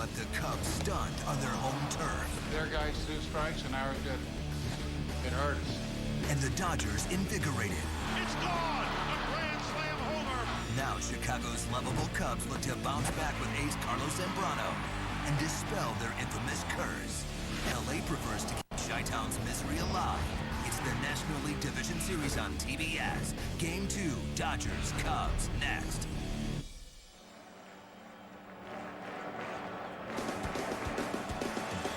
left the Cubs stunned on their home turf. Their guys 2 strikes and ours didn't. It hurt us. And the Dodgers invigorated. It's gone! A grand slam homer! Now Chicago's lovable Cubs look to bounce back with ace Carlos Zambrano and dispel their infamous curse. LA prefers to keep Chi-Town's misery alive. It's the National League Division Series on TBS. Game 2, Dodgers, Cubs, next.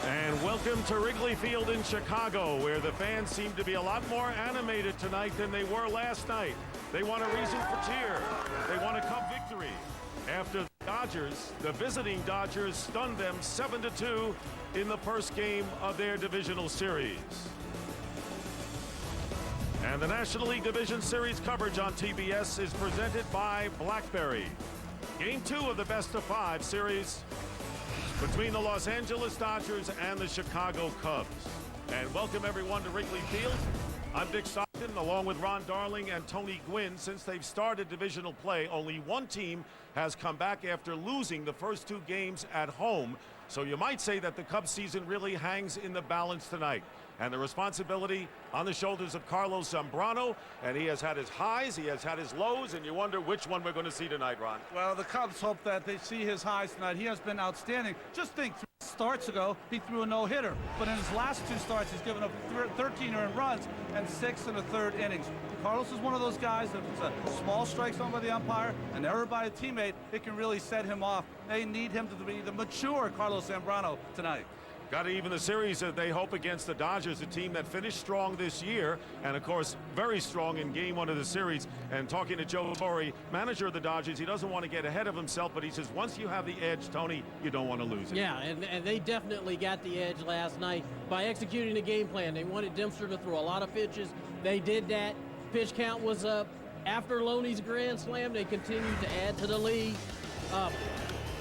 And welcome to Wrigley Field in Chicago, where the fans seem to be a lot more animated tonight than they were last night. They want a reason for cheer. They want a Cub victory. After the Dodgers, the visiting Dodgers, stunned them 7-2 in the first game of their divisional series. And the National League Division Series coverage on TBS is presented by BlackBerry. Game 2 of the best-of-5 series between the Los Angeles Dodgers and the Chicago Cubs. And welcome everyone to Wrigley Field. I'm Dick Stockton, along with Ron Darling and Tony Gwynn. Since they've started divisional play, only one team has come back after losing the first 2 games at home. So you might say that the Cubs season really hangs in the balance tonight. And the responsibility on the shoulders of Carlos Zambrano. And he has had his highs, he has had his lows, and you wonder which one we're going to see tonight, Ron. Well, the Cubs hope that they see his highs tonight. He has been outstanding. Just think, 3 starts ago, he threw a no-hitter. But in his last 2 starts, he's given up 13 earned runs and 6 1/3 innings. Carlos is one of those guys that if it's a small strike thrown by the umpire, an error by a teammate, it can really set him off. They need him to be the mature Carlos Zambrano tonight. Got to even the series that they hope against the Dodgers, a team that finished strong this year, and of course very strong in game 1 of the series. And talking to Joe Torre, manager of the Dodgers, he doesn't want to get ahead of himself, but he says once you have the edge, Tony, you don't want to lose it. Yeah, and they definitely got the edge last night by executing the game plan. They wanted Dempster to throw a lot of pitches. They did that. Pitch count was up. After Loney's grand slam, they continued to add to the lead.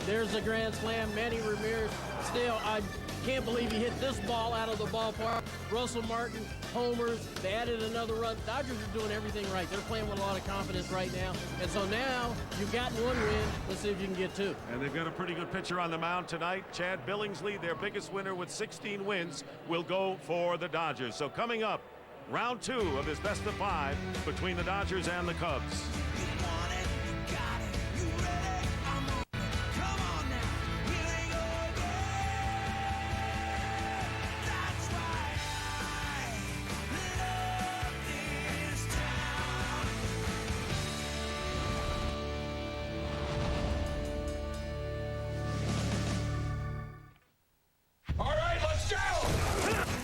There's the grand slam. Manny Ramirez, still, I can't believe he hit this ball out of the ballpark. Russell Martin, homers. They added another run. Dodgers are doing everything right. They're playing with a lot of confidence right now. And so now you've gotten 1 win. Let's see if you can get 2. And they've got a pretty good pitcher on the mound tonight. Chad Billingsley, their biggest winner with 16 wins, will go for the Dodgers. So coming up, round 2 of this best-of-5 between the Dodgers and the Cubs.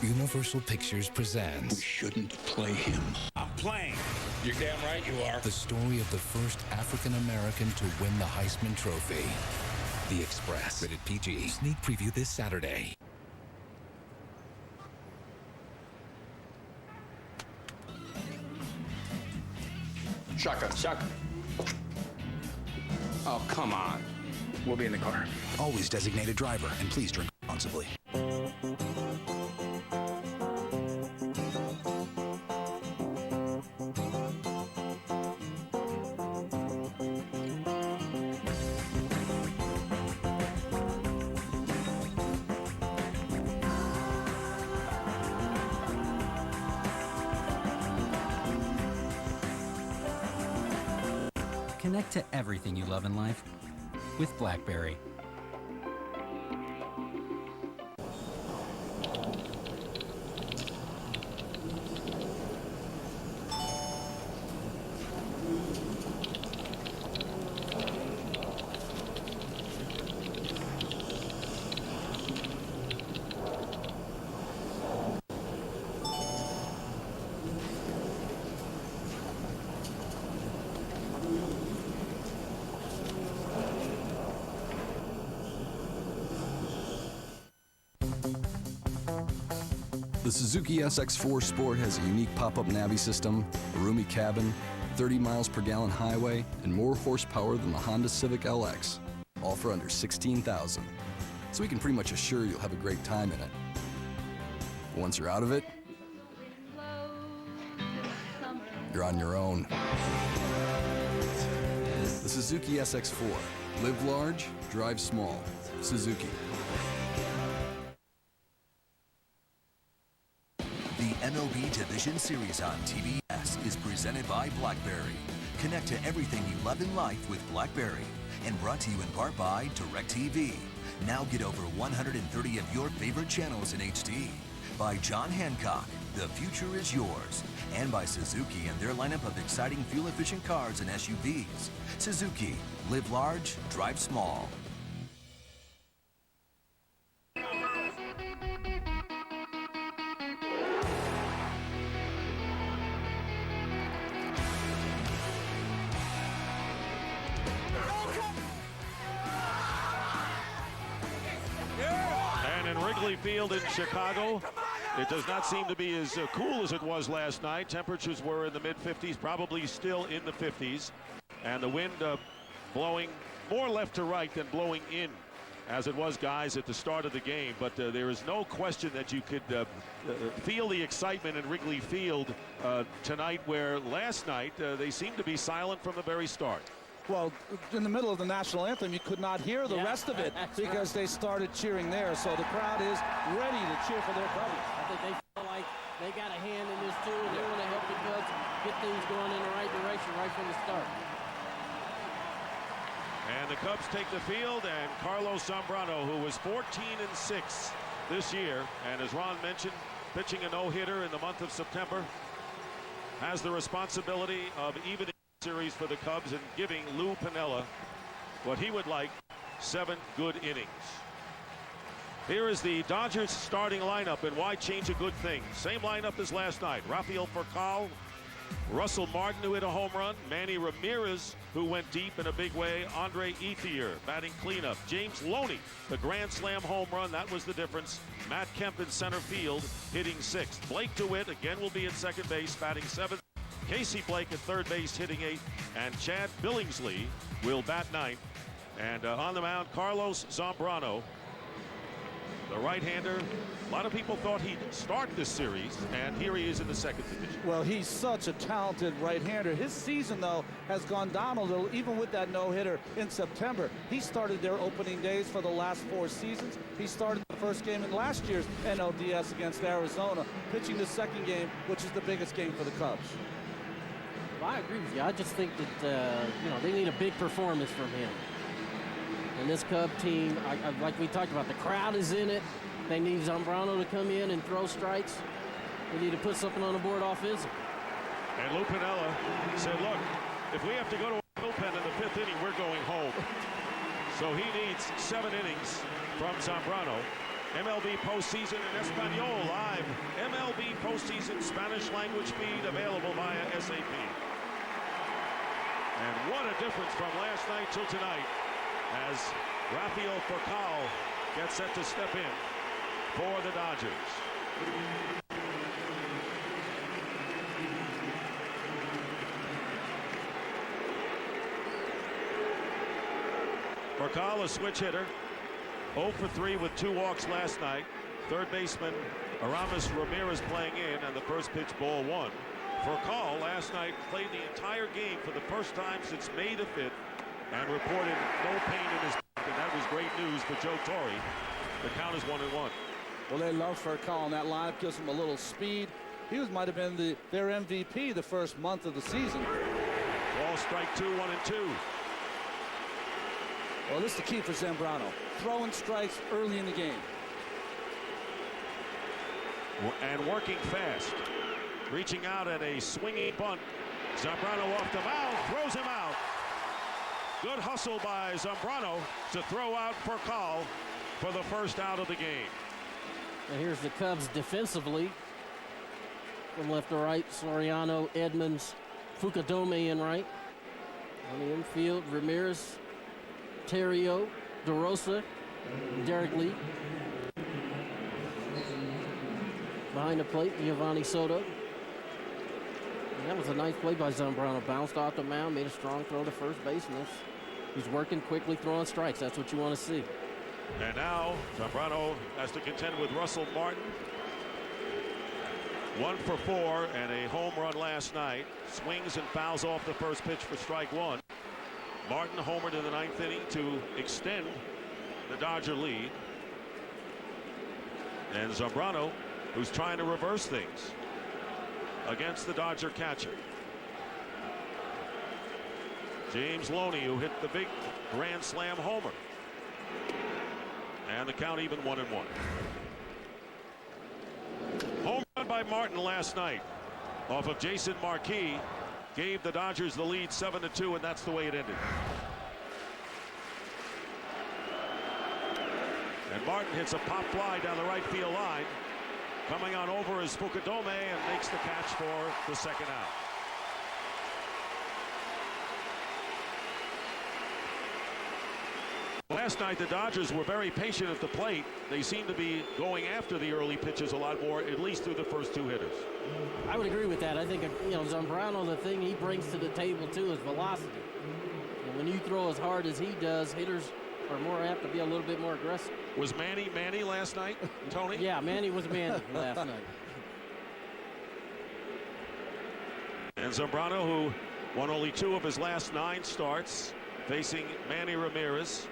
Universal Pictures presents... We shouldn't play him. I'm playing. You're damn right you are. The story of the first African-American to win the Heisman Trophy. The Express. Rated PG. Sneak preview this Saturday. Shotgun. Oh, come on. We'll be in the car. Always designated driver, and please drink responsibly. Connect to everything you love in life with BlackBerry. The Suzuki SX4 Sport has a unique pop-up Navi system, a roomy cabin, 30 miles per gallon highway, and more horsepower than the Honda Civic LX, all for under $16,000. So we can pretty much assure you'll have a great time in it. But once you're out of it, you're on your own. The Suzuki SX4, Live large, drive small. Suzuki. The MLB Division Series on TBS is presented by BlackBerry. Connect to everything you love in life with BlackBerry. And brought to you in part by DirecTV. Now get over 130 of your favorite channels in HD. By John Hancock, the future is yours. And by Suzuki and their lineup of exciting fuel-efficient cars and SUVs. Suzuki, live large, drive small. And in Wrigley Field in Chicago, it does not seem to be as cool as it was last night. Temperatures were in the mid-50s, probably still in the 50s. And the wind blowing more left to right than blowing in, as it was, guys, at the start of the game. But there is no question that you could feel the excitement in Wrigley Field tonight, where last night they seemed to be silent from the very start. Well, in the middle of the national anthem, you could not hear the rest of it because they started cheering there. So the crowd is ready to cheer for their Cubs. I think they feel like they got a hand in this too, and they want to help the Cubs get things going in the right direction right from the start. And the Cubs take the field, and Carlos Zambrano, who was 14-6 this year, and as Ron mentioned, pitching a no-hitter in the month of September, has the responsibility of evening series for the Cubs and giving Lou Piniella what he would like, 7 good innings. Here is the Dodgers starting lineup, and why change a good thing? Same lineup as last night. Rafael Furcal, Russell Martin, who hit a home run, Manny Ramirez, who went deep in a big way, Andre Ethier batting cleanup, James Loney, the grand slam home run, that was the difference, Matt Kemp in center field hitting 6th, Blake DeWitt again will be at second base batting 7th, Casey Blake at third base hitting 8th, and Chad Billingsley will bat 9th. And on the mound, Carlos Zambrano, the right-hander. A lot of people thought he'd start this series, and here he is in the second division. Well, he's such a talented right-hander. His season, though, has gone down a little, even with that no-hitter in September. He started their opening days for the last 4 seasons. He started the first game in last year's NLDS against Arizona, pitching the second game, which is the biggest game for the Cubs. Well, I agree with you. I just think that, they need a big performance from him. And this Cub team, like we talked about, the crowd is in it. They need Zambrano to come in and throw strikes. They need to put something on the board offensively. And Lou Piniella said, look, if we have to go to a bullpen in the 5th inning, we're going home. So he needs 7 innings from Zambrano. MLB postseason in Espanol live. MLB postseason Spanish language feed available via SAP. And what a difference from last night till tonight as Rafael Furcal gets set to step in for the Dodgers. Furcal, a switch hitter, 0 for 3 with 2 walks last night. Third baseman Aramis Ramirez playing in, and the first pitch, ball 1. Furcal last night played the entire game for the first time since May the 5th and reported no pain in his back, and that was great news for Joe Torre. The count is 1-1. Well, they love Furcal, and that lineup gives him a little speed. He might have been their MVP the first month of the season. Ball strike 2, 1-2. Well, this is the key for Zambrano. Throwing strikes early in the game. And working fast. Reaching out at a swinging bunt. Zambrano off the mound, throws him out. Good hustle by Zambrano to throw out Furcal for the first out of the game. And here's the Cubs defensively. From left to right, Soriano, Edmonds, Fukudome in right. On the infield, Ramirez, Terrio, DeRosa, Derek Lee. Behind the plate, Giovanni Soto. And that was a nice play by Zambrano. Bounced off the mound, made a strong throw to first base. And he's working quickly, throwing strikes. That's what you want to see. And now Zambrano has to contend with Russell Martin. 1 for 4 and a home run last night. Swings and fouls off the first pitch for strike 1. Martin homered in the 9th inning to extend the Dodger lead. And Zambrano, who's trying to reverse things against the Dodger catcher. James Loney, who hit the big grand slam homer. And the count even 1-1. Home run by Martin last night off of Jason Marquis gave the Dodgers the lead 7-2, and that's the way it ended. And Martin hits a pop fly down the right field line. Coming on over is Fukudome and makes the catch for the second out. Last night the Dodgers were very patient at the plate. They seem to be going after the early pitches a lot more, at least through the first two hitters. I would agree with that. I think, you know, Zambrano, the thing he brings to the table too is velocity. And when you throw as hard as he does, hitters are more apt to be a little bit more aggressive. Was Manny last night, Tony? Yeah, Manny was Manny last night. And Zambrano, who won only 2 of his last 9 starts, facing Manny Ramirez.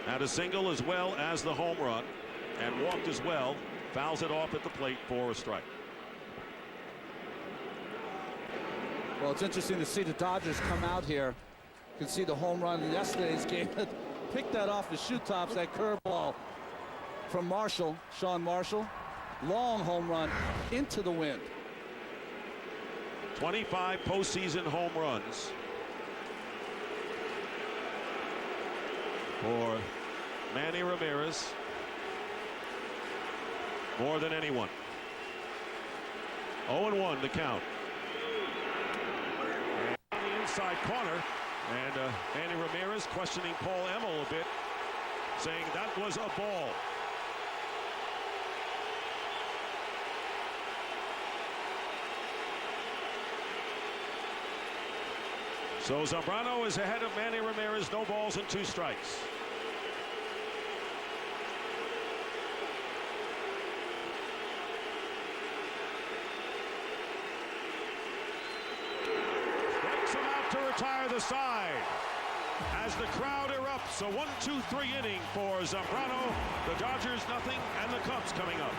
Had a single as well as the home run and walked as well. Fouls it off at the plate for a strike. Well, it's interesting to see the Dodgers come out here. You can see the home run in yesterday's game. Picked that off the shoe tops, that curveball from Marshall, Sean Marshall. Long home run into the wind. 25 postseason home runs for Manny Ramirez. More than anyone. 0-1 the count. And the inside corner. And Manny Ramirez questioning Paul Emmel a bit, saying that was a ball. So Zambrano is ahead of Manny Ramirez. No balls and 2 strikes. Strikes him out to retire the side. As the crowd erupts, a 1-2-3 inning for Zambrano. The Dodgers nothing, and the Cubs coming up.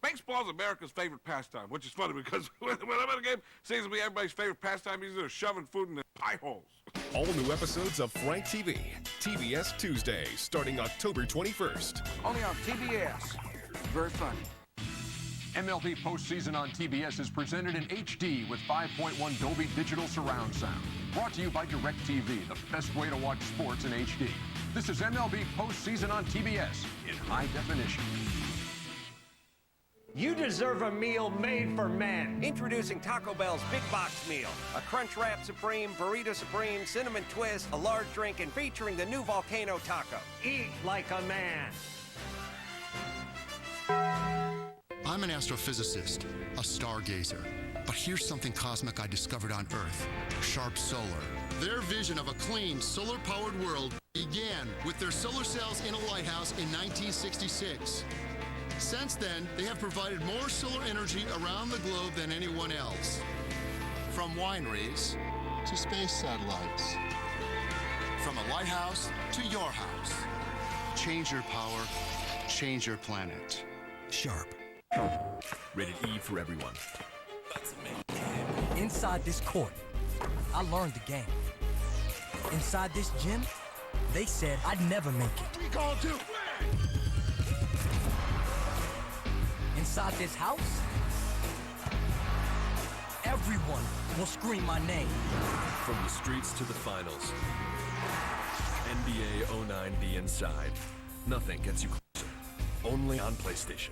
Baseball is America's favorite pastime, which is funny because when I'm at a game, it seems to be everybody's favorite pastime. Is they're shoving food in their pie holes. All new episodes of Frank TV, TBS Tuesday, starting October 21st. Only on TBS. Very funny. MLB postseason on TBS is presented in HD with 5.1 Dolby Digital Surround Sound. Brought to you by DirecTV, the best way to watch sports in HD. This is MLB postseason on TBS in high definition. You deserve a meal made for men. Introducing Taco Bell's Big Box Meal. A Crunchwrap Supreme, Burrito Supreme, Cinnamon Twist, a large drink, and featuring the new Volcano Taco. Eat like a man. I'm an astrophysicist, a stargazer. But here's something cosmic I discovered on Earth. Sharp Solar. Their vision of a clean, solar-powered world began with their solar cells in a lighthouse in 1966. Since then, they have provided more solar energy around the globe than anyone else. From wineries to space satellites. From a lighthouse to your house. Change your power, change your planet. Sharp. Rated E for everyone. Inside this court, I learned the game. Inside this gym, they said I'd never make it. We called you. Inside this house, everyone will scream my name. From the streets to the finals. NBA 09 The Inside. Nothing gets you closer. Only on PlayStation.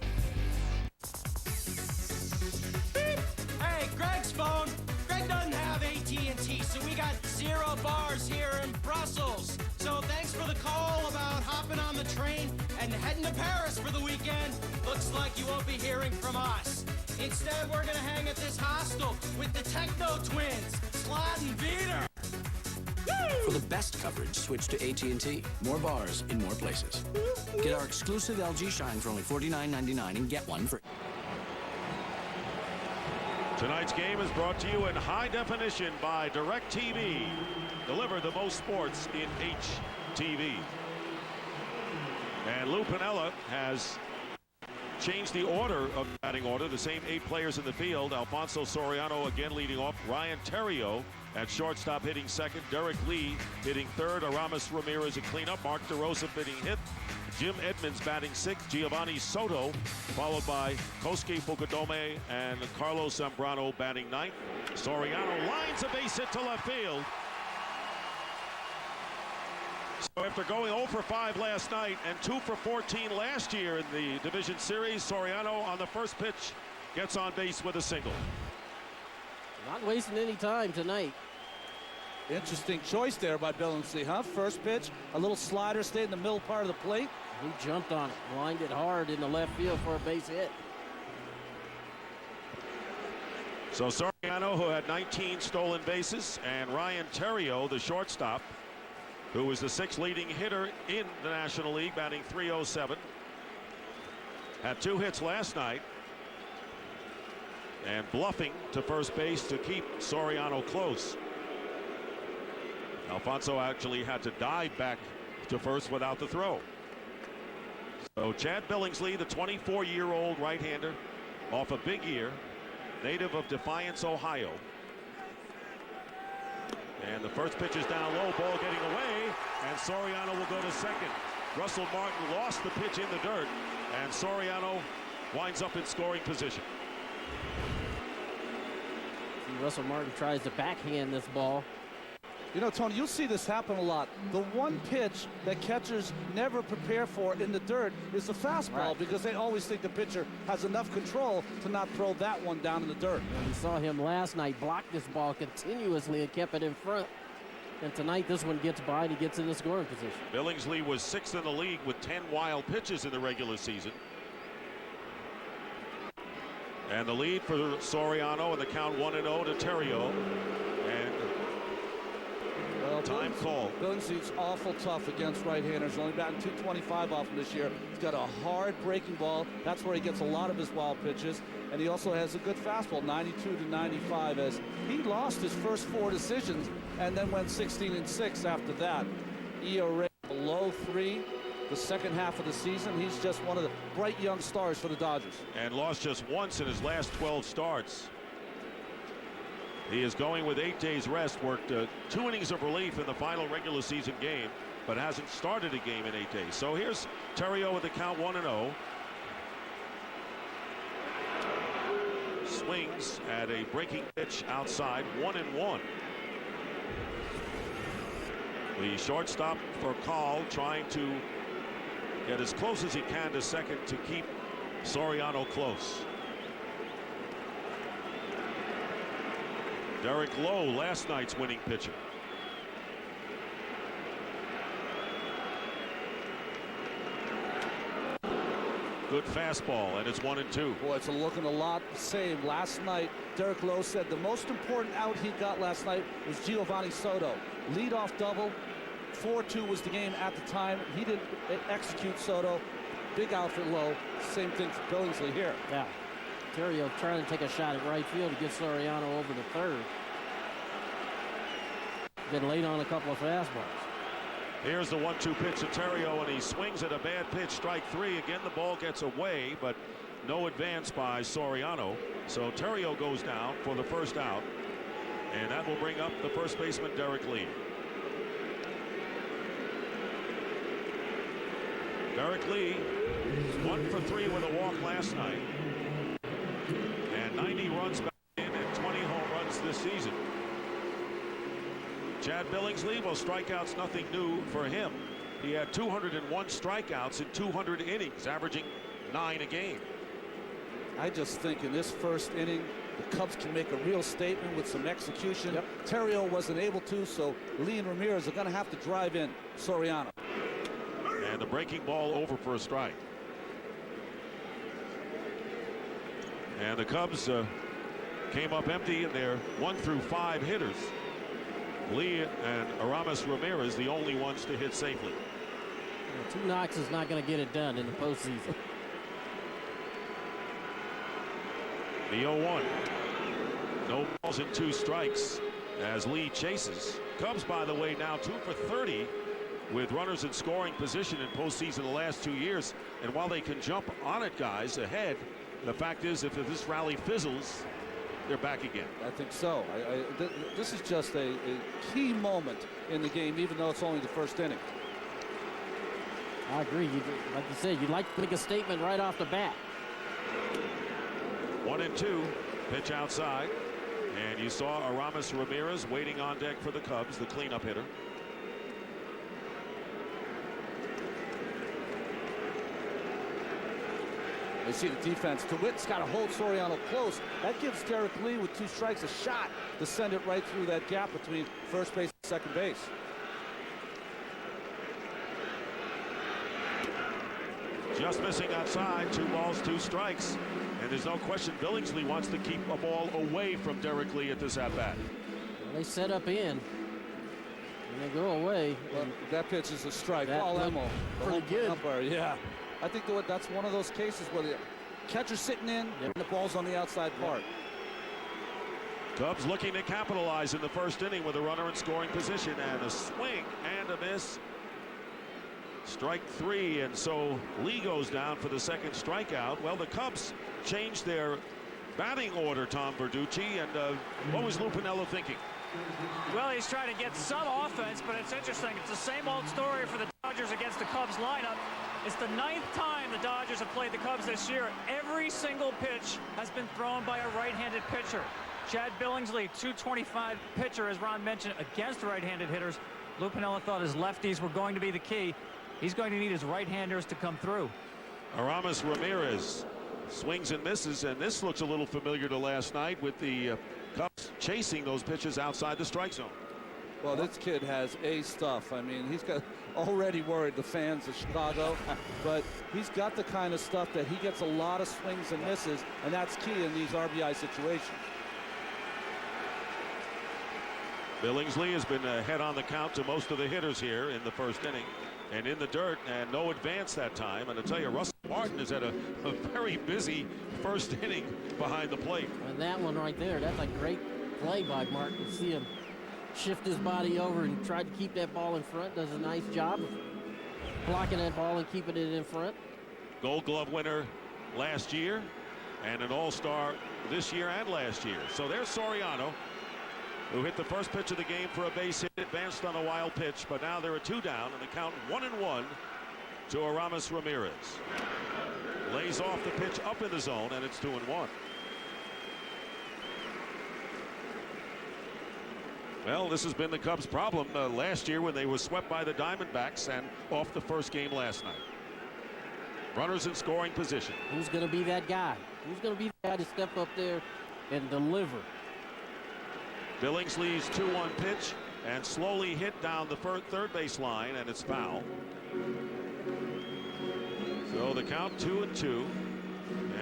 Hey, Greg's phone. Greg doesn't have AT&T, so we got 0 bars here in Brussels. So thanks for the call about hopping on the train and heading to Paris for the weekend. Looks like you won't be hearing from us. Instead, we're gonna hang at this hostel with the Techno Twins, Slot and Beater. For the best coverage, switch to AT&T. More bars in more places. Get our exclusive LG Shine for only $49.99 and get one for... To Tonight's game is brought to you in high definition by DirecTV. Deliver the most sports in HTV. And Lou Piniella has changed the order of batting order. The same 8 players in the field. Alfonso Soriano again leading off. Ryan Theriot at shortstop hitting second. Derek Lee hitting third. Aramis Ramirez at cleanup. Mark DeRosa hitting hit. Jim Edmonds batting sixth. Giovanni Soto followed by Kosuke Fukudome and Carlos Zambrano batting ninth. Soriano lines a base hit to left field. So after going 0 for 5 last night and 2 for 14 last year in the division series, Soriano on the first pitch gets on base with a single. Not wasting any time tonight. Interesting choice there by Billingsley, huh? First pitch, a little slider, stayed in the middle part of the plate. He jumped on it, lined it hard in the left field for a base hit. So Soriano, who had 19 stolen bases, and Ryan Theriot, the shortstop, who was the 6th leading hitter in the National League, batting .307. Had 2 hits last night. And bluffing to first base to keep Soriano close. Alfonso actually had to dive back to first without the throw. So Chad Billingsley, the 24-year-old right-hander, off a big year, native of Defiance, Ohio. And the first pitch is down low, ball getting away, and Soriano will go to second. Russell Martin lost the pitch in the dirt, and Soriano winds up in scoring position. Russell Martin tries to backhand this ball. You know, Tony, you'll see this happen a lot. The one pitch that catchers never prepare for in the dirt is the fastball, because they always think the pitcher has enough control to not throw that one down in the dirt. And we saw him last night block this ball continuously and kept it in front. And tonight this one gets by and he gets in the scoring position. Billingsley was 6th in the league with 10 wild pitches in the regular season. And the lead for Soriano and the count 1-0 to Theriot. Time call. Billingsley's awful tough against right-handers. Only batting .225 off him this year. He's got a hard breaking ball. That's where he gets a lot of his wild pitches. And he also has a good fastball, 92 to 95, as he lost his first 4 decisions and then went 16-6 after that. ERA below 3 the second half of the season. He's just one of the bright young stars for the Dodgers. And lost just once in his last 12 starts. He is going with 8 days rest, worked 2 innings of relief in the final regular season game, but hasn't started a game in 8 days. So here's Theriot with the count 1-0. Swings at a breaking pitch outside, 1-1. The shortstop for Call trying to get as close as he can to second to keep Soriano close. Derek Lowe, last night's winning pitcher. Good fastball, and it's 1-2. Boy, it's looking a lot the same. Last night, Derek Lowe said the most important out he got last night was Giovanni Soto. Leadoff double. 4-2 was the game at the time. He didn't execute Soto. Big out for Lowe. Same thing for Billingsley here. Yeah. Theriot trying to take a shot at right field to get Soriano over to third. Been late on a couple of fastballs. Here's the 1-2 pitch to Theriot, and he swings at a bad pitch, strike 3. Again, the ball gets away, but no advance by Soriano. So Theriot goes down for the first out, and that will bring up the first baseman, Derek Lee. Derek Lee is 1 for 3 with a walk last night, and 90 runs back in and 20 home runs this season. Chad Billingsley, well, strikeouts nothing new for him. He had 201 strikeouts in 200 innings, averaging 9 a game. I just think in this first inning, the Cubs can make a real statement with some execution. Yep. Theriot wasn't able to, so Lee and Ramirez are going to have to drive in Soriano. And the breaking ball over for a strike. And the Cubs came up empty in their 1 through 5 hitters. Lee and Aramis Ramirez, the only ones to hit safely. Yeah, 2 knocks is not going to get it done in the postseason. The 0-1. No balls and 2 strikes as Lee chases. Cubs, by the way, now 2 for 30 with runners in scoring position in postseason the last 2 years. And while they can jump on it, guys, ahead, the fact is if this rally fizzles, they're back again. I think so. This is just a key moment in the game, even though it's only the first inning. I agree. Like you said, you'd like to make a statement right off the bat. 1-2, pitch outside. And you saw Aramis Ramirez waiting on deck for the Cubs, the cleanup hitter. They see the defense. DeWitt's got to hold Soriano close. That gives Derek Lee with 2 strikes a shot to send it right through that gap between first base and second base. Just missing outside, 2 balls, 2 strikes. And there's no question Billingsley wants to keep a ball away from Derek Lee at this at-bat. They set up in, and they go away. Well, that pitch is a strike. Paul Emmel, pretty good. Umpire, yeah. I think that's one of those cases where the catcher's sitting in and the ball's on the outside part. Cubs looking to capitalize in the first inning with a runner in scoring position, and a swing and a miss. Strike 3, and so Lee goes down for the second strikeout. Well, the Cubs changed their batting order, Tom Verducci, and what was Lupinello thinking? Well, he's trying to get some offense, but it's interesting. It's the same old story for the Dodgers against the Cubs lineup. It's the 9th time the Dodgers have played the Cubs this year. Every single pitch has been thrown by a right-handed pitcher. Chad Billingsley, .225 pitcher, as Ron mentioned, against right-handed hitters. Lupinello thought his lefties were going to be the key. He's going to need his right-handers to come through. Aramis Ramirez swings and misses, and this looks a little familiar to last night with the Cubs chasing those pitches outside the strike zone. Well, this kid has A stuff. I mean, he's got already worried the fans of Chicago, but he's got the kind of stuff that he gets a lot of swings and misses, and that's key in these RBI situations. Billingsley has been ahead on the count to most of the hitters here in the first inning, and in the dirt, and no advance that time. And I tell you, Russell Martin has had a very busy first inning behind the plate. And that one right there, that's a great play by Martin. See him shift his body over and try to keep that ball in front. Does a nice job of blocking that ball and keeping it in front. Gold Glove winner last year and an all-star this year and last year. So there's Soriano, who hit the first pitch of the game for a base hit, advanced on a wild pitch, but now there are 2 down, and the count 1-1 to Aramis Ramirez. Lays off the pitch up in the zone, and it's 2-1. Well, this has been the Cubs' problem last year when they were swept by the Diamondbacks and off the first game last night. Runners in scoring position. Who's going to be that guy? Who's going to be the guy to step up there and deliver? Billingsley's 2-1 pitch and slowly hit down the third base line, and it's foul. So the count 2-2,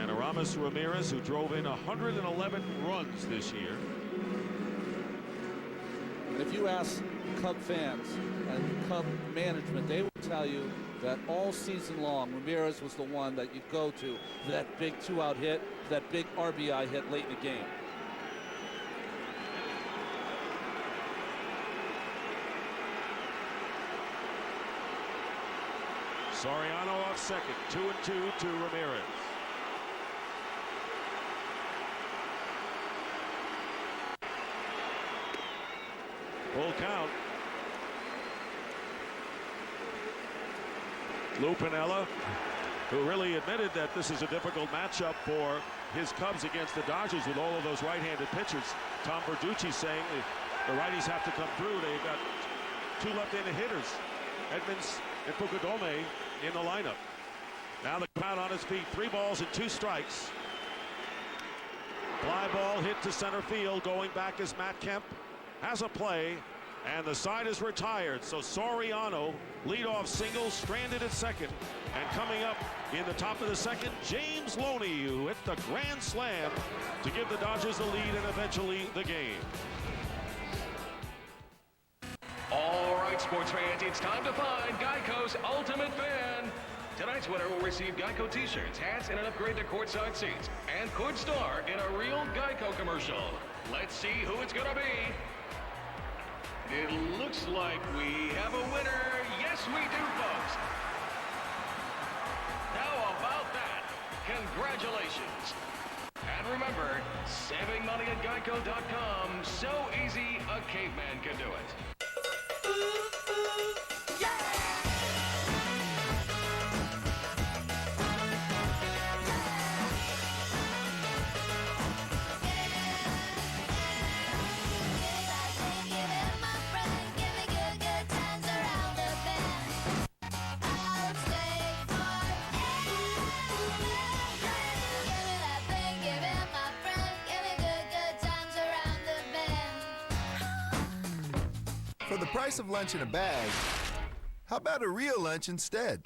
and Aramis Ramirez, who drove in 111 runs this year. If you ask Cub fans and Cub management, they will tell you that all season long, Ramirez was the one that you go to for that big 2-out hit, that big RBI hit late in the game. Soriano off second, 2-2 to Ramirez. Full count. Lupinella, who really admitted that this is a difficult matchup for his Cubs against the Dodgers with all of those right-handed pitchers. Tom Verducci saying the righties have to come through. They've got 2 left-handed hitters, Edmonds and Fukudome, in the lineup. Now the crowd on his feet. 3 balls and 2 strikes. Fly ball hit to center field. Going back is Matt Kemp. Has a play, and the side is retired. So Soriano, leadoff single, stranded at second. And coming up in the top of the second, James Loney, who hit the grand slam to give the Dodgers the lead and eventually the game. All right, sports fans, it's time to find Geico's Ultimate Fan. Tonight's winner will receive Geico t-shirts, hats, and an upgrade to courtside seats, and could star in a real Geico commercial. Let's see who it's going to be. It looks like we have a winner. Yes, we do, folks. How about that? Congratulations. And remember, saving money at Geico.com, so easy a caveman can do it. For the price of lunch in a bag, how about a real lunch instead?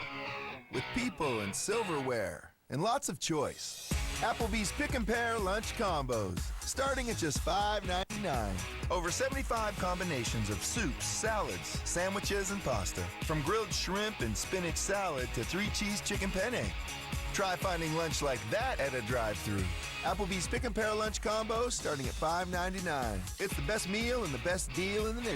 With people and silverware and lots of choice. Applebee's Pick and Pair Lunch Combos, starting at just $5.99. Over 75 combinations of soups, salads, sandwiches, and pasta. From grilled shrimp and spinach salad to 3-cheese chicken penne. Try finding lunch like that at a drive-thru. Applebee's Pick and Pair Lunch Combo starting at $5.99. It's the best meal and the best deal in the neighborhood.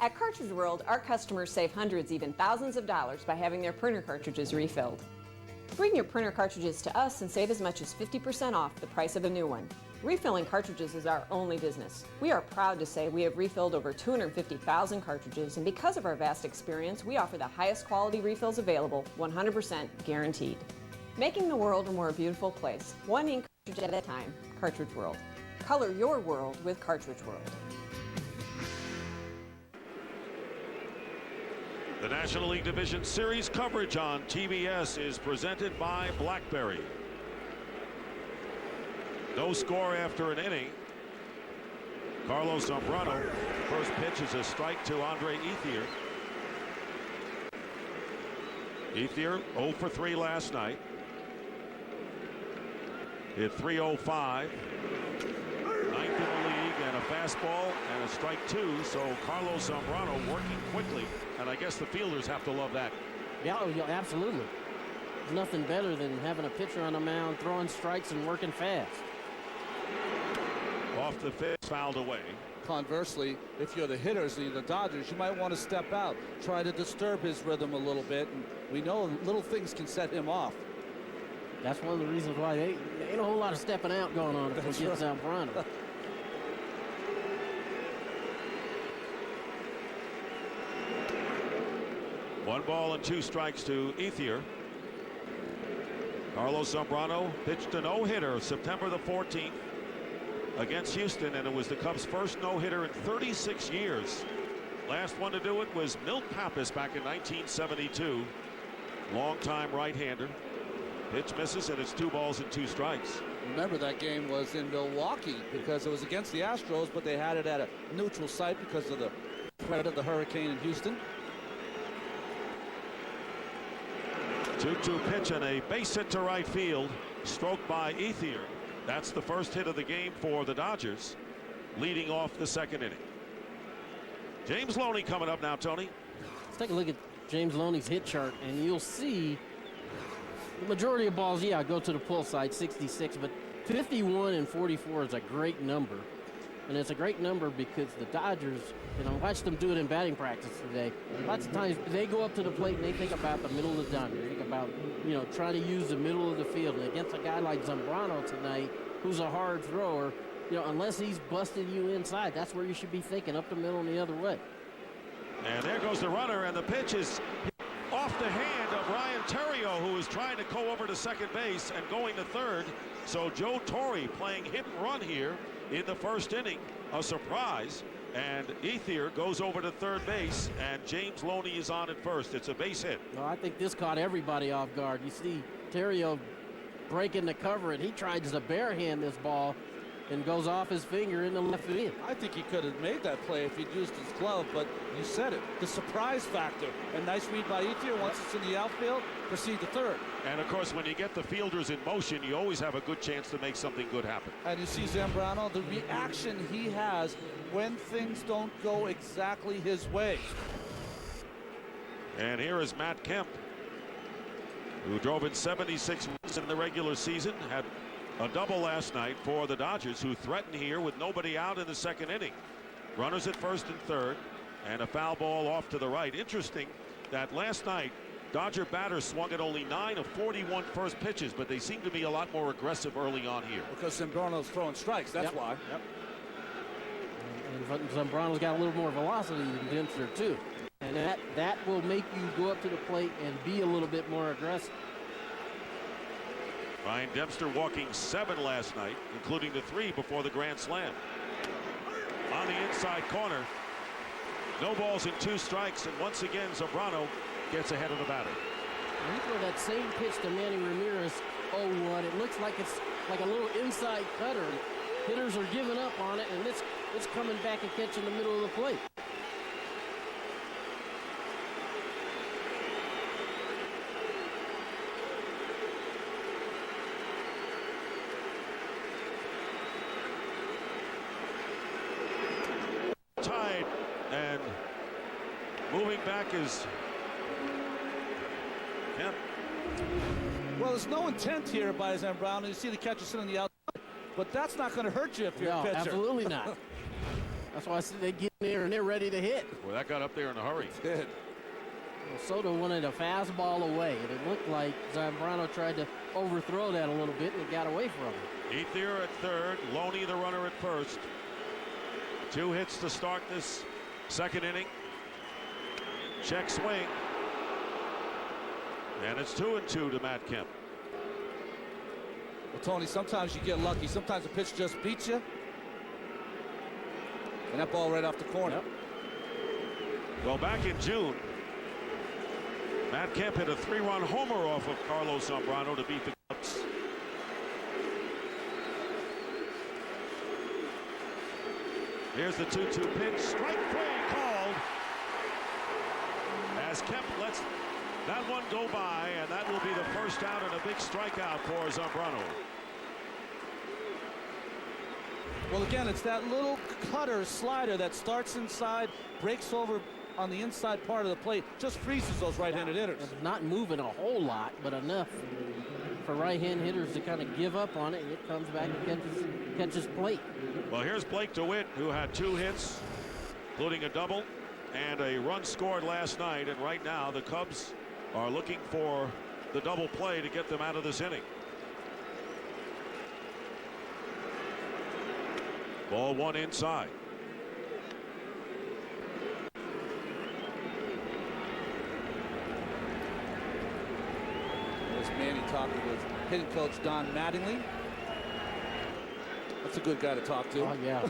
At Cartridge World, our customers save hundreds, even thousands of dollars by having their printer cartridges refilled. Bring your printer cartridges to us and save as much as 50% off the price of a new one. Refilling cartridges is our only business. We are proud to say we have refilled over 250,000 cartridges, and because of our vast experience, we offer the highest quality refills available, 100% guaranteed. Making the world a more beautiful place, one ink cartridge at a time. Cartridge World. Color your world with Cartridge World. The National League Division Series coverage on TBS is presented by BlackBerry. No score after an inning. Carlos Zambrano, first pitch is a strike to Andre Ethier. Ethier 0 for 3 last night. Hit .305. Ninth in the league, and a fastball and a strike 2. So Carlos Zambrano working quickly, and I guess the fielders have to love that. Yeah, absolutely. There's nothing better than having a pitcher on the mound throwing strikes and working fast. Off the pitch, fouled away. Conversely, if you're the hitters, the Dodgers, you might want to step out, try to disturb his rhythm a little bit, and we know little things can set him off. That's one of the reasons why they ain't a whole lot of stepping out going on if we get Zambrano. One ball and 2 strikes to Ethier. Carlos Zambrano pitched a no-hitter September the 14th against Houston, and it was the Cubs' first no-hitter in 36 years. Last one to do it was Milt Pappas back in 1972. Longtime right-hander. Pitch misses, and it's 2 balls and 2 strikes. Remember, that game was in Milwaukee because it was against the Astros, but they had it at a neutral site because of the threat of the hurricane in Houston. 2-2 pitch and a base hit to right field, stroked by Ethier. That's the first hit of the game for the Dodgers, leading off the second inning. James Loney coming up now, Tony. Let's take a look at James Loney's hit chart, and you'll see the majority of balls, go to the pull side, 66, but 51 and 44 is a great number. And it's a great number because the Dodgers, watched them do it in batting practice today. Lots of times they go up to the plate and they think about the middle of the diamond. They think about, trying to use the middle of the field. And against a guy like Zambrano tonight, who's a hard thrower, unless he's busting you inside, that's where you should be thinking, up the middle and the other way. And there goes the runner, and the pitch is off the hand of Ryan Theriot, who is trying to go over to second base and going to third. So Joe Torre playing hit and run here in the first inning, a surprise, and Ethier goes over to third base, and James Loney is on at first. It's a base hit. Well, I think this caught everybody off guard. You see Theriot breaking the cover, and he tries to barehand this ball, and goes off his finger in the left field. I think he could have made that play if he'd used his glove, but you said it, the surprise factor. A nice read by Ethier. Once it's in the outfield, proceed to third. And of course, when you get the fielders in motion, you always have a good chance to make something good happen. And you see Zambrano, the reaction he has when things don't go exactly his way. And here is Matt Kemp, who drove in 76 runs in the regular season, had a double last night for the Dodgers, who threatened here with nobody out in the second inning. Runners at first and third, and a foul ball off to the right. Interesting that last night, Dodger batters swung at only 9 of 41 first pitches, but they seem to be a lot more aggressive early on here. Because Zambrano's throwing strikes, that's why. Yep. And Zambrano's got a little more velocity than Dempster, too. And that will make you go up to the plate and be a little bit more aggressive. Ryan Dempster walking 7 last night, including the 3 before the grand slam. On the inside corner, no balls and 2 strikes, and once again Zambrano gets ahead of the batter. When you throw that same pitch to Manny Ramirez 0-1, it looks like it's like a little inside cutter. Hitters are giving up on it, and it's coming back and catching the middle of the plate. Tied, and moving back is Kemp. Well, there's no intent here by Zambrano. You see the catcher sitting on the outside, but that's not going to hurt you if you're a pitcher. Absolutely not. That's why I said they get in there and they're ready to hit. Well, that got up there in a hurry. It did. Well, Soto wanted a fastball away, and it looked like Zambrano tried to overthrow that a little bit, and it got away from him. Ethier at third, Loney the runner at first. 2 hits to start this second inning. Check swing. And it's 2-2 to Matt Kemp. Well, Tony, sometimes you get lucky. Sometimes the pitch just beats you. And that ball right off the corner. Yep. Well, back in June, Matt Kemp hit a 3-run homer off of Carlos Zambrano to beat the Cubs. Here's the 2-2 pitch. Strike 3 called. As Kemp lets that one go by, and that will be the first out and a big strikeout for Zambrano. Well, again, it's that little cutter slider that starts inside, breaks over on the inside part of the plate, just freezes those right-handed hitters. It's not moving a whole lot, but enough for right-hand hitters to kind of give up on it, and it comes back and catches plate. Well, here's Blake DeWitt, who had 2 hits, including a double and a run scored last night, and right now the Cubs are looking for the double play to get them out of this inning. Ball 1 inside. There's Manny talking with hitting coach Don Mattingly. That's a good guy to talk to. Oh, yeah.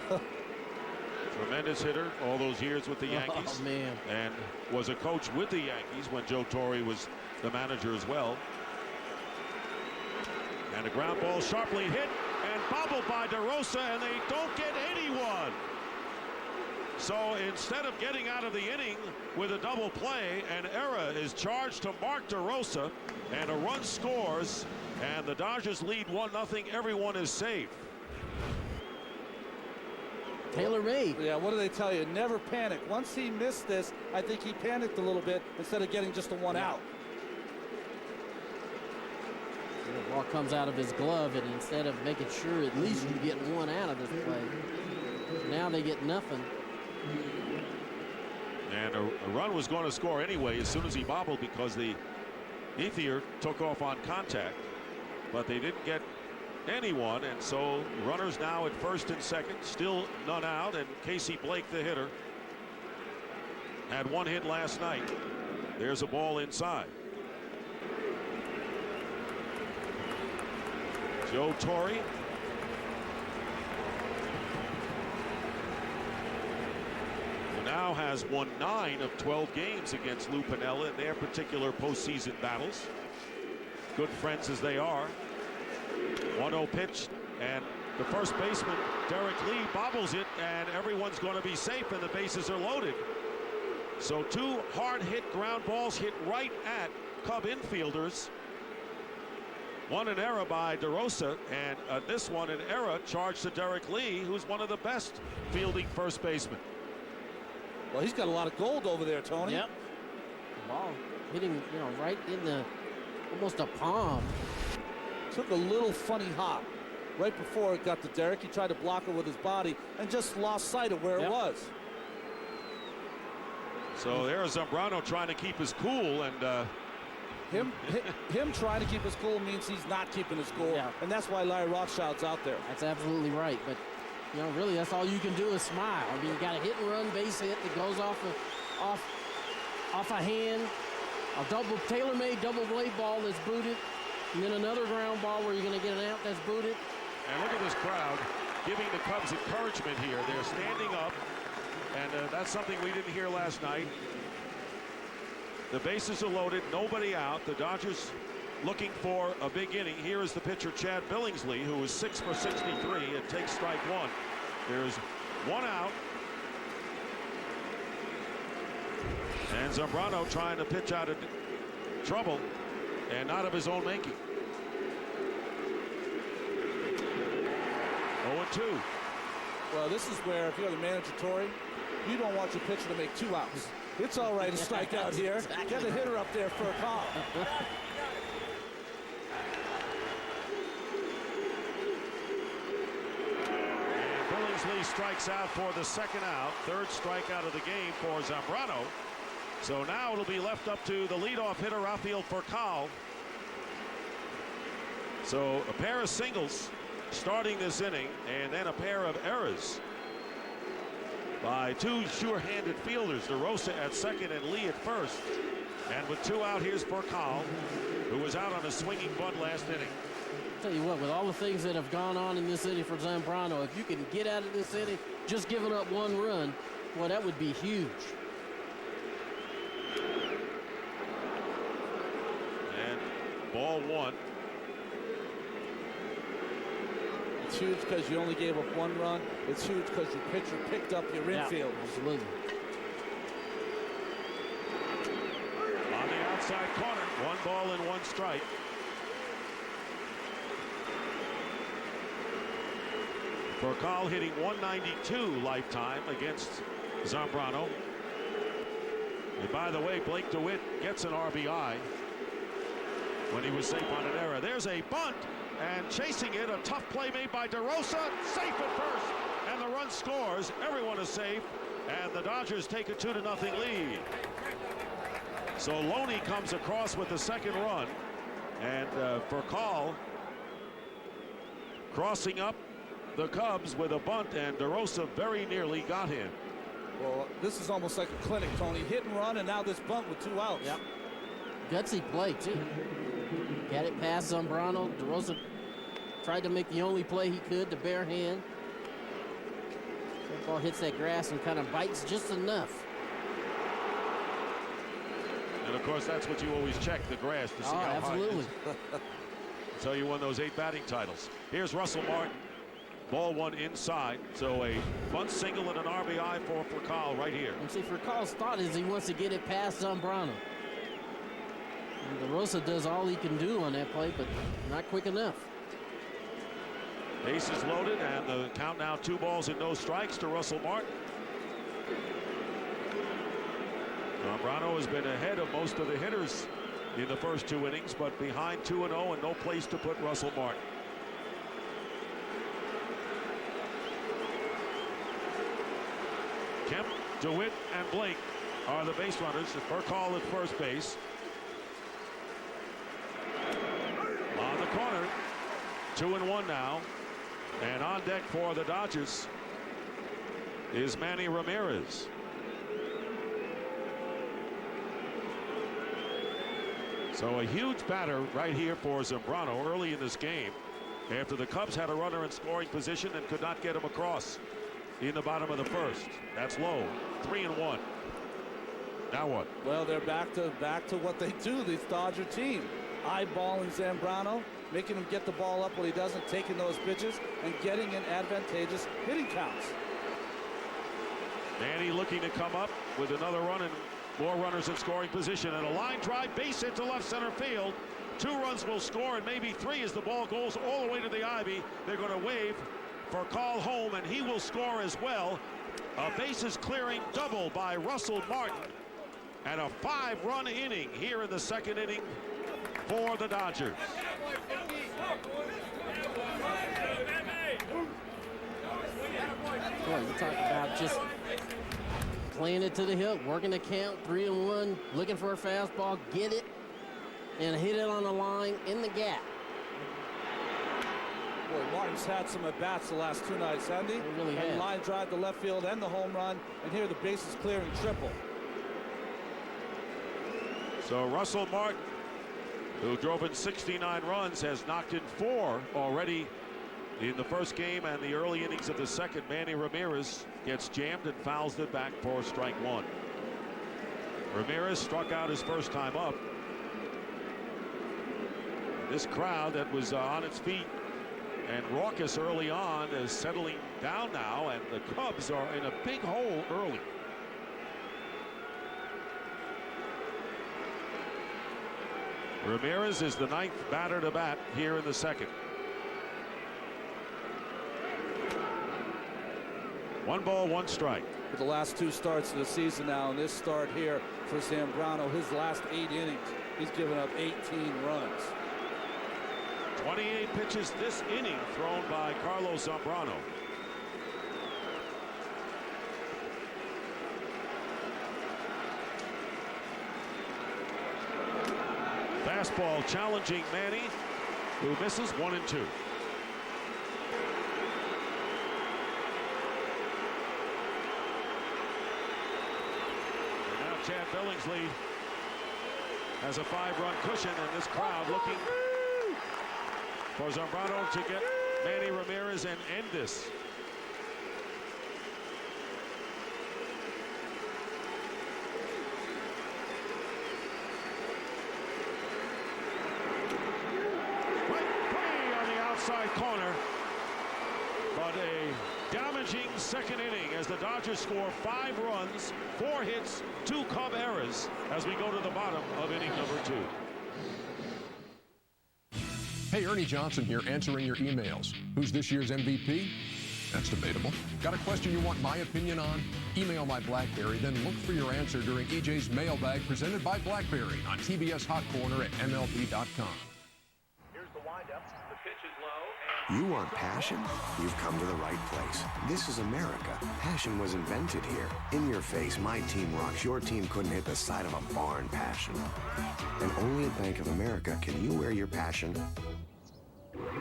Tremendous hitter all those years with the Yankees. Oh, man. And was a coach with the Yankees when Joe Torre was the manager as well. And a ground ball sharply hit and bobbled by DeRosa, and they don't get anyone. So instead of getting out of the inning with a double play, an error is charged to Mark DeRosa, and a run scores, and the Dodgers lead 1-0. Everyone is safe. Taylor-made. Yeah, what do they tell you? Never panic. Once he missed this, I think he panicked a little bit instead of getting just a 1 out. The ball comes out of his glove, and instead of making sure at least you get 1 out of this play, now they get nothing. And a run was going to score anyway as soon as he bobbled, because the Ethier took off on contact, but they didn't get anyone, and so runners now at first and second, still none out, and Casey Blake, the hitter, had 1 hit last night. There's a ball inside. Joe Torre. Who now has won 9 of 12 games against Lou Piniella in their particular postseason battles. Good friends as they are. 1-0 pitch, and The first baseman, Derek Lee, bobbles it, and everyone's going to be safe, and the bases are loaded. So 2 hard-hit ground balls hit right at Cub infielders. One an error by DeRosa, and this one an error charged to Derek Lee, who's one of the best fielding first basemen. Well, he's got a lot of gold over there, Tony. Yep. Ball hitting, right in the, almost a palm. Took a little funny hop right before it got to Derek. He tried to block it with his body and just lost sight of where it was. So there's Zambrano trying to keep his cool, and him trying to keep his cool means he's not keeping his cool, and that's why Larry Rothschild's out there. That's absolutely right, but really that's all you can do is smile. I mean, you got a hit and run base hit that goes off a hand, a double tailor-made double blade ball that's booted, and then another ground ball where you're going to get an out that's booted. And look at this crowd giving the Cubs encouragement here. They're standing up, and that's something we didn't hear last night. The bases are loaded, nobody out. The Dodgers looking for a big inning. Here is the pitcher, Chad Billingsley, who is 6 for 63 and takes strike 1. There's 1 out. And Zambrano trying to pitch out of trouble and not of his own making. 0-2. Well, this is where, if you're the manager, Torrey, you don't want your pitcher to make 2 outs. It's all right to strike out here. Exactly. Get the hitter up there for a call. And Billingsley strikes out for the 2nd out. 3rd strikeout of the game for Zambrano. So now it'll be left up to the leadoff hitter, Rafael Furcal. So a pair of singles starting this inning, and then a pair of errors by 2 sure-handed fielders, DeRosa at 2nd and Lee at 1st. And with 2 out, here's Furcal, who was out on a swinging bunt last inning. I'll tell you what, with all the things that have gone on in this inning for Zambrano, if you can get out of this inning just giving up 1 run, well, that would be huge. And ball 1. It's huge because you only gave up 1 run. It's huge because your pitcher picked up your infield. Absolutely. On the outside corner, 1 ball and 1 strike. Furcal hitting 192 lifetime against Zambrano. And by the way, Blake DeWitt gets an RBI when he was safe on an error. There's a bunt. And chasing it, a tough play made by DeRosa, safe at first, and the run scores. Everyone is safe, and the Dodgers take a 2-0 lead. So Loney comes across with the 2nd run, and Furcal crossing up the Cubs with a bunt, and DeRosa very nearly got him. Well, this is almost like a clinic, Tony. Hit and run, and now this bunt with 2 outs. Yep. Gutsy play, too. Got it past Zambrano. DeRosa tried to make the only play he could, the bare hand. That ball hits that grass and kind of bites just enough. And, of course, that's what you always check, the grass, to see how absolutely. high it is. That's how you won those 8 batting titles. Here's Russell Martin. Ball 1 inside. So a bunt single and an RBI for Furcal right here. And see, Furcal's thought is he wants to get it past Zambrano. DeRosa does all he can do on that play, but not quick enough. Bases loaded, and the count now 2 balls and no strikes to Russell Martin. Zambrano has been ahead of most of the hitters in the first 2 innings, but behind 2-0 and no place to put Russell Martin. Kemp, DeWitt, and Blake are the base runners. Furcal at first base. On the corner, 2-1 now. And on deck for the Dodgers is Manny Ramirez. So a huge batter right here for Zambrano early in this game after the Cubs had a runner in scoring position and could not get him across in the bottom of the 1st. That's low. 3-1. Now what? Well, they're back to what they do, this Dodger team. Eyeballing Zambrano, making him get the ball up when he doesn't, taking those pitches, and getting in advantageous hitting counts. Manny looking to come up with another run and more runners in scoring position. And a line drive base hit to left center field. 2 runs will score, and maybe 3 as the ball goes all the way to the ivy. They're going to wave for Carl Holm, and he will score as well. A bases clearing double by Russell Martin. And a 5-run inning here in the 2nd inning for the Dodgers. Boy, you talk about just playing it to the hip, working the count, 3-1, looking for a fastball, get it, and hit it on the line in the gap. Boy, Martin's had some at-bats the last 2 nights, hasn't he? He really has. Line drive to left field and the home run, and here the bases clearing triple. So Russell Martin, who drove in 69 runs, has knocked in 4 already in the first game and the early innings of the second. Manny Ramirez gets jammed and fouls it back for strike 1. Ramirez struck out his first time up. This crowd that was on its feet and raucous early on is settling down now, and the Cubs are in a big hole early. Ramirez is the 9th batter to bat here in the second. 1 ball, 1 strike. For the last 2 starts of the season now, and this start here for Zambrano, his last 8 innings, he's given up 18 runs. 28 pitches this inning thrown by Carlos Zambrano. Fastball challenging Manny, who misses 1 and 2. And now Chad Billingsley has a 5-run cushion, and this crowd looking for Zambrano to get Manny Ramirez and end this. Outside corner, but a damaging second inning as the Dodgers score 5 runs, 4 hits, 2 Cub errors as we go to the bottom of inning number 2. Hey, Ernie Johnson here, answering your emails. Who's this year's MVP? That's debatable. Got a question you want my opinion on? Email my BlackBerry, then look for your answer during EJ's mailbag presented by BlackBerry on TBS Hot Corner at MLB.com. You want passion? You've come to the right place. This is America. Passion was invented here. In your face, my team rocks. Your team couldn't hit the side of a barn. Passion. And only at Bank of America can you wear your passion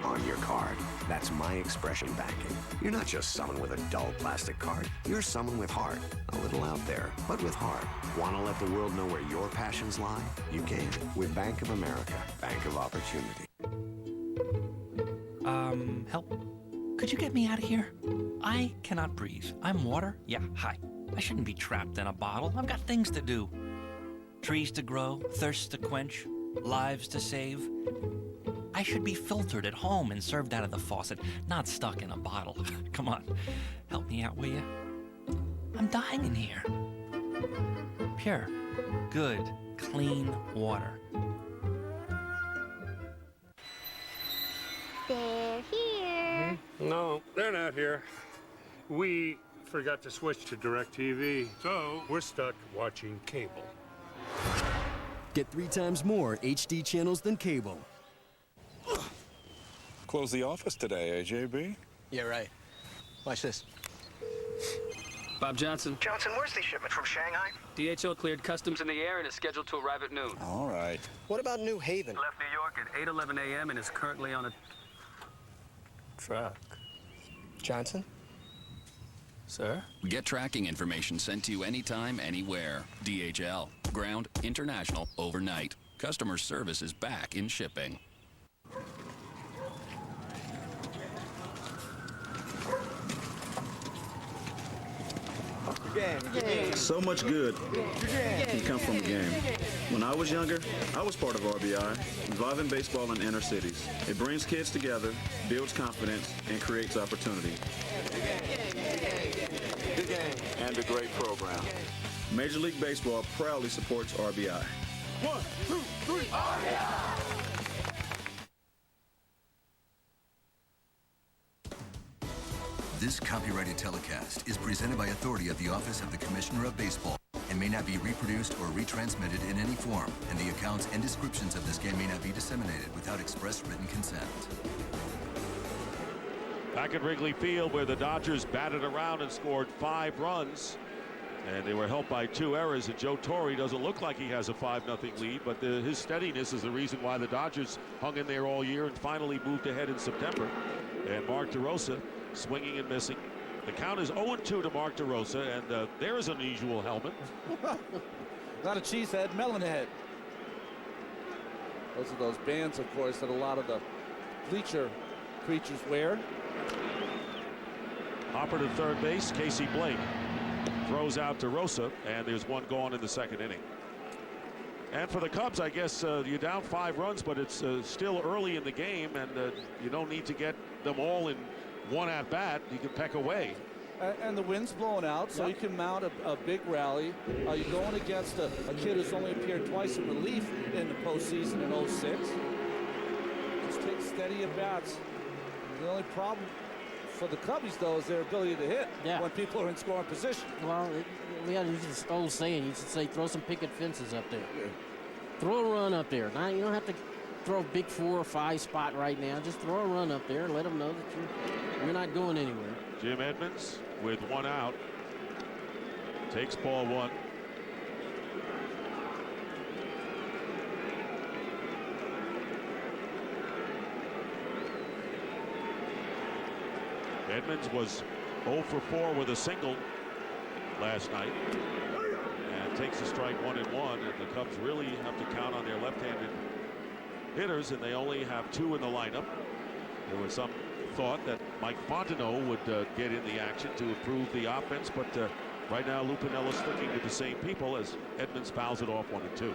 on your card. That's my expression banking. You're not just someone with a dull plastic card. You're someone with heart. A little out there, but with heart. Want to let the world know where your passions lie? You can with Bank of America. Bank of Opportunity. Help. Could you get me out of here? I cannot breathe. I'm water? Yeah, hi. I shouldn't be trapped in a bottle. I've got things to do. Trees to grow, thirst to quench, lives to save. I should be filtered at home and served out of the faucet, not stuck in a bottle. Come on, help me out, will you? I'm dying in here. Pure, good, clean water. They're here. No, they're not here. We forgot to switch to DirecTV, so we're stuck watching cable. Get 3 times more HD channels than cable. Close the office today, AJB? Yeah, right. Watch this. Bob Johnson. Johnson, where's the shipment from Shanghai? DHL cleared customs in the air and is scheduled to arrive at noon. All right. What about New Haven? Left New York at 8:11 a.m. and is currently on a truck. Johnson? Sir? Get tracking information sent to you anytime, anywhere. DHL. Ground, international, overnight. Customer service is back in shipping. So much good can come from a game. When I was younger, I was part of RBI, involving baseball in inner cities. It brings kids together, builds confidence, and creates opportunity. Good game. And a great program. Major League Baseball proudly supports RBI. 1, 2, 3, RBI! This copyrighted telecast is presented by authority of the Office of the Commissioner of Baseball and may not be reproduced or retransmitted in any form, and the accounts and descriptions of this game may not be disseminated without express written consent. Back at Wrigley Field, where the Dodgers batted around and scored 5 runs, and they were helped by 2 errors, and Joe Torre doesn't look like he has a 5-0 lead, but his steadiness is the reason why the Dodgers hung in there all year and finally moved ahead in September. And Mark DeRosa swinging and missing. The count is 0-2 to Mark DeRosa, and there is an unusual helmet. Not a cheese head, melon head. Those are those bands, of course, that a lot of the bleacher creatures wear. Hopper to third base. Casey Blake throws out DeRosa, and there's one gone in the second inning. And for the Cubs, I guess you're down 5 runs, but it's still early in the game, and you don't need to get them all in one at bat. You can peck away. And the wind's blowing out, so you can mount a big rally. You're going against a kid who's only appeared twice in relief in the postseason in 06. Just take steady at bats. The only problem for the Cubbies, though, is their ability to hit when people are in scoring position. Well, we had this old saying. You should say, throw some picket fences up there. Yeah. Throw a run up there. Now, you don't have to throw a big 4 or 5 spot right now. Just throw a run up there and let them know that you're not going anywhere. Jim Edmonds with 1 out takes ball 1. Edmonds was 0 for 4 with a single last night and takes a strike 1-1, and the Cubs really have to count on their left-handed hitters, and they only have 2 in the lineup. There was some thought that Mike Fontenot would get in the action to improve the offense, but right now Lou Piniella's sticking with the same people as Edmonds fouls it off 1-2.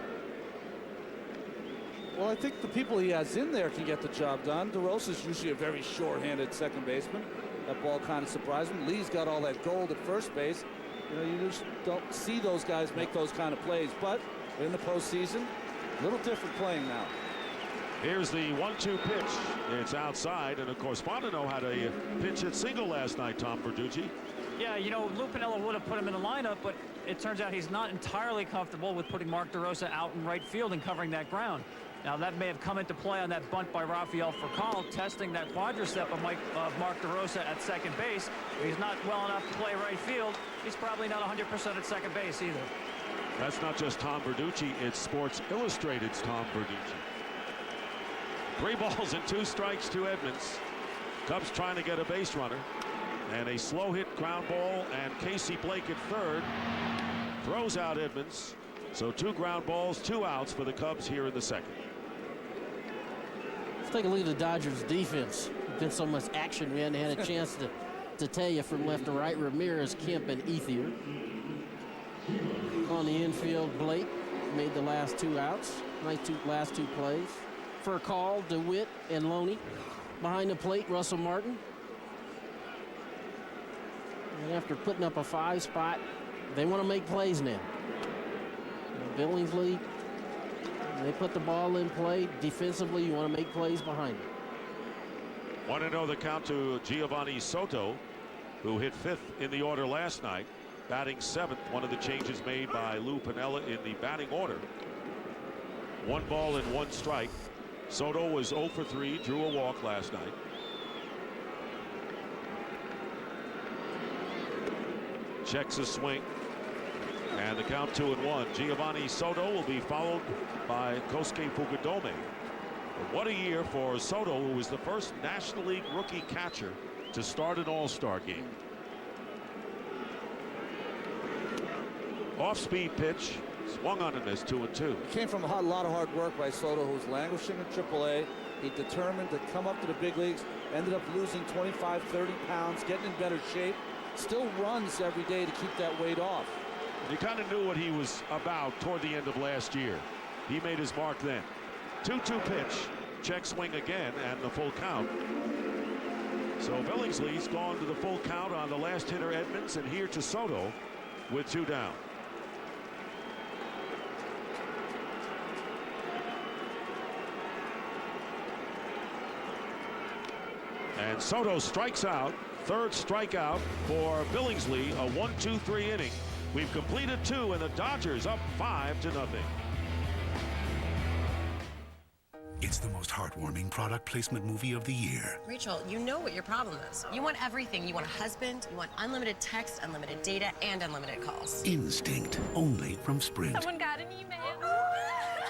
Well, I think the people he has in there can get the job done. DeRosa's usually a very sure-handed second baseman. That ball kind of surprised him. Lee's got all that gold at first base. You know, you just don't see those guys make those kind of plays, but in the postseason, a little different playing now. Here's the 1-2 pitch. It's outside, and of course Fontenot had a pinch hit single last night, Tom Verducci. Yeah, you know, Lou Piniella would have put him in the lineup, but it turns out he's not entirely comfortable with putting Mark DeRosa out in right field and covering that ground. Now, that may have come into play on that bunt by Rafael Furcal, testing that quadricep of Mark DeRosa at second base. If he's not well enough to play right field, he's probably not 100% at second base either. That's not just Tom Verducci, it's Sports Illustrated's Tom Verducci. 3 balls and 2 strikes to Edmonds. Cubs trying to get a base runner. And a slow hit ground ball, and Casey Blake at third throws out Edmonds. So 2 ground balls, 2 outs for the Cubs here in the second. Let's take a look at the Dodgers defense. There's been so much action we hadn't had a chance to tell you from left to right. Ramirez, Kemp, and Ethier. On the infield, Blake made the last 2 outs. Last two plays. Furcal, DeWitt, and Loney. Behind the plate, Russell Martin. And after putting up a 5 spot, they want to make plays now. Billingsley, they put the ball in play. Defensively, you want to make plays behind it. 1-0 the count to Giovanni Soto, who hit 5th in the order last night, batting 7th. One of the changes made by Lou Piniella in the batting order. 1 ball and 1 strike. Soto was 0 for 3, drew a walk last night. Checks a swing. And the count 2-1. Giovanni Soto will be followed by Kosuke Fukudome. But what a year for Soto, who was the first National League rookie catcher to start an All-Star game. Off-speed pitch, swung on and missed, 2-2. It came from a lot of hard work by Soto, who's languishing in AAA. He determined to come up to the big leagues, ended up losing 25, 30 pounds, getting in better shape. still runs every day to keep that weight off. You kind of knew what he was about toward the end of last year. He made his mark then. 2-2 pitch, check swing again, and the full count. So Billingsley's gone to the full count on the last hitter Edmonds, and here to Soto with 2 down. And Soto strikes out, third strikeout for Billingsley, a 1-2-3 inning. We've completed 2, and the Dodgers up 5-0. It's the most heartwarming product placement movie of the year. Rachel, you know what your problem is. You want everything. You want a husband, you want unlimited text, unlimited data, and unlimited calls. Instinct, only from Sprint. Someone got an email.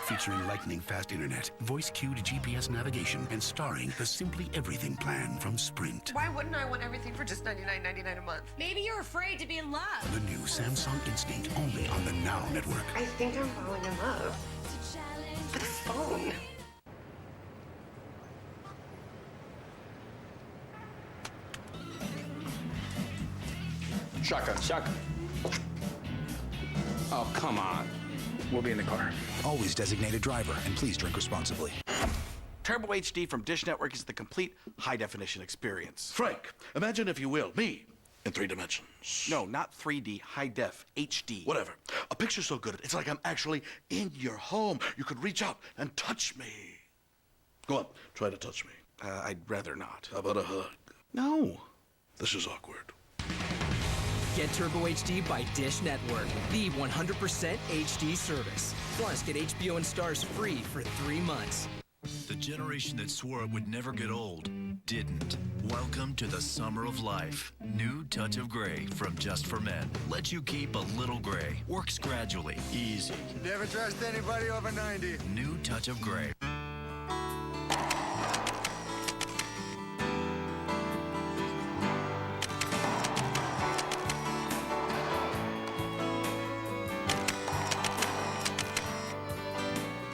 Featuring lightning-fast internet, voice-cued GPS navigation, and starring the Simply Everything plan from Sprint. Why wouldn't I want everything for just $99.99 a month? Maybe you're afraid to be in love. The new Samsung Instinct, only on the Now Network. I think I'm falling in love. With a phone. Shotgun. Shotgun. Oh, come on. We'll be in the car. Always designated driver, and please drink responsibly. Turbo HD from Dish Network is the complete high-definition experience. Frank, imagine, if you will, me in 3 dimensions. No, not 3D, high-def, HD. Whatever. A picture so good, it's like I'm actually in your home. You could reach out and touch me. Go on, try to touch me. I'd rather not. How about a hug? No. This is awkward. Get Turbo HD by Dish Network, the 100% HD service. Plus, get HBO and Stars free for 3 months. The generation that swore it would never get old didn't. Welcome to the summer of life. New touch of gray from Just for Men. Lets you keep a little gray. Works gradually. Easy. Never trust anybody over 90. New touch of gray.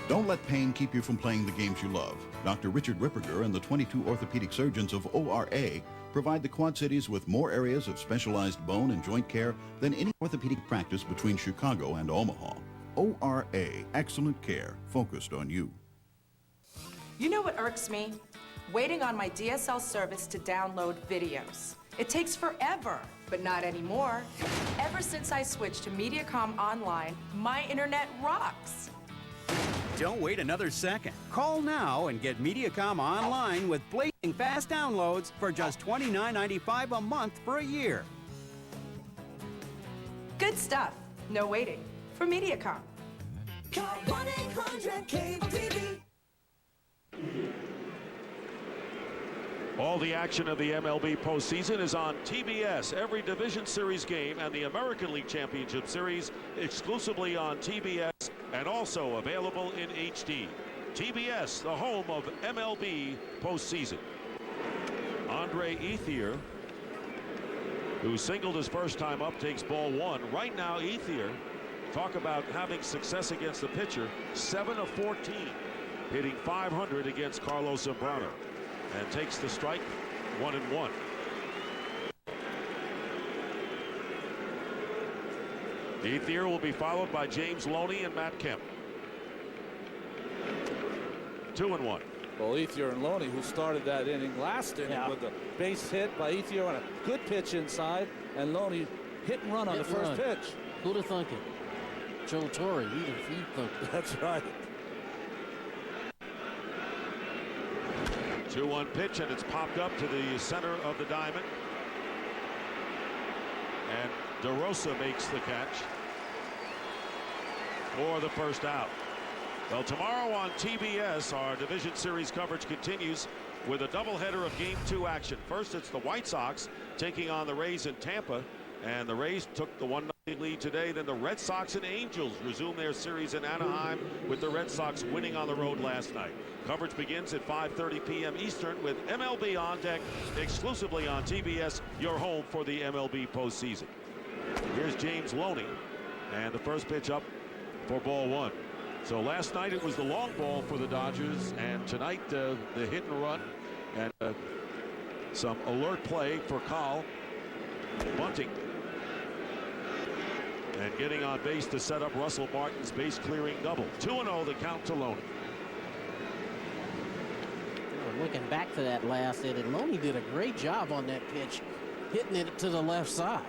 Don't let pain keep you from playing the games you love. Dr. Richard Ripperger and the 22 orthopedic surgeons of ORA provide the Quad Cities with more areas of specialized bone and joint care than any orthopedic practice between Chicago and Omaha. ORA, excellent care, focused on you. You know what irks me? Waiting on my DSL service to download videos. It takes forever, but not anymore. Ever since I switched to Mediacom Online, my internet rocks. Don't wait another second. Call now and get Mediacom Online with blazing fast downloads for just $29.95 a month for a year. Good stuff. No waiting. For Mediacom. Call 1-800-CABLE-TV. All the action of the MLB postseason is on TBS. Every Division Series game and the American League Championship Series exclusively on TBS and also available in HD. TBS, the home of MLB postseason. Andre Ethier, who singled his first time up, takes ball 1. Right now, Ethier, talk about having success against the pitcher, 7 of 14, hitting .500 against Carlos Zambrano. And takes the strike, 1-1. Ethier will be followed by James Loney and Matt Kemp. 2-1. Well, Ethier and Loney, who started that inning last inning with a base hit by Ethier on a good pitch inside, and Loney hit and run on the first pitch. Who'd have thunk it? Joe Torre, you'd have thunk it. That's right. 2-1 pitch, and it's popped up to the center of the diamond. And DeRosa makes the catch for the first out. Well, tomorrow on TBS, our Division Series coverage continues with a doubleheader of Game 2 action. First, it's the White Sox taking on the Rays in Tampa, and the Rays took the 1-0 lead today. Then the Red Sox and Angels resume their series in Anaheim, with the Red Sox winning on the road last night. Coverage begins at 5:30 p.m. Eastern with MLB on deck exclusively on TBS, your home for the MLB postseason. Here's James Loney, and the first pitch up for ball 1. So last night it was the long ball for the Dodgers, and tonight the hit and run, and some alert play for Call bunting. And getting on base to set up Russell Martin's base clearing double. 2-0 the count to Loney. Looking back to that last inning, Loney did a great job on that pitch, hitting it to the left side.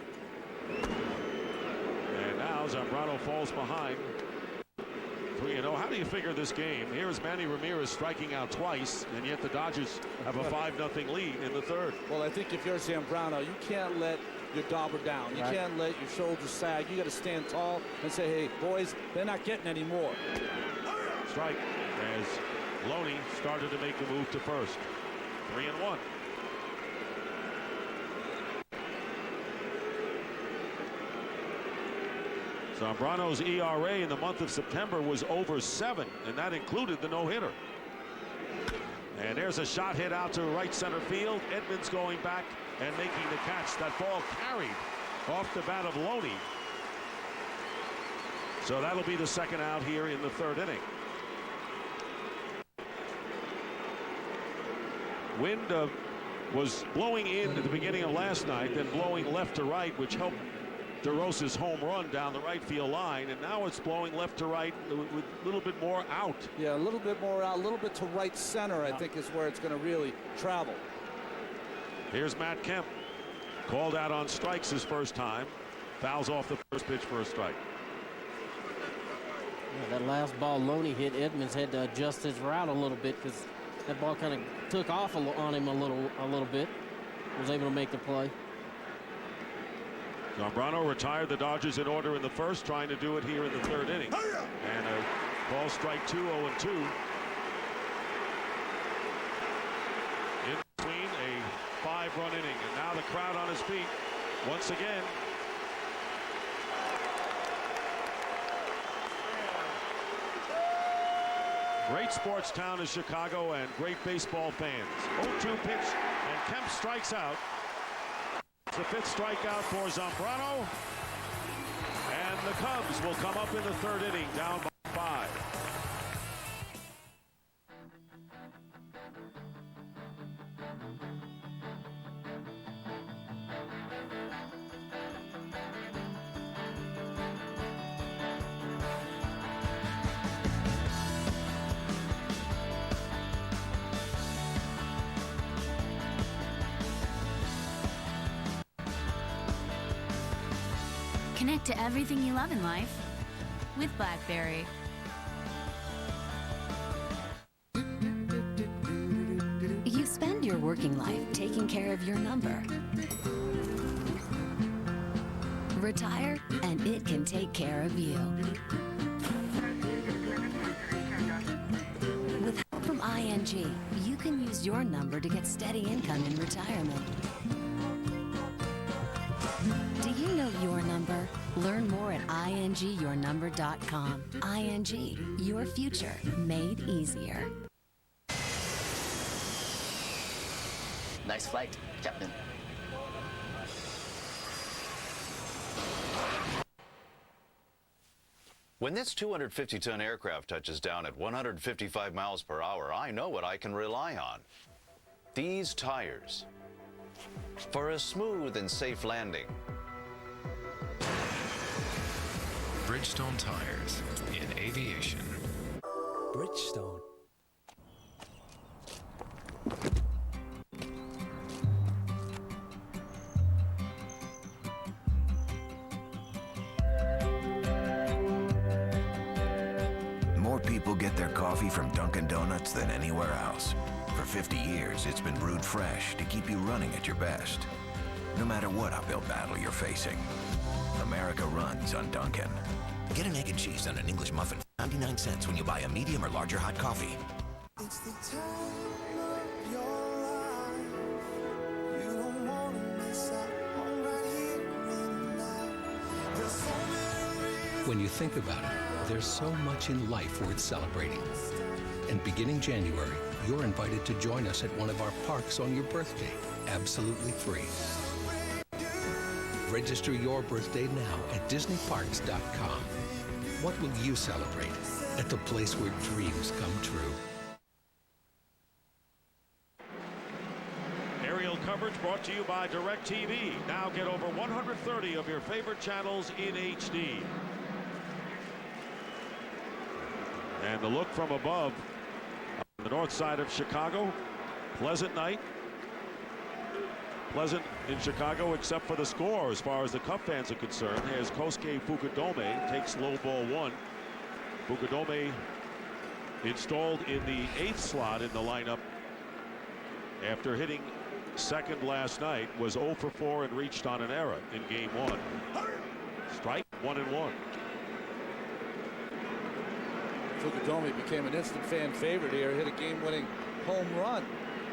And now Zambrano falls behind. 3-0. How do you figure this game? Here's Manny Ramirez striking out twice, and yet the Dodgers have a 5-0 lead in the third. Well, I think if you're Zambrano, you can't let your dauber down. You can't let your shoulders sag. You got to stand tall and say, hey, boys, they're not getting any more. Strike as Loney started to make the move to first. 3-1. Zambrano's ERA in the month of September was over 7, and that included the no-hitter. And there's a shot hit out to right center field. Edmonds going back and making the catch. That ball carried off the bat of Loney. So that'll be the second out here in the third inning. Wind was blowing in at the beginning of last night, then blowing left to right, which helped DeRosa's home run down the right field line, and now it's blowing left to right with a little bit more out. Yeah, a little bit more out, a little bit to right center, I think is where it's going to really travel. Here's Matt Kemp, called out on strikes his first time, fouls off the first pitch for a strike. Yeah, that last ball Loney hit, Edmonds had to adjust his route a little bit because that ball kind of took off on him a little bit. Was able to make the play. Zambrano retired the Dodgers in order in the first, trying to do it here in the third inning. And a ball strike 2, 0-2. In between a 5-run inning. And now the crowd on his feet once again. Great sports town is Chicago and great baseball fans. 0-2 pitch and Kemp strikes out. The fifth strikeout for Zambrano, and the Cubs will come up in the third inning down by 5. Connect to everything you love in life with BlackBerry. You spend your working life taking care of your number. Retire, and it can take care of you. With help from ING, you can use your number to get steady income in retirement. Do you know your number? Learn more at ingyournumber.com. ING, your future made easier. Nice flight, Captain. When this 250-ton aircraft touches down at 155 miles per hour, I know what I can rely on. These tires. For a smooth and safe landing. Bridgestone tires in aviation. Bridgestone. More people get their coffee from Dunkin' Donuts than anywhere else. For 50 years, it's been brewed fresh to keep you running at your best. No matter what uphill battle you're facing, America runs on Dunkin'. Get an egg and cheese and an English muffin for 99 cents when you buy a medium or larger hot coffee. It's the time of your life. You don't want to miss out on right here and now. There's so many reasons. When you think about it, there's so much in life worth celebrating. And beginning January, you're invited to join us at one of our parks on your birthday, absolutely free. Register your birthday now at DisneyParks.com. What will you celebrate at the place where dreams come true? Aerial coverage brought to you by DirecTV. Now get over 130 of your favorite channels in HD. And the look from above on the north side of Chicago. Pleasant night. Pleasant in Chicago except for the score as far as the Cub fans are concerned, as Kosuke Fukudome takes low ball 1. Fukudome installed in the 8th slot in the lineup after hitting second last night, was 0 for 4 and reached on an error in game 1. Strike 1-1. Fukudome became an instant fan favorite here, hit a game-winning home run,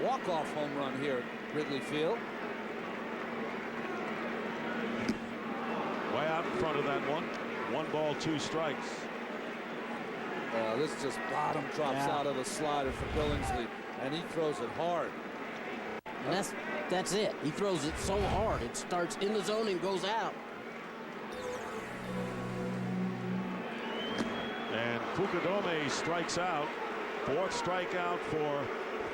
walk-off home run here at Wrigley Field. Way out in front of that one. 1 ball, 2 strikes. This just bottom drops out of the slider for Billingsley, and he throws it hard. And that's it. He throws it so hard. It starts in the zone and goes out. And Fukudome strikes out. 4th strikeout for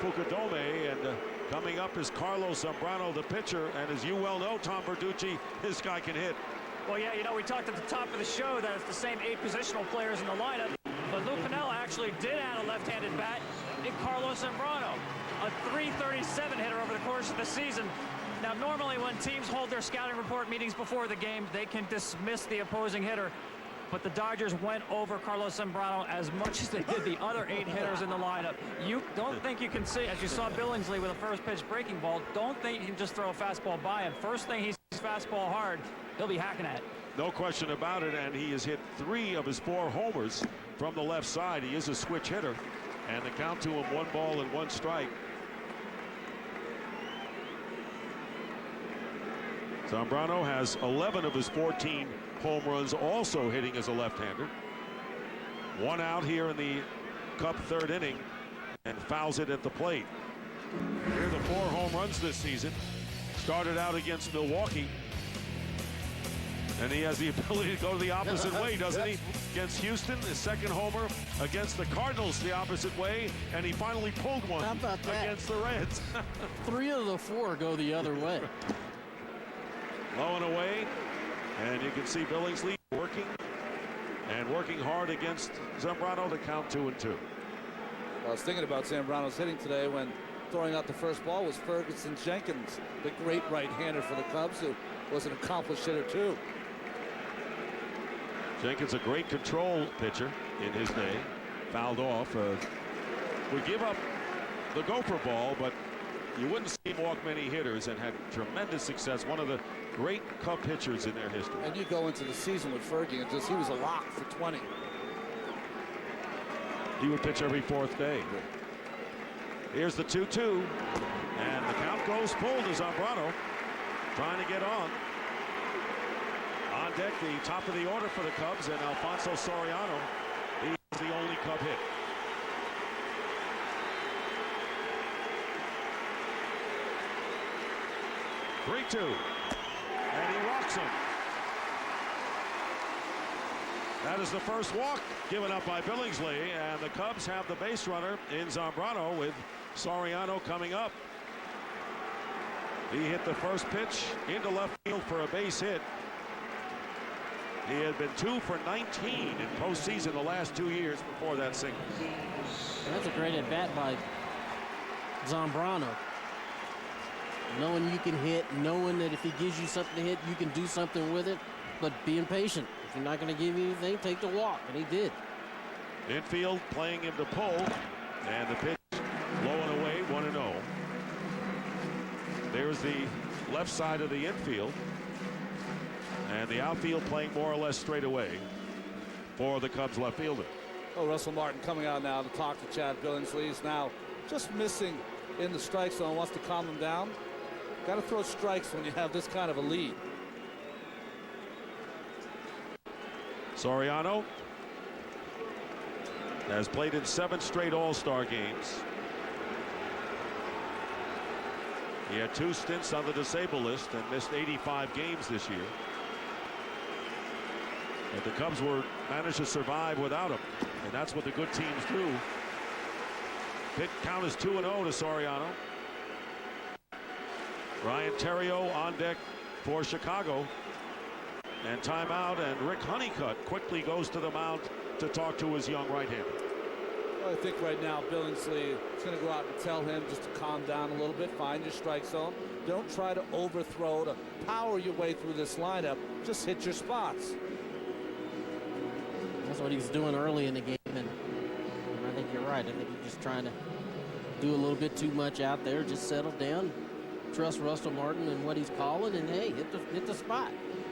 Fukudome, and coming up is Carlos Zambrano, the pitcher, and as you well know, Tom Verducci, this guy can hit. Well, yeah, you know, we talked at the top of the show that it's the same 8 positional players in the lineup, but Lou Piniella actually did add a left-handed bat in Carlos Zambrano, a .337 hitter over the course of the season. Now, normally when teams hold their scouting report meetings before the game, they can dismiss the opposing hitter, but the Dodgers went over Carlos Zambrano as much as they did the other 8 hitters in the lineup. You don't think you can see, as you saw Billingsley with a first pitch breaking ball, don't think you can just throw a fastball by him. First thing he sees fastball hard, he'll be hacking at it. No question about it, and he has hit 3 of his 4 homers from the left side. He is a switch hitter, and the count to him 1 ball and 1 strike. Zambrano has 11 of his 14 home runs, also hitting as a left-hander. 1 out here in the Cub 3rd inning, and fouls it at the plate. Here are the 4 home runs this season. Started out against Milwaukee, and he has the ability to go the opposite way, doesn't he? Against Houston, his 2nd homer. Against the Cardinals, the opposite way, and he finally pulled one against the Reds. 3 of the 4 go the other way. Low and away, and you can see Billingsley working hard against Zambrano to count 2-2. I was thinking about Zambrano's hitting today when throwing out the first ball was Ferguson Jenkins, the great right-hander for the Cubs, who was an accomplished hitter too. Jenkins, a great control pitcher in his day, fouled off. We give up the gopher ball, but you wouldn't see him walk many hitters, and had tremendous success. One of the great Cub pitchers in their history. And you go into the season with Fergie and he was a lock for 20. He would pitch every 4th day. Here's the 2-2, and the count goes full to Zambrano, trying to get on. On deck, the top of the order for the Cubs, and Alfonso Soriano. He's the only Cub hit. (3-2), and he walks him. That is the first walk given up by Billingsley, and the Cubs have the base runner in Zambrano, with Soriano coming up. He hit the first pitch into left field for a base hit. He had been 2 for 19 in postseason the last 2 years before that single. That's a great at bat by Zambrano. Knowing you can hit, knowing that if he gives you something to hit, you can do something with it, but being patient. If you're not going to give you anything, take the walk, and he did. Infield playing him to pull, and the pitch low and away, 1-0. There's the left side of the infield, and the outfield playing more or less straight away for the Cubs left fielder. Oh, Russell Martin coming out now to talk to Chad Billingsley. He's now just missing in the strike zone, wants to calm him down. Got to throw strikes when you have this kind of a lead. Soriano has played in 7 straight All-Star games. He had 2 stints on the disabled list and missed 85 games this year. But the Cubs managed to survive without him, and that's what the good teams do. Hit count is 2-0 to Soriano. Ryan Theriot on deck for Chicago. And timeout, and Rick Honeycutt quickly goes to the mound to talk to his young right-hander. Well, I think right now Billingsley is going to go out and tell him just to calm down a little bit, find your strike zone. Don't try to overthrow, to power your way through this lineup. Just hit your spots. That's what he was doing early in the game, and I think you're right. I think he's just trying to do a little bit too much out there. Just settle down, trust Russell Martin and what he's calling, and hey, hit the spot.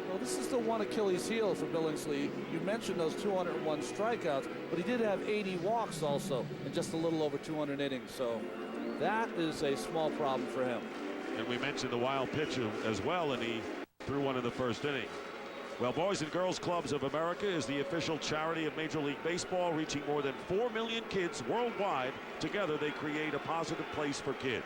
Well, this is the one Achilles heel for Billingsley. You mentioned those 201 strikeouts, but he did have 80 walks also in just a little over 200 innings. So that is a small problem for him. And we mentioned the wild pitch as well, and he threw one in the first inning. Well, Boys and Girls Clubs of America is the official charity of Major League Baseball, reaching more than 4 million kids worldwide. Together, they create a positive place for kids.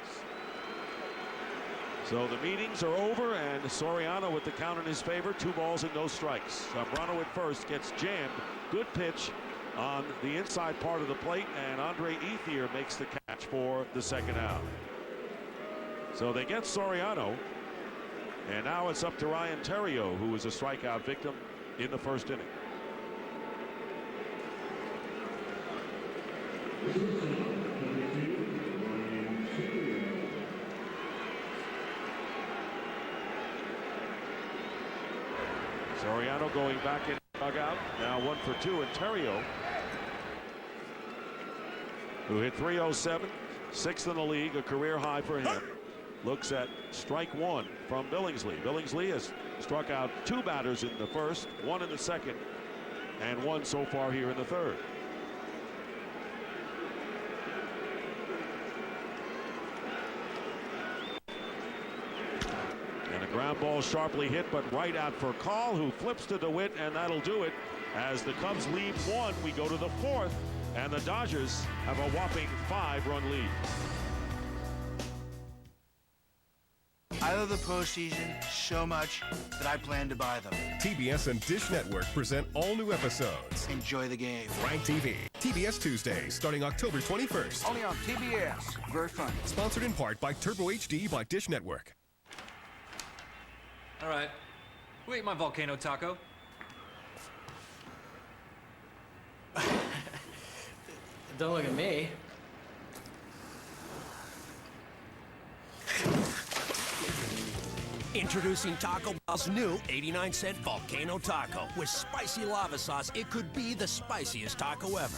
So the meetings are over, and Soriano with the count in his favor, 2 balls and no strikes. Zambrano at first gets jammed. Good pitch on the inside part of the plate, and Andre Ethier makes the catch for the second out. So they get Soriano, and now it's up to Ryan Theriot, who was a strikeout victim in the first inning. Soriano going back in the dugout. Now 1 for 2, and Theriot, who hit .307, 6th in the league, a career high for him, looks at strike 1 from Billingsley. Billingsley has struck out 2 batters in the first, 1 in the second, and 1 so far here in the third. And a ground ball sharply hit, but right out for Call, who flips to DeWitt, and that'll do it. As the Cubs lead 1, we go to the 4th, and the Dodgers have a whopping 5-run lead. I love the postseason so much that I plan to buy them. TBS and Dish Network present all new episodes. Enjoy the game. Frank TV. TBS Tuesdays, starting October 21st. Only on TBS. Very fun. Sponsored in part by Turbo HD by Dish Network. All right. Who ate my volcano taco? Don't look at me. Introducing Taco Bell's new 89-cent Volcano Taco. With spicy lava sauce, it could be the spiciest taco ever.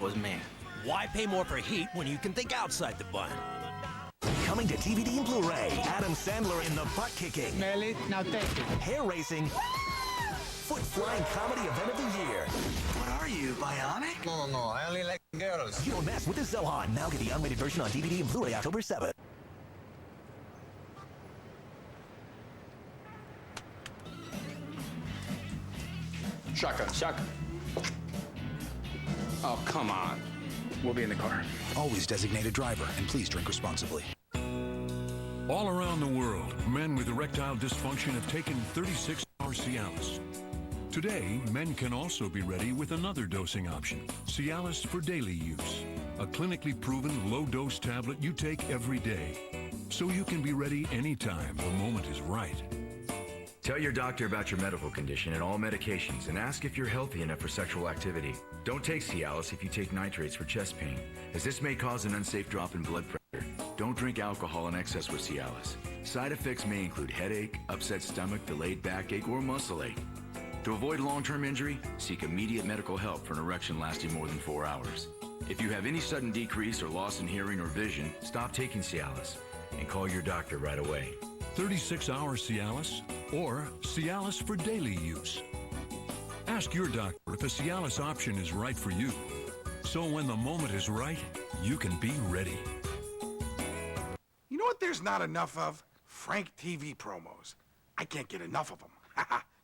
Was me. Why pay more for heat when you can think outside the bun? Coming to DVD and Blu-ray, Adam Sandler in the butt-kicking, Smell it, now take it. hair-raising, foot-flying comedy event of the year. What are you, bionic? No, I only like girls. You don't mess with the Zohan. Now get the unrated version on DVD and Blu-ray October 7th. Shotgun. Oh, come on. We'll be in the car. Always designated driver, and please drink responsibly. All around the world, men with erectile dysfunction have taken 36-hour Cialis. Today, men can also be ready with another dosing option, Cialis for daily use, a clinically proven low-dose tablet you take every day, so you can be ready anytime the moment is right. Tell your doctor about your medical condition and all medications, and ask if you're healthy enough for sexual activity. Don't take Cialis if you take nitrates for chest pain, as this may cause an unsafe drop in blood pressure. Don't drink alcohol in excess with Cialis. Side effects may include headache, upset stomach, delayed backache, or muscle ache. To avoid long-term injury, seek immediate medical help for an erection lasting more than 4 hours. If you have any sudden decrease or loss in hearing or vision, stop taking Cialis and call your doctor right away. 36-hour Cialis or Cialis for daily use. Ask your doctor if a Cialis option is right for you. So when the moment is right, you can be ready. You know what there's not enough of? Frank TV promos. I can't get enough of them.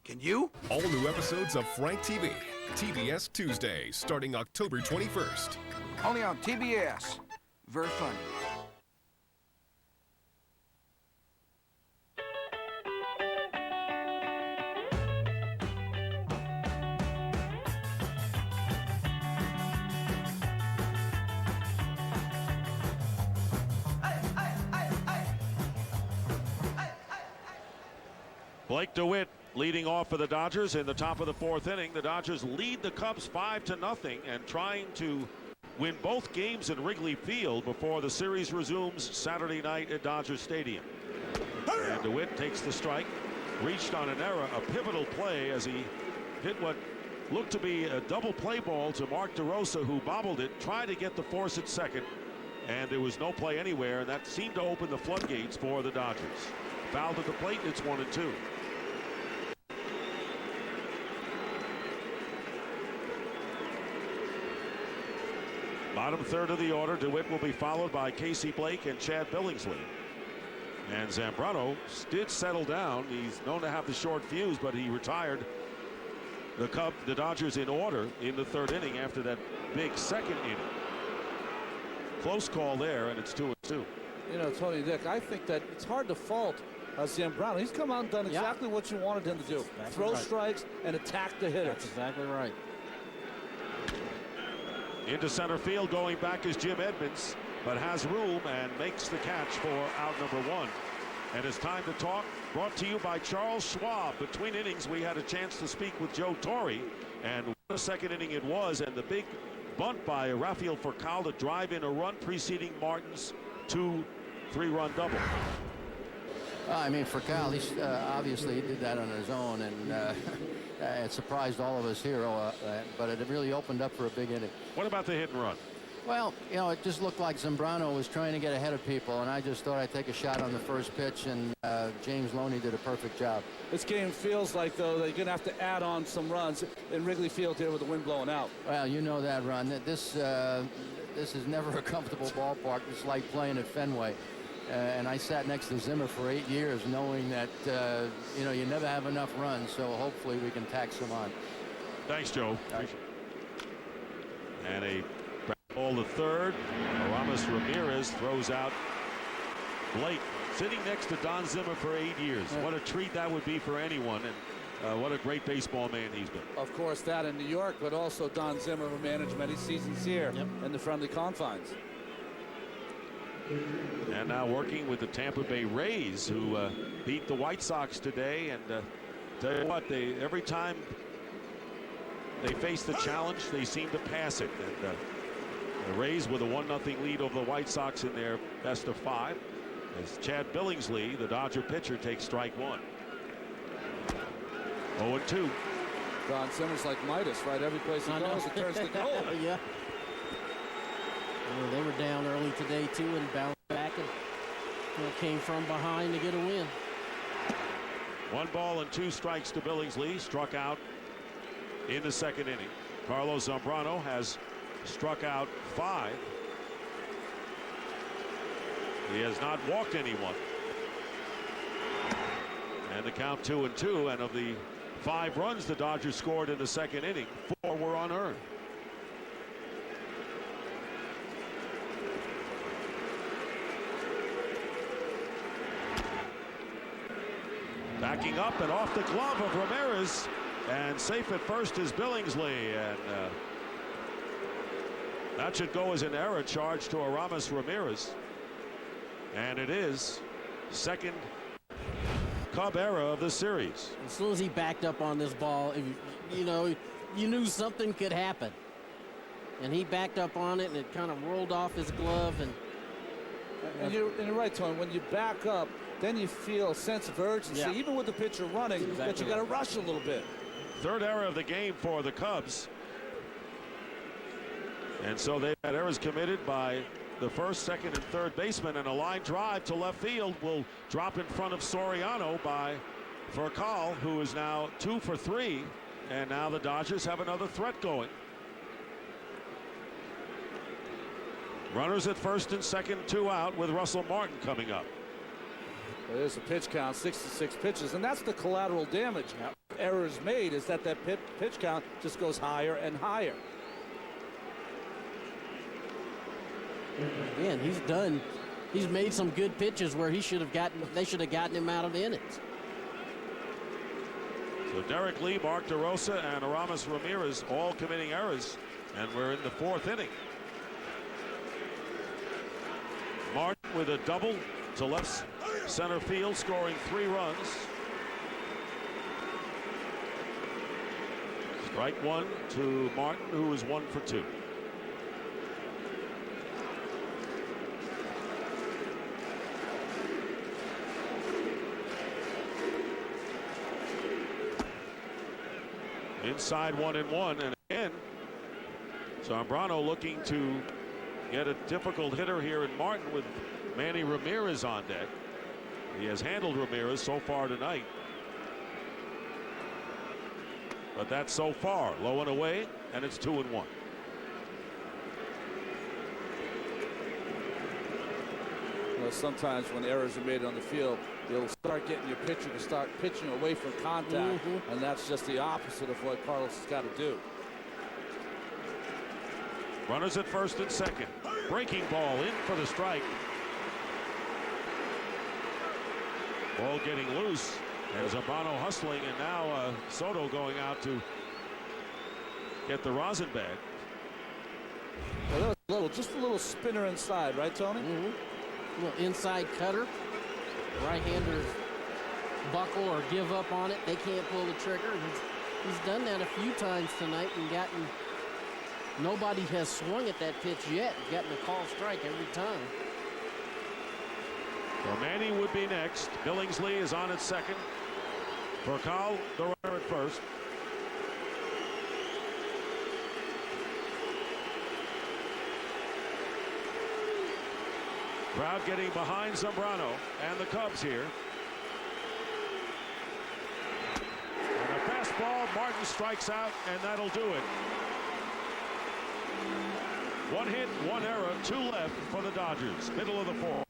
Can you? All new episodes of Frank TV. TBS Tuesdays, starting October 21st. Only on TBS. Very funny. Blake DeWitt leading off for the Dodgers in the top of the 4th inning. The Dodgers lead the Cubs 5-0 and trying to win both games at Wrigley Field before the series resumes Saturday night at Dodger Stadium. And DeWitt takes the strike, reached on an error, a pivotal play as he hit what looked to be a double play ball to Mark DeRosa, who bobbled it, tried to get the force at second, and there was no play anywhere, and that seemed to open the floodgates for the Dodgers. Fouled at the plate, it's 1-2. Bottom third of the order, DeWitt will be followed by Casey Blake and Chad Billingsley. And Zambrano did settle down. He's known to have the short fuse, but he retired the Dodgers in order in the 3rd inning after that big 2nd inning. Close call there, and it's 2-2. You know, Tony, Dick, I think that it's hard to fault Zambrano. He's come out and done exactly what you wanted him to do. Throw strikes and attack the hitters. That's exactly right. Into center field, going back is Jim Edmonds, but has room and makes the catch for out number 1. And it's time to talk, brought to you by Charles Schwab. Between innings, we had a chance to speak with Joe Torre, and what a 2nd inning it was, and the big bunt by Rafael Furcal to drive in a run preceding Martin's 2-3-run double. I mean, Furcal, he obviously did that on his own, and it surprised all of us here, but it really opened up for a big inning. What about the hit and run? Well, you know, it just looked like Zambrano was trying to get ahead of people, and I just thought I'd take a shot on the first pitch, and James Loney did a perfect job. This game feels like, though, they're going to have to add on some runs in Wrigley Field here with the wind blowing out. Well, you know that, Ron. This is never a comfortable ballpark. It's like playing at Fenway. And I sat next to Zimmer for 8 years knowing that, you know, you never have enough runs, so hopefully we can tack some on. Thanks, Joe. And a ball to third. Aramis Ramirez throws out Blake, sitting next to Don Zimmer for 8 years. Yeah. What a treat that would be for anyone, and what a great baseball man he's been. Of course, that in New York, but also Don Zimmer, who managed many seasons here in the friendly confines. And now working with the Tampa Bay Rays, who beat the White Sox today. And tell you what, every time they face the challenge, they seem to pass it. And the Rays with a 1-0 lead over the White Sox in their best of 5. As Chad Billingsley, the Dodger pitcher, takes strike 1. 0-2. Don Zimmer's like Midas, right? Every place he goes, it turns to gold. Yeah. They were down early today, too, and bounced back and came from behind to get a win. 1 ball and 2 strikes to Billingsley, struck out in the 2nd inning. Carlos Zambrano has struck out 5. He has not walked anyone. And the count 2-2, and of the 5 runs the Dodgers scored in the 2nd inning, 4 were unearned. Backing up and off the glove of Ramirez, and safe at first is Billingsley, and that should go as an error charge to Aramis Ramirez, and it is 2nd Cub error of the series. As soon as he backed up on this ball, you know, you knew something could happen, and he backed up on it, and it kind of rolled off his glove. And you're right, Tony. When you back up, then you feel a sense of urgency, even with the pitcher running, that you got to rush a little bit. 3rd error of the game for the Cubs. And so they've had errors committed by the 1st, 2nd, and 3rd baseman, and a line drive to left field will drop in front of Soriano by Furcal, who is now 2 for 3, and now the Dodgers have another threat going. Runners at 1st and 2nd, 2 out, with Russell Martin coming up. Well, there's a pitch count, 66 pitches, and that's the collateral damage. Errors made is that pitch count just goes higher and higher. Again, he's made some good pitches where they should have gotten him out of the innings. So Derek Lee, Mark DeRosa, and Aramis Ramirez all committing errors, and we're in the 4th inning. Martin with a double to left center field, scoring 3 runs. Strike one to Martin, who is 1 for 2. Inside 1-1, and again, Zambrano looking to get a difficult hitter here in Martin with Manny Ramirez on deck. He has handled Ramirez so far tonight. But that's so far. Low and away, and it's 2-1. Well, sometimes when errors are made on the field, you'll start getting your pitcher to start pitching away from contact, and that's just the opposite of what Carlos has got to do. Runners at first and second. Breaking ball in for the strike. Ball getting loose, and Zambrano hustling, and now Soto going out to get the rosin bag. Well, that was just a little spinner inside, right, Tony? A little inside cutter. Right-handers buckle or give up on it. They can't pull the trigger. He's done that a few times tonight and gotten. Nobody has swung at that pitch yet. Gotten a call strike every time. Well, Manny would be next. Billingsley is on at second. Percal, the runner at first. Crowd getting behind Zambrano and the Cubs here. And a fastball. Martin strikes out, and that'll do it. 1 hit, 1 error, 2 left for the Dodgers. Middle of the 4th.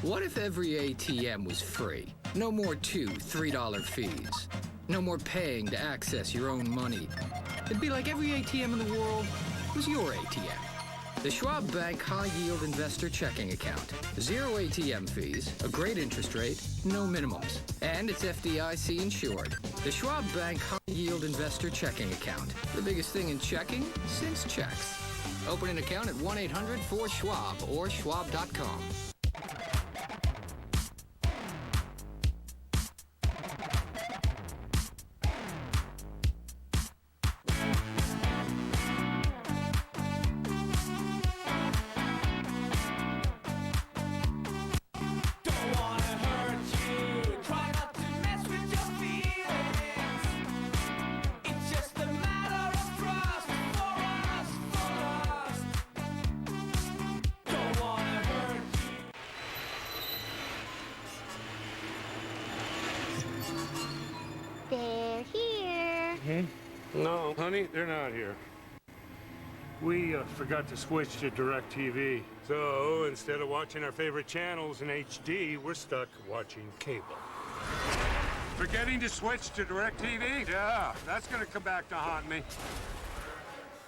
What if every ATM was free? No more $2, $3 fees. No more paying to access your own money. It'd be like every ATM in the world was your ATM. The Schwab Bank High Yield Investor Checking Account. 0 ATM fees, a great interest rate, no minimums. And it's FDIC insured. The Schwab Bank High Yield Investor Checking Account. The biggest thing in checking since checks. Open an account at 1-800-4-SCHWAB or schwab.com. They're here. No, honey, they're not here. We forgot to switch to DirecTV. So instead of watching our favorite channels in HD, we're stuck watching cable. Forgetting to switch to DirecTV? Yeah, that's gonna come back to haunt me.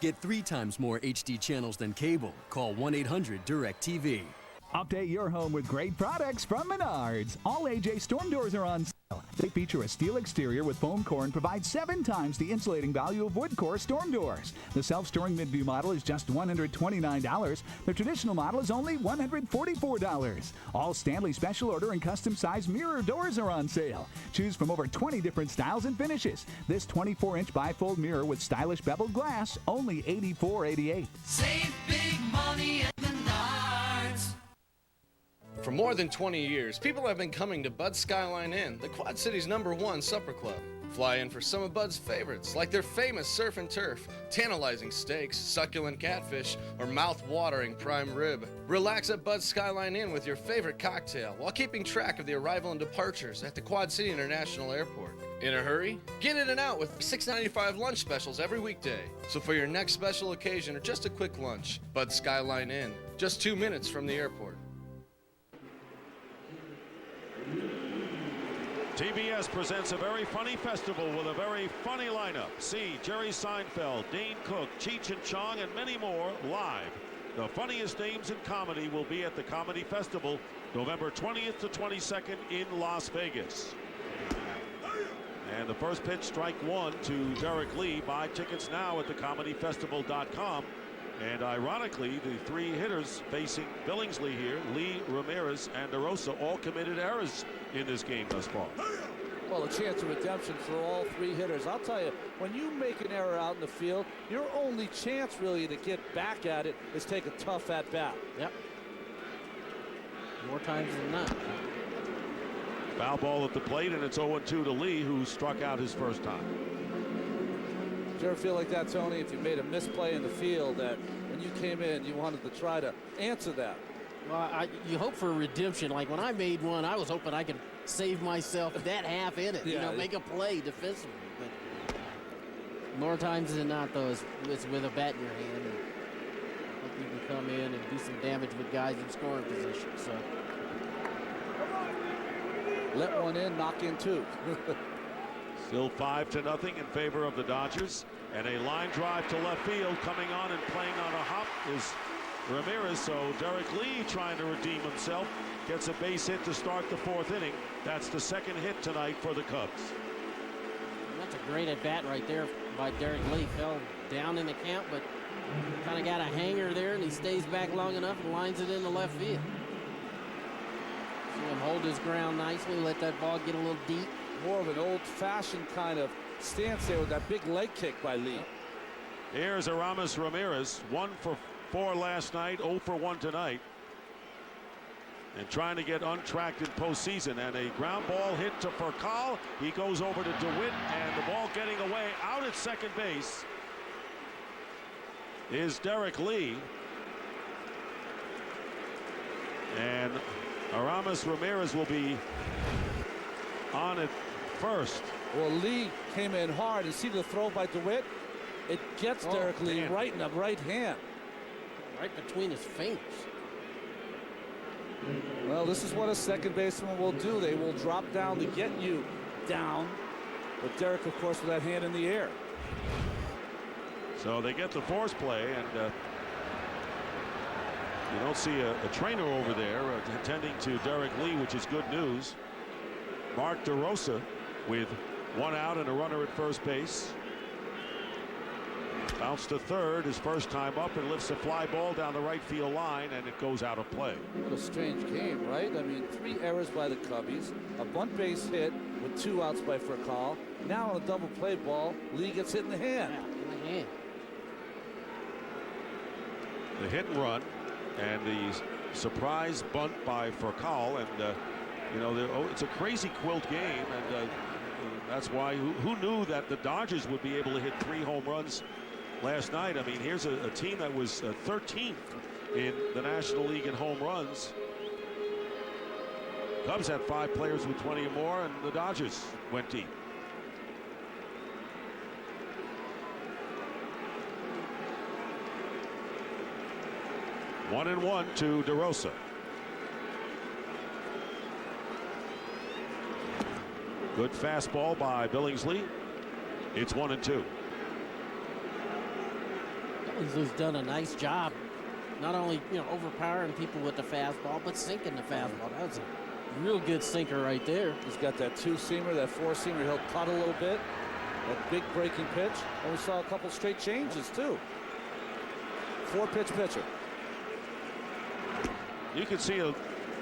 Get 3 times more HD channels than cable. Call 1-800-DirecTV. Update your home with great products from Menards. All AJ storm doors are on sale. They feature a steel exterior with foam core and provide 7 times the insulating value of wood core storm doors. The self-storing mid-view model is just $129. The traditional model is only $144. All Stanley special order and custom size mirror doors are on sale. Choose from over 20 different styles and finishes. This 24-inch bifold mirror with stylish beveled glass, only $84.88. Save big money at Menards. For more than 20 years, people have been coming to Bud's Skyline Inn, the Quad City's #1 supper club. Fly in for some of Bud's favorites, like their famous surf and turf, tantalizing steaks, succulent catfish, or mouth-watering prime rib. Relax at Bud's Skyline Inn with your favorite cocktail while keeping track of the arrival and departures at the Quad City International Airport. In a hurry? Get in and out with $6.95 lunch specials every weekday. So for your next special occasion or just a quick lunch, Bud's Skyline Inn, just 2 minutes from the airport. TBS presents a very funny festival with a very funny lineup. See Jerry Seinfeld, Dane Cook, Cheech and Chong, and many more live. The funniest names in comedy will be at the Comedy Festival November 20th to 22nd in Las Vegas. And the first pitch, strike one to Derek Lee. Buy tickets now at thecomedyfestival.com. And ironically, the 3 hitters facing Billingsley here, Lee, Ramirez, and DeRosa, all committed errors in this game thus far. Well, a chance of redemption for all three hitters. I'll tell you, when you make an error out in the field, your only chance really to get back at it is take a tough at-bat. Yep. More times than not. Foul ball at the plate, and it's 0-2 to Lee, who struck out his first time. Did you ever feel like that, Tony, if you made a misplay in the field, that when you came in, you wanted to try to answer that? Well, you hope for redemption. Like when I made one, I was hoping I could save myself that half in it. Yeah. Make a play defensively. But more times than not, though, it's with a bat in your hand. And hope you can come in and do some damage with guys in scoring position. So let one in, knock in two. Still 5-0 in favor of the Dodgers. And a line drive to left field, coming on and playing on a hop is Ramirez. So Derek Lee trying to redeem himself. Gets a base hit to start the fourth inning. That's the second hit tonight for the Cubs. That's a great at bat right there by Derek Lee. Fell down in the count, but kind of got a hanger there, and he stays back long enough and lines it in the left field. See him hold his ground nicely, let that ball get a little deep. More of an old-fashioned kind of stance there with that big leg kick by Lee. Here's Aramis Ramirez, 1 for 4 last night, 0 for 1 tonight. And trying to get untracked in postseason, and a ground ball hit to Furcal. He goes over to DeWitt, and the ball getting away out at second base is Derek Lee. And Aramis Ramirez will be on at first. Well, Lee came in hard, and see the throw by DeWitt? It gets Derek Lee right in the right hand. Right between his fingers. Well, this is what a second baseman will do. They will drop down to get you down. But Derek, of course, with that hand in the air. So they get the force play, and you don't see a trainer over there attending to Derek Lee, which is good news. Mark DeRosa with 1 out and a runner at first base. Bounce to third, his first time up, and lifts a fly ball down the right field line, and it goes out of play. What a strange game, right? I mean, 3 errors by the Cubbies, a bunt base hit with 2 outs by Furcal. Now on a double play ball, Lee gets hit in the hand. Yeah, in the hand. The hit and run, and the surprise bunt by Furcal, and it's a crazy quilt game, and that's why who knew that the Dodgers would be able to hit 3 home runs last night. I mean, here's a team that was 13th in the National League in home runs. Cubs had 5 players with 20 or more, and the Dodgers went deep. One and 1 to DeRosa. Good fastball by Billingsley. It's 1-2. Billingsley's done a nice job, not only overpowering people with the fastball, but sinking the fastball. That was a real good sinker right there. He's got that 2-seamer, that 4-seamer. He'll cut a little bit. That big breaking pitch, and we saw a couple straight changes too. 4-pitch pitcher. You can see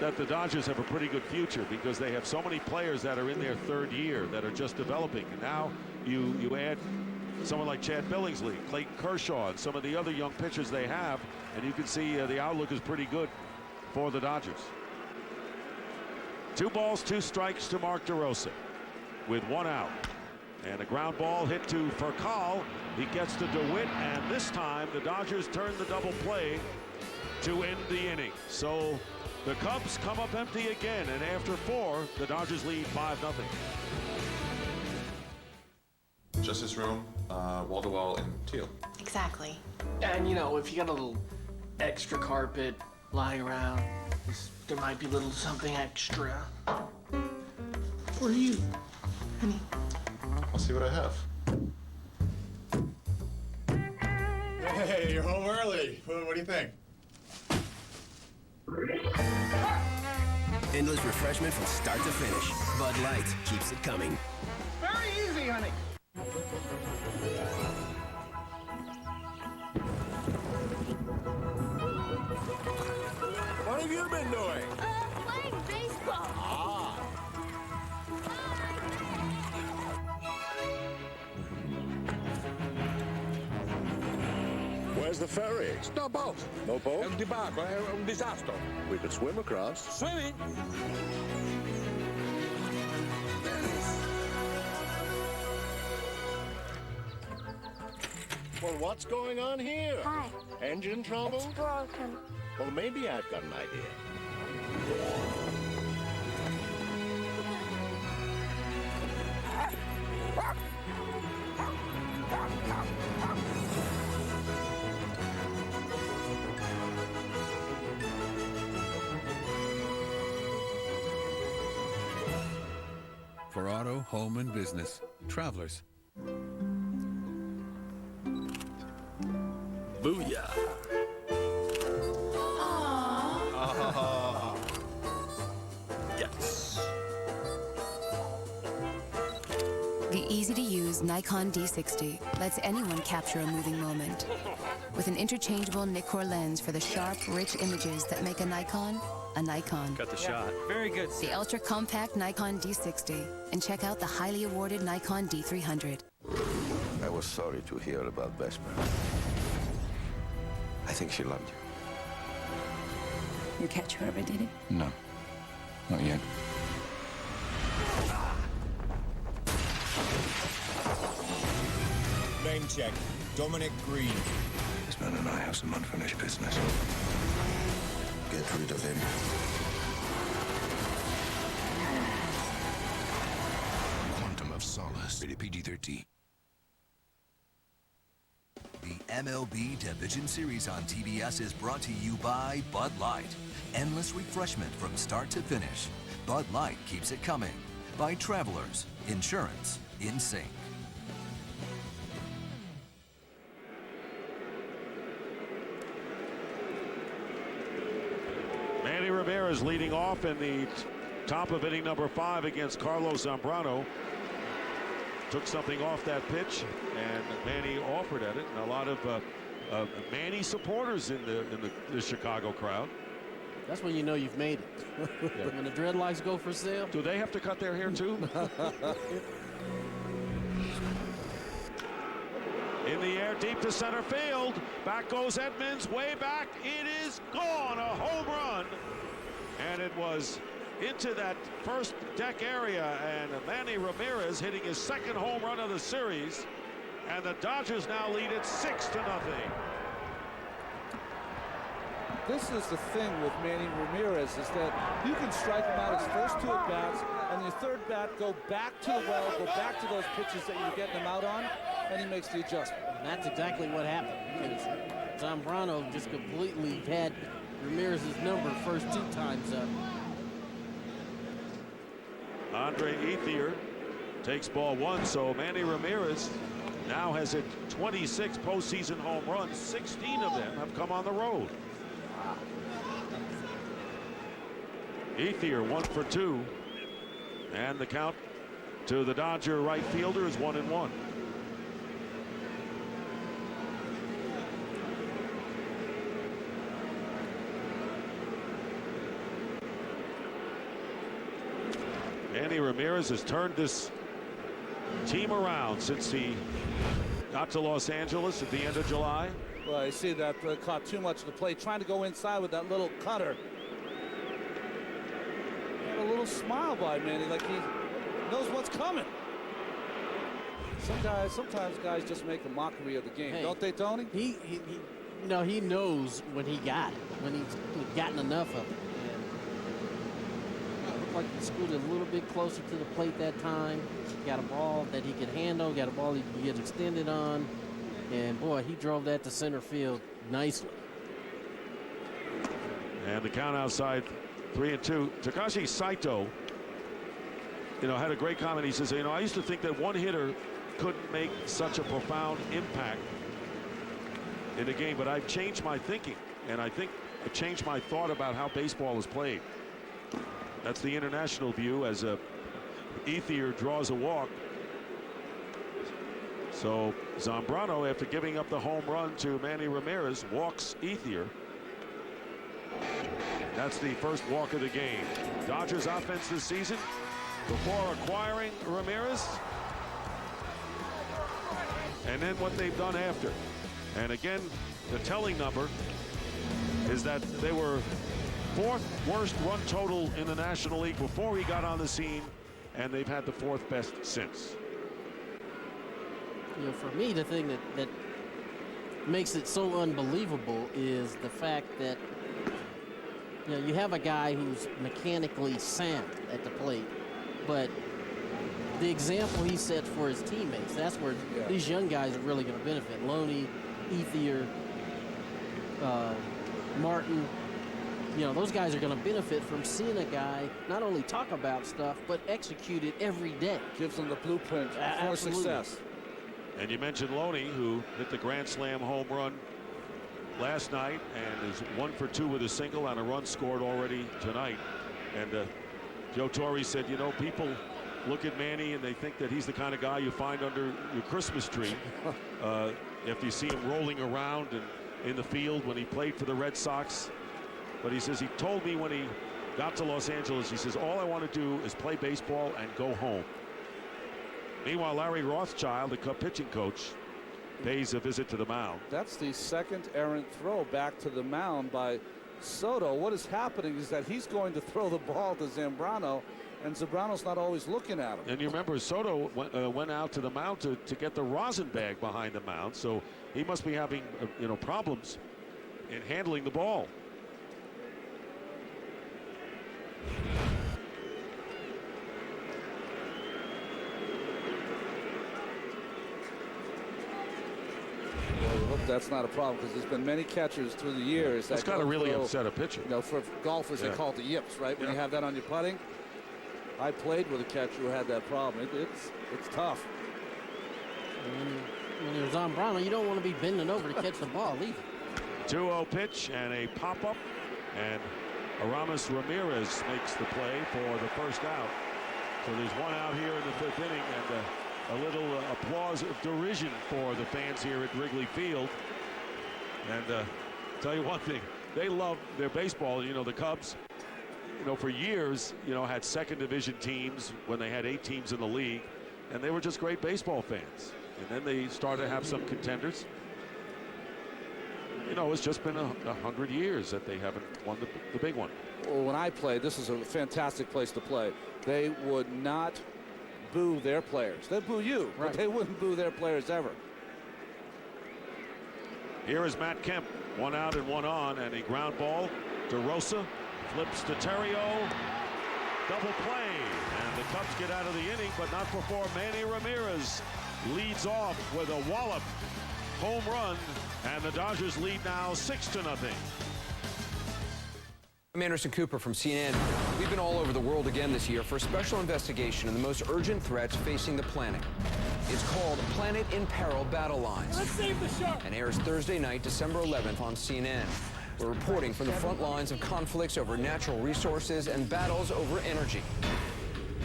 that the Dodgers have a pretty good future because they have so many players that are in their 3rd year that are just developing. And now you add someone like Chad Billingsley, Clayton Kershaw, and some of the other young pitchers they have, and you can see the outlook is pretty good for the Dodgers. 2 balls, 2 strikes to Mark DeRosa with 1 out. And a ground ball hit to Furcal. He gets to DeWitt, and this time the Dodgers turn the double play to end the inning. So the Cubs come up empty again, and after 4, the Dodgers lead 5-0. Just this room, wall to wall in teal. Exactly. And if you got a little extra carpet lying around, there might be a little something extra. For you, honey. I'll see what I have. Hey, you're home early. What do you think? Endless refreshment from start to finish. Bud Light keeps it coming. Very easy, honey. What have you been doing? Playing baseball. Ah. Where's the ferry? No boat. No boat? El debacle, un disaster. We could swim across. Swimming? Well, what's going on here? Hi. Engine trouble? It's broken. Well, maybe I've got an idea. For auto, home, and business, Travelers. Booyah! Yes! The easy-to-use Nikon D60 lets anyone capture a moving moment. With an interchangeable Nikkor lens for the sharp, rich images that make a Nikon a Nikon. Got the shot. Very good. The ultra-compact Nikon D60, and check out the highly awarded Nikon D300. I was sorry to hear about Vesper. I think she loved you. You catch her ever, did it? No, not yet. Name check. Dominic Green. This man and I have some unfinished business. Get rid of him. Quantum of Solace. Rated PG-13. The MLB Division Series on TBS is brought to you by Bud Light. Endless refreshment from start to finish. Bud Light keeps it coming. By Travelers. Insurance in sync. Manny Ramirez leading off in the top of inning number 5 against Carlos Zambrano. Took something off that pitch, and Manny offered at it, and a lot of Manny supporters in the Chicago crowd. That's when you know you've made it. When the dreadlocks go for sale. Do they have to cut their hair too? In the air, deep to center field. Back goes Edmonds, way back. It is gone, a home run. And it was into that first deck area, and Manny Ramirez hitting his second home run of the series. And the Dodgers now lead it 6-0. This is the thing with Manny Ramirez, is that you can strike him out his first 2 at-bats, and your third bat go back to the well, go back to those pitches that you're getting him out on, and he makes the adjustment. And that's exactly what happened, because Zambrano just completely had Ramirez's number first 2 times up. Andre Ethier takes ball 1, so Manny Ramirez now has hit 26 postseason home runs. 16 of them have come on the road. Ethier 1 for 2, and the count to the Dodger right fielder is 1-1. Manny Ramirez has turned this team around since he got to Los Angeles at the end of July. Well, you see that caught too much of the play, trying to go inside with that little cutter. Got a little smile by Manny, like he knows what's coming. Sometimes guys just make a mockery of the game, don't they, Tony? He knows when he got it, when he's gotten enough of it. Like he scooted a little bit closer to the plate that time. Got a ball that he could handle, got a ball he could get extended on, and boy, he drove that to center field nicely. And the count outside 3-2. Takashi Saito, had a great comment. He says, I used to think that one hitter couldn't make such a profound impact in the game, but I've changed my thinking, and I think I changed my thought about how baseball is played. That's the international view as Ethier draws a walk. So Zambrano, after giving up the home run to Manny Ramirez, walks Ethier. That's the first walk of the game. Dodgers offense this season, before acquiring Ramirez, and then what they've done after. And again, the telling number is that they were 4th worst run total in the National League before he got on the scene, and they've had the 4th best since. You know, for me, the thing that makes it so unbelievable is the fact that, you know, you have a guy who's mechanically sound at the plate, but the example he sets for his teammates, that's where these young guys are really going to benefit. Loney, Ethier, Martin, you know, those guys are going to benefit from seeing a guy not only talk about stuff, but execute it every day. Gives them the blueprint for success. And you mentioned Loney, who hit the Grand Slam home run last night and is 1 for 2 with a single on a run scored already tonight. And Joe Torre said, you know, people look at Manny and they think that he's the kind of guy you find under your Christmas tree. If you see him rolling around and in the field when he played for the Red Sox. But he says he told me when he got to Los Angeles, he says, all I want to do is play baseball and go home. Meanwhile, Larry Rothschild, the Cub pitching coach, pays a visit to the mound. That's the second errant throw back to the mound by Soto. What is happening is that he's going to throw the ball to Zambrano, and Zambrano's not always looking at him. And you remember Soto went out to the mound to get the rosin bag behind the mound, so he must be having you know, problems in handling the ball. Well, that's not a problem because there's been many catchers through the years. That's got to really upset a pitcher. You know, for golfers, they call it the yips, right? When you have that on your putting. I played with a catcher who had that problem. It's tough. When you're Zambrano, you don't want to be bending over to catch the ball either. 2-0 pitch and a pop-up, and Aramis Ramirez makes the play for the first out. So there's one out here in the 5th inning, and a little applause of derision for the fans here at Wrigley Field. And tell you one thing, they love their baseball. You know, the Cubs, you know, for years, you know, had 2nd division teams when they had 8 teams in the league, and they were just great baseball fans. And then they started to have some contenders. You know, it's just been 100 years that they haven't won the big one. Well, when I played, this is a fantastic place to play. They would not boo their players. They'd boo you, but they wouldn't boo their players ever. Here is Matt Kemp, 1 out and 1 on, and a ground ball. DeRosa flips to Terrio. Double play, and the Cubs get out of the inning, but not before Manny Ramirez leads off with a wallop home run, and the Dodgers lead now 6-0. I'm Anderson Cooper from CNN. We've been all over the world again this year for a special investigation of the most urgent threats facing the planet. It's called Planet in Peril Battle Lines. Let's save the shark! And airs Thursday night, December 11th on CNN. We're reporting from the front lines of conflicts over natural resources and battles over energy.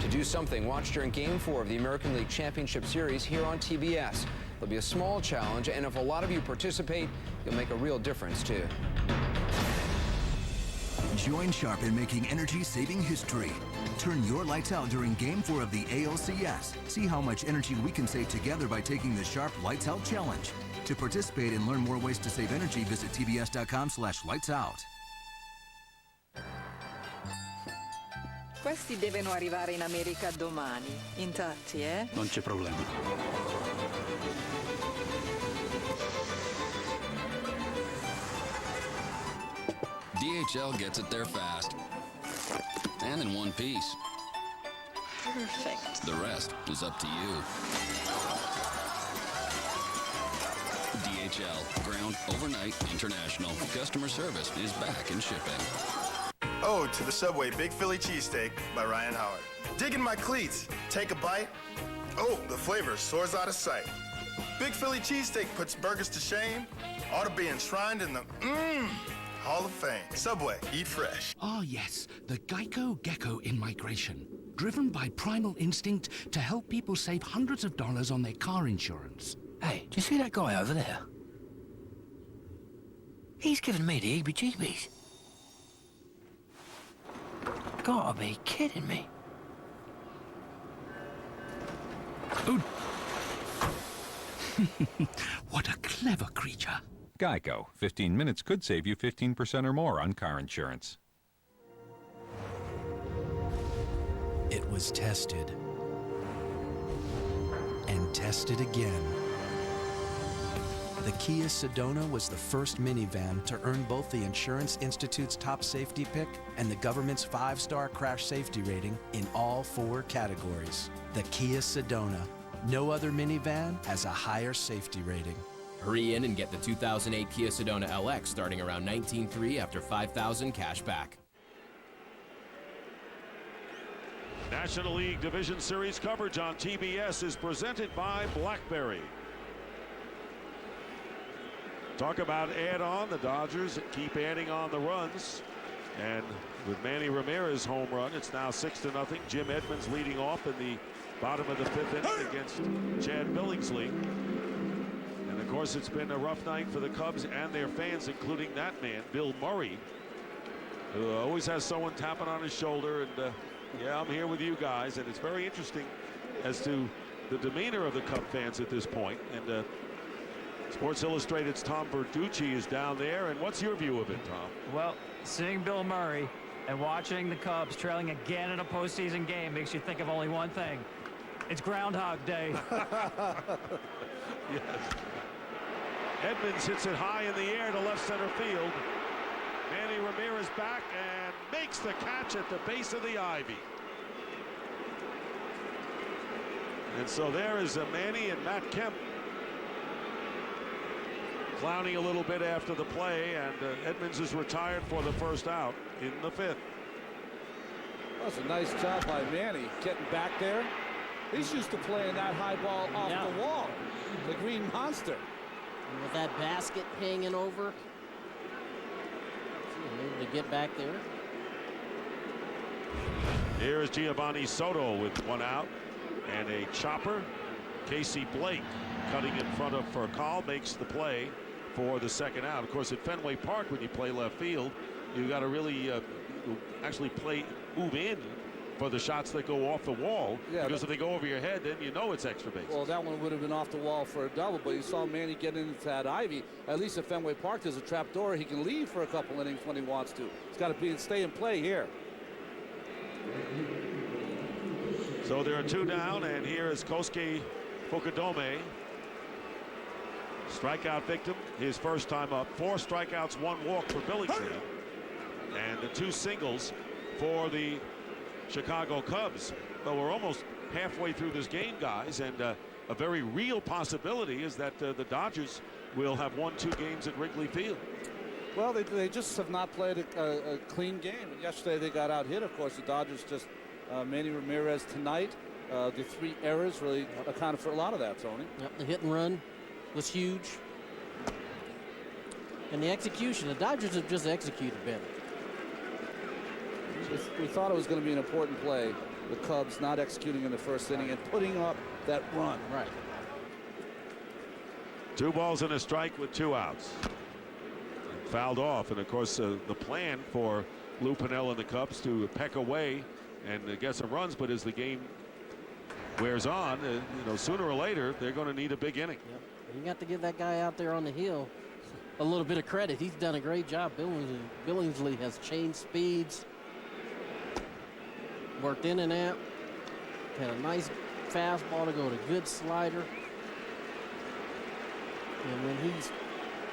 To do something, watch during Game 4 of the American League Championship Series here on TBS. There'll be a small challenge, and if a lot of you participate, you'll make a real difference, too. Join Sharp in making energy-saving history. Turn your lights out during Game 4 of the ALCS. See how much energy we can save together by taking the Sharp Lights Out Challenge. To participate and learn more ways to save energy, visit tbs.com/lightsout. Questi devono arrivare in America domani. Intatti, eh? Non c'è problema. DHL gets it there fast. And in one piece. Perfect. The rest is up to you. DHL, ground, overnight, international. Customer service is back in shipping. Oh, to the Subway Big Philly Cheesesteak by Ryan Howard. Dig in my cleats. Take a bite. Oh, the flavor soars out of sight. Big Philly Cheesesteak puts burgers to shame. Ought to be enshrined in the Hall of Fame. Subway, eat fresh. Ah, yes, the Geico Gecko in migration. Driven by primal instinct to help people save hundreds of dollars on their car insurance. Hey, do you see that guy over there? He's giving me the heebie-jeebies. Gotta be kidding me. Oh. What a clever creature. Geico. 15 minutes could save you 15% or more on car insurance. It was tested. And tested again. The Kia Sedona was the first minivan to earn both the Insurance Institute's top safety pick and the government's 5-star crash safety rating in all 4 categories. The Kia Sedona. No other minivan has a higher safety rating. Hurry in and get the 2008 Kia Sedona LX starting around $19,300 after $5,000 cash back. National League Division Series coverage on TBS is presented by BlackBerry. Talk about add-on. The Dodgers keep adding on the runs. And with Manny Ramirez home run, it's now 6-0. Jim Edmonds leading off in the bottom of the 5th inning against Chad Billingsley. And of course, it's been a rough night for the Cubs and their fans, including that man, Bill Murray, who always has someone tapping on his shoulder. And yeah, I'm here with you guys. And it's very interesting as to the demeanor of the Cub fans at this point. And Sports Illustrated's Tom Verducci is down there. And what's your view of it, Tom? Well, seeing Bill Murray and watching the Cubs trailing again in a postseason game makes you think of only one thing. It's Groundhog Day. Yes. Edmonds hits it high in the air to left center field. Manny Ramirez back and makes the catch at the base of the ivy. And so there is Manny and Matt Kemp clowning a little bit after the play, and Edmonds is retired for the first out in the 5th. That was a nice job by Manny getting back there. He's used to playing that high ball off the wall, the Green Monster. And with that basket hanging over, able to get back there. Here is Giovanni Soto with 1 out and a chopper. Casey Blake cutting in front of Furcal makes the play for the 2nd out. Of course, at Fenway Park, when you play left field, you got to really actually move in for the shots that go off the wall, because if they go over your head, then you know it's extra base. Well, that one would have been off the wall for a double, but you saw Manny get into that ivy. At least at Fenway Park, there's a trap door. He can leave for a couple innings when he wants to. He's got to stay in play here. So there are 2 down, and here is Kosuke Fukudome. Strikeout victim, his first time up. 4 strikeouts, 1 walk for Billingsley, and the 2 singles for the Chicago Cubs. But we're almost halfway through this game, guys, and a very real possibility is that the Dodgers will have won 2 games at Wrigley Field. Well, they just have not played a clean game. And yesterday they got out hit. Of course, the Dodgers just Manny Ramirez tonight. The 3 errors really accounted for a lot of that, Tony. Yep, the hit and run was huge. And the execution, the Dodgers have just executed better. We thought it was going to be an important play. The Cubs not executing in the 1st inning and putting up that run. Right. 2 balls and a strike with 2 outs. Fouled off, and of course the plan for Lou Piniella and the Cubs to peck away and get some runs, but as the game wears on, sooner or later they're going to need a big inning. Yep. You got to give that guy out there on the hill a little bit of credit. He's done a great job. Billingsley has changed speeds, worked in and out, had a nice fastball to go to good slider. And when he's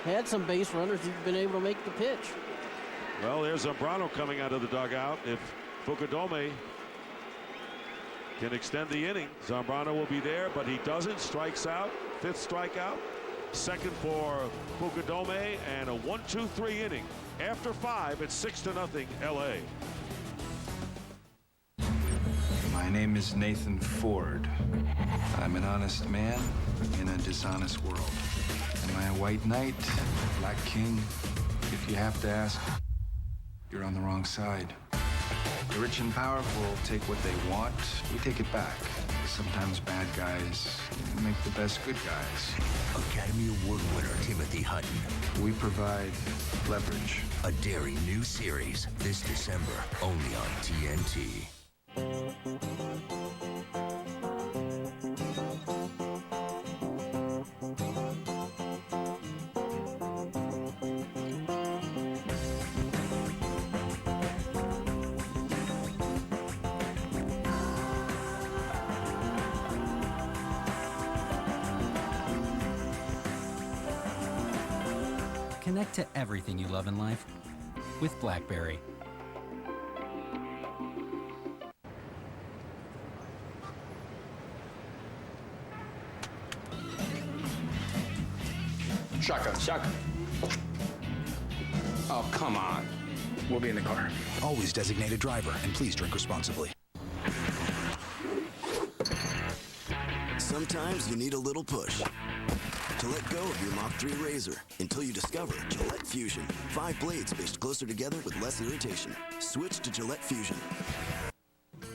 had some base runners, he's been able to make the pitch. Well, there's Zambrano coming out of the dugout. If Fukudome can extend the inning, Zambrano will be there, but he doesn't. Strikes out, 5th strikeout, 2nd for Fukudome, and a 1-2-3 inning. After 5, it's 6-0 LA. My name is Nathan Ford. I'm an honest man in a dishonest world. Am I a white knight, black king? If you have to ask, you're on the wrong side. The rich and powerful take what they want, we take it back. Sometimes bad guys make the best good guys. Academy Award winner Timothy Hutton. We provide leverage. A daring new series this December, only on TNT. Connect to everything you love in life with BlackBerry. Shotgun. Shotgun. Oh, come on. We'll be in the car. Always designated driver, and please drink responsibly. Sometimes you need a little push to let go of your Mach 3 razor until you discover Gillette Fusion. 5 blades spaced closer together with less irritation. Switch to Gillette Fusion.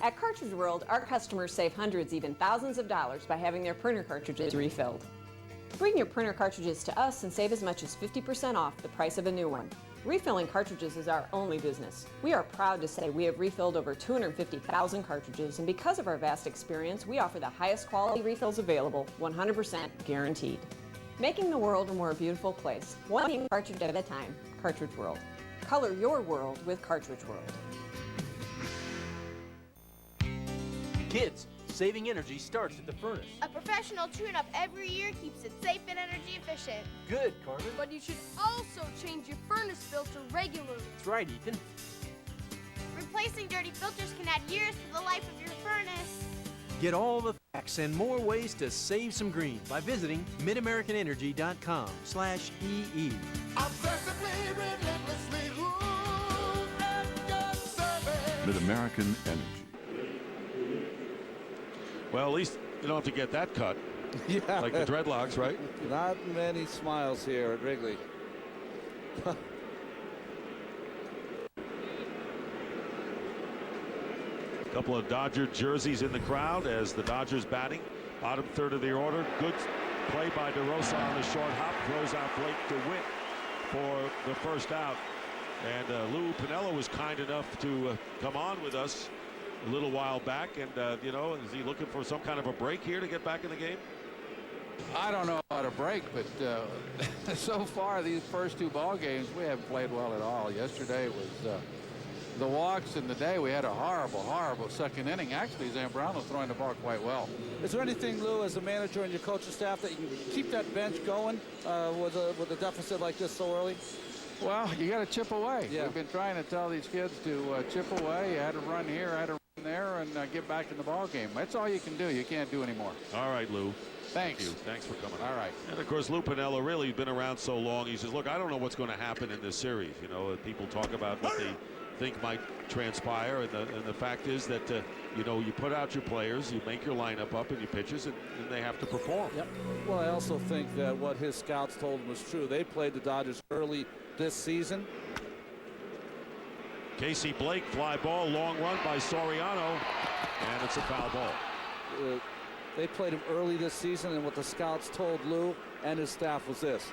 At Cartridge World, our customers save hundreds, even thousands of dollars by having their printer cartridges refilled. Bring your printer cartridges to us and save as much as 50% off the price of a new one. Refilling cartridges is our only business. We are proud to say we have refilled over 250,000 cartridges, and because of our vast experience, we offer the highest quality refills available, 100% guaranteed. Making the world a more beautiful place, one cartridge at a time. Cartridge World. Color your world with Cartridge World. Kids, saving energy starts at the furnace. A professional tune-up every year keeps it safe and energy efficient. Good, Carmen. But you should also change your furnace filter regularly. That's right, Ethan. Replacing dirty filters can add years to the life of your furnace. Get all the facts and more ways to save some green by visiting midamericanenergy.com/EE. Mid-American Energy. Well, at least you don't have to get that cut. Yeah. Like the dreadlocks, right? Not many smiles here at Wrigley. Couple of Dodger jerseys in the crowd as the Dodgers batting. Bottom third of the order. Good play by DeRosa on the short hop. Throws out Blake DeWitt for the first out. And Lou Piniella was kind enough to come on with us a little while back. And, you know, is he looking for some kind of a break here to get back in the game? I don't know about a break, but so far these first two ball games we haven't played well at all. Yesterday was the walks, and today we had a horrible second inning. Actually, Zambrano throwing the ball quite well. Is there anything, Lou, as a manager and your coaching staff, that you can keep that bench going with a deficit like this so early? Well, you got to chip away. Yeah. We've been trying to tell these kids to chip away. You had to run here, had to run there, and get back in the ball game. That's all you can do. You can't do anymore. All right, Lou. Thanks. Thank you. Thanks for coming. All right. And of course, Lou Piniella really been around so long. He says, look, I don't know what's going to happen in this series. You know, people talk about what they think might transpire, and the fact is that you know, you put out your players, you make your lineup up and your pitches, and they have to perform. Yep. Well, I also think that what his scouts told him was true. They played the Dodgers early this season. Casey Blake, fly ball, long run by Soriano, and it's a foul ball. They played him early this season, and what the scouts told Lou and his staff was this: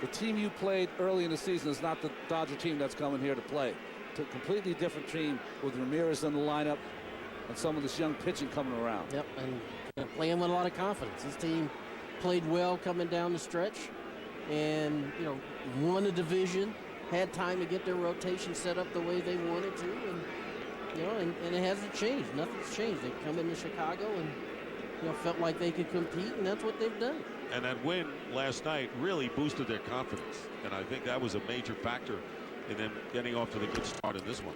the team you played early in the season is not the Dodger team that's coming here to play. It's a completely different team with Ramirez in the lineup and some of this young pitching coming around. Yep, and playing with a lot of confidence. This team played well coming down the stretch, and you know, won a division, had time to get their rotation set up the way they wanted to, and you know, and it hasn't changed. Nothing's changed. They come into Chicago and you know, felt like they could compete, and that's what they've done. And that win last night really boosted their confidence, and I think that was a major factor in them getting off to the good start in this one.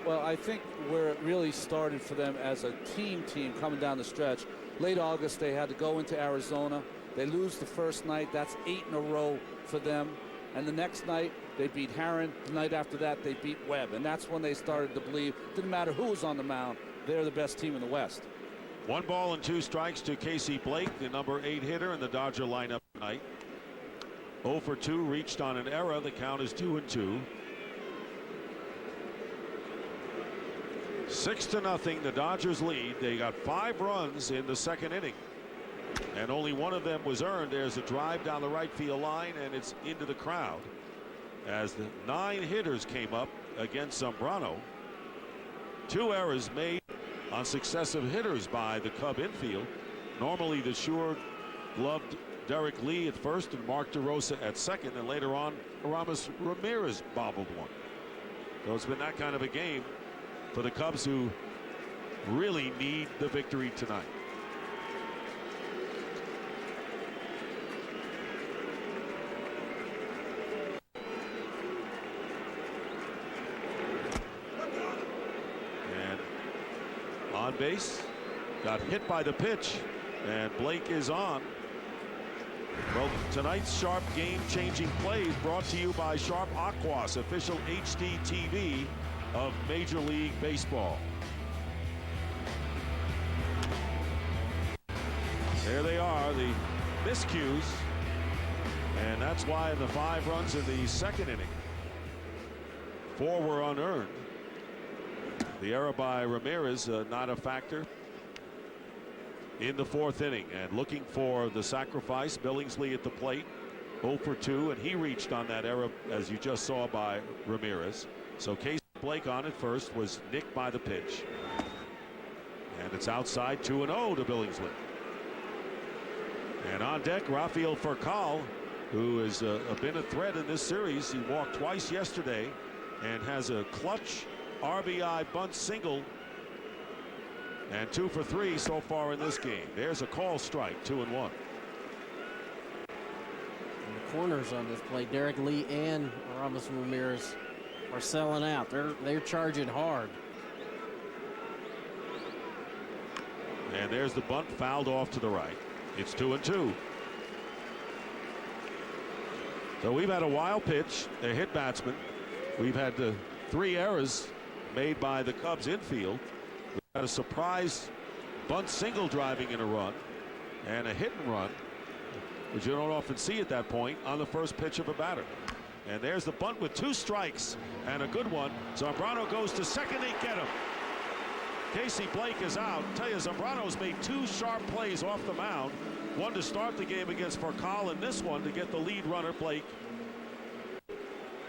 Well, I think where it really started for them as a team coming down the stretch, late August they had to go into Arizona. They lose the first night. That's 8 in a row for them. And the next night they beat Herron. The night after that they beat Webb. And that's when they started to believe, didn't matter who was on the mound, they're the best team in the West. 1 ball and 2 strikes to Casey Blake, the number 8 hitter in the Dodger lineup tonight. 0 for 2, reached on an error. The count is 2-2. 6-0, the Dodgers lead. They got 5 runs in the second inning, and only one of them was earned. There's a drive down the right field line, and it's into the crowd as the 9 hitters came up against Zambrano. 2 errors made on successive hitters by the Cub infield. Normally the sure-gloved Derek Lee at first and Mark DeRosa at second, and later on Aramis Ramirez bobbled one. So it's been that kind of a game for the Cubs, who really need the victory tonight. on base. Got hit by the pitch, and Blake is on. Well, tonight's Sharp game-changing plays brought to you by Sharp Aquas, official HD TV of Major League Baseball. There they are, the miscues, and that's why in the 5 runs in the second inning, 4 were unearned. The error by Ramirez not a factor in the 4th inning, and looking for the sacrifice, Billingsley at the plate, 0 for 2, and he reached on that error as you just saw by Ramirez. So Casey Blake on at first was nicked by the pitch, and it's outside 2-0 to Billingsley. And on deck, Rafael Furcal, who has been a threat in this series. He walked twice yesterday and has a clutch RBI bunt single, and 2 for 3 so far in this game. There's a call strike, 2-1. And the corners on this play, Derek Lee and Ramos Ramirez are selling out. They're charging hard. And there's the bunt, fouled off to the right. It's 2-2. So we've had a wild pitch, a hit batsman. We've had 3 errors made by the Cubs infield. We've had a surprise bunt single driving in a run, and a hit and run, which you don't often see at that point on the first pitch of a batter. And there's the bunt with 2 strikes and a good one. Zambrano goes to second. They get him. Casey Blake is out. Tell you, Zambrano's made 2 sharp plays off the mound. One to start the game against Furcal, and this one to get the lead runner, Blake.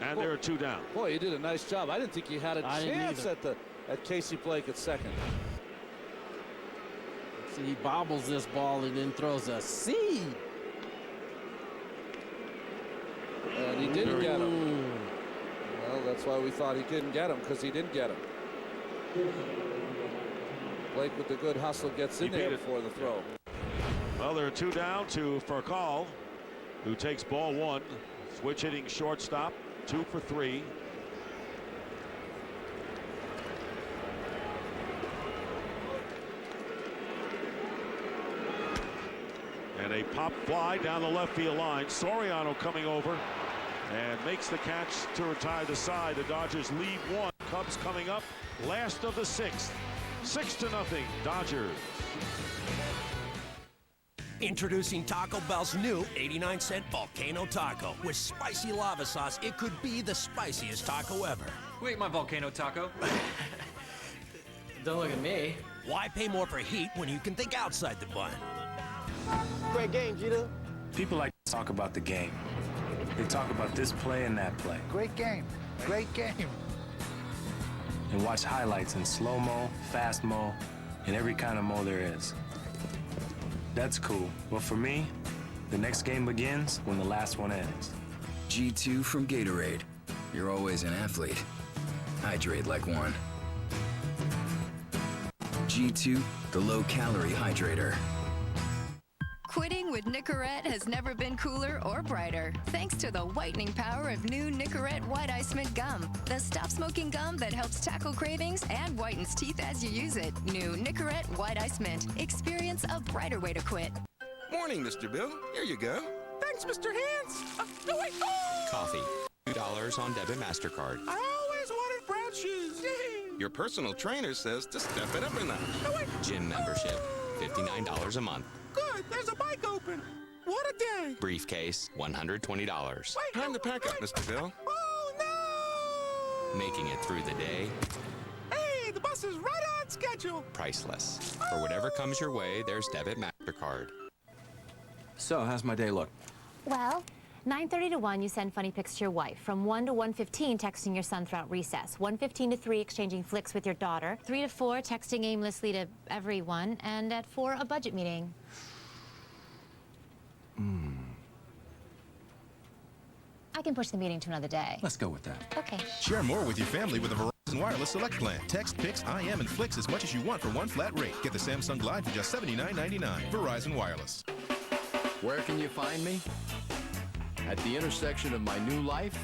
And there are 2 down. Boy, he did a nice job. I didn't think he had a chance at Casey Blake at second. See, he bobbles this ball and then throws a seed. And he didn't get him. Well, that's why we thought he couldn't get him, because he didn't get him. Blake with the good hustle gets in there before the throw. Well, there are 2 down to Furcal, who takes ball 1. Switch hitting shortstop, 2 for 3. And a pop fly down the left field line. Soriano coming over and makes the catch to retire the side. The Dodgers lead 1. Cubs coming up last of the 6th. 6-0 Dodgers. Introducing Taco Bell's new 89-cent Volcano Taco. With spicy lava sauce, it could be the spiciest taco ever. Wait, my Volcano Taco. Don't look at me. Why pay more for heat when you can think outside the bun? Great game, Gita. People like to talk about the game. They talk about this play and that play. Great game. Great game. And watch highlights in slow-mo, fast-mo, and every kind of mo there is. That's cool. But for me, the next game begins when the last one ends. G2 from Gatorade. You're always an athlete. Hydrate like one. G2, the low-calorie hydrator. Quitting with Nicorette has never been cooler or brighter, thanks to the whitening power of new Nicorette White Ice Mint Gum, the stop-smoking gum that helps tackle cravings and whitens teeth as you use it. New Nicorette White Ice Mint. Experience a brighter way to quit. Morning, Mr. Bill. Here you go. Thanks, Mr. Hands. No, wait. Oh! Coffee, $2 on debit MasterCard. I always wanted brown shoes. Yay. Your personal trainer says to step it up a notch. No, wait. Gym membership, $59 a month. Good, there's a bike open. What a day. Briefcase, $120. Wait, time to pack up, Mr. Bill. Oh, no! Making it through the day, Hey, the bus is right on schedule. priceless. For whatever comes your way, there's debit MasterCard. So, how's my day look? Well, 9:30 to 1, you send funny pics to your wife. From 1 to 1:15, texting your son throughout recess. 1:15 to 3, exchanging flicks with your daughter. 3 to 4, texting aimlessly to everyone. And at 4, a budget meeting. I can push the meeting to another day. Let's go with that. Okay. Share more with your family with a Verizon Wireless Select Plan. Text, pics, IM, and flicks as much as you want for one flat rate. Get the Samsung Glide for just $79.99. Verizon Wireless. Where can you find me? At the intersection of my new life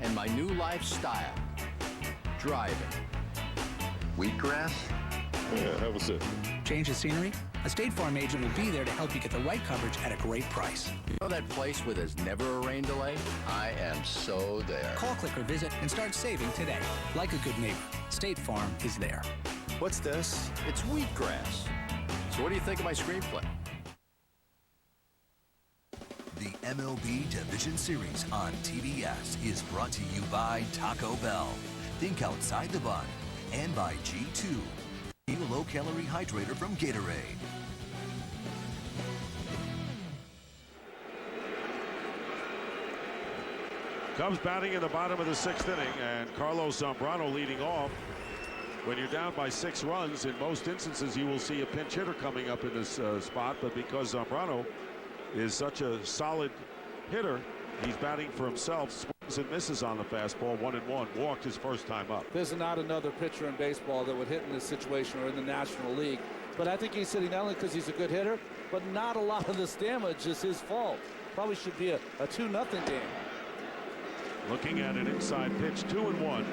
and my new lifestyle. Driving. Wheatgrass? Yeah, have a sip. Change the scenery? A State Farm agent will be there to help you get the right coverage at a great price. You know that place where there's never a rain delay? I am so there. Call, click, or visit and start saving today. Like a good neighbor, State Farm is there. What's this? It's wheatgrass. So what do you think of my screenplay? The MLB Division Series on TBS is brought to you by Taco Bell. Think outside the bun. And by G2, the low-calorie hydrator from Gatorade. Cubs batting in the bottom of the 6th inning, and Carlos Zambrano leading off. When you're down by 6 runs, in most instances you will see a pinch hitter coming up in this spot, but because Zambrano is such a solid hitter, he's batting for himself, swings and misses on the fastball, 1-1, walked his first time up. There's not another pitcher in baseball that would hit in this situation or in the National League, but I think he's hitting not only because he's a good hitter, but not a lot of this damage is his fault. Probably should be a 2-0 game. Looking at an inside pitch, 2-1.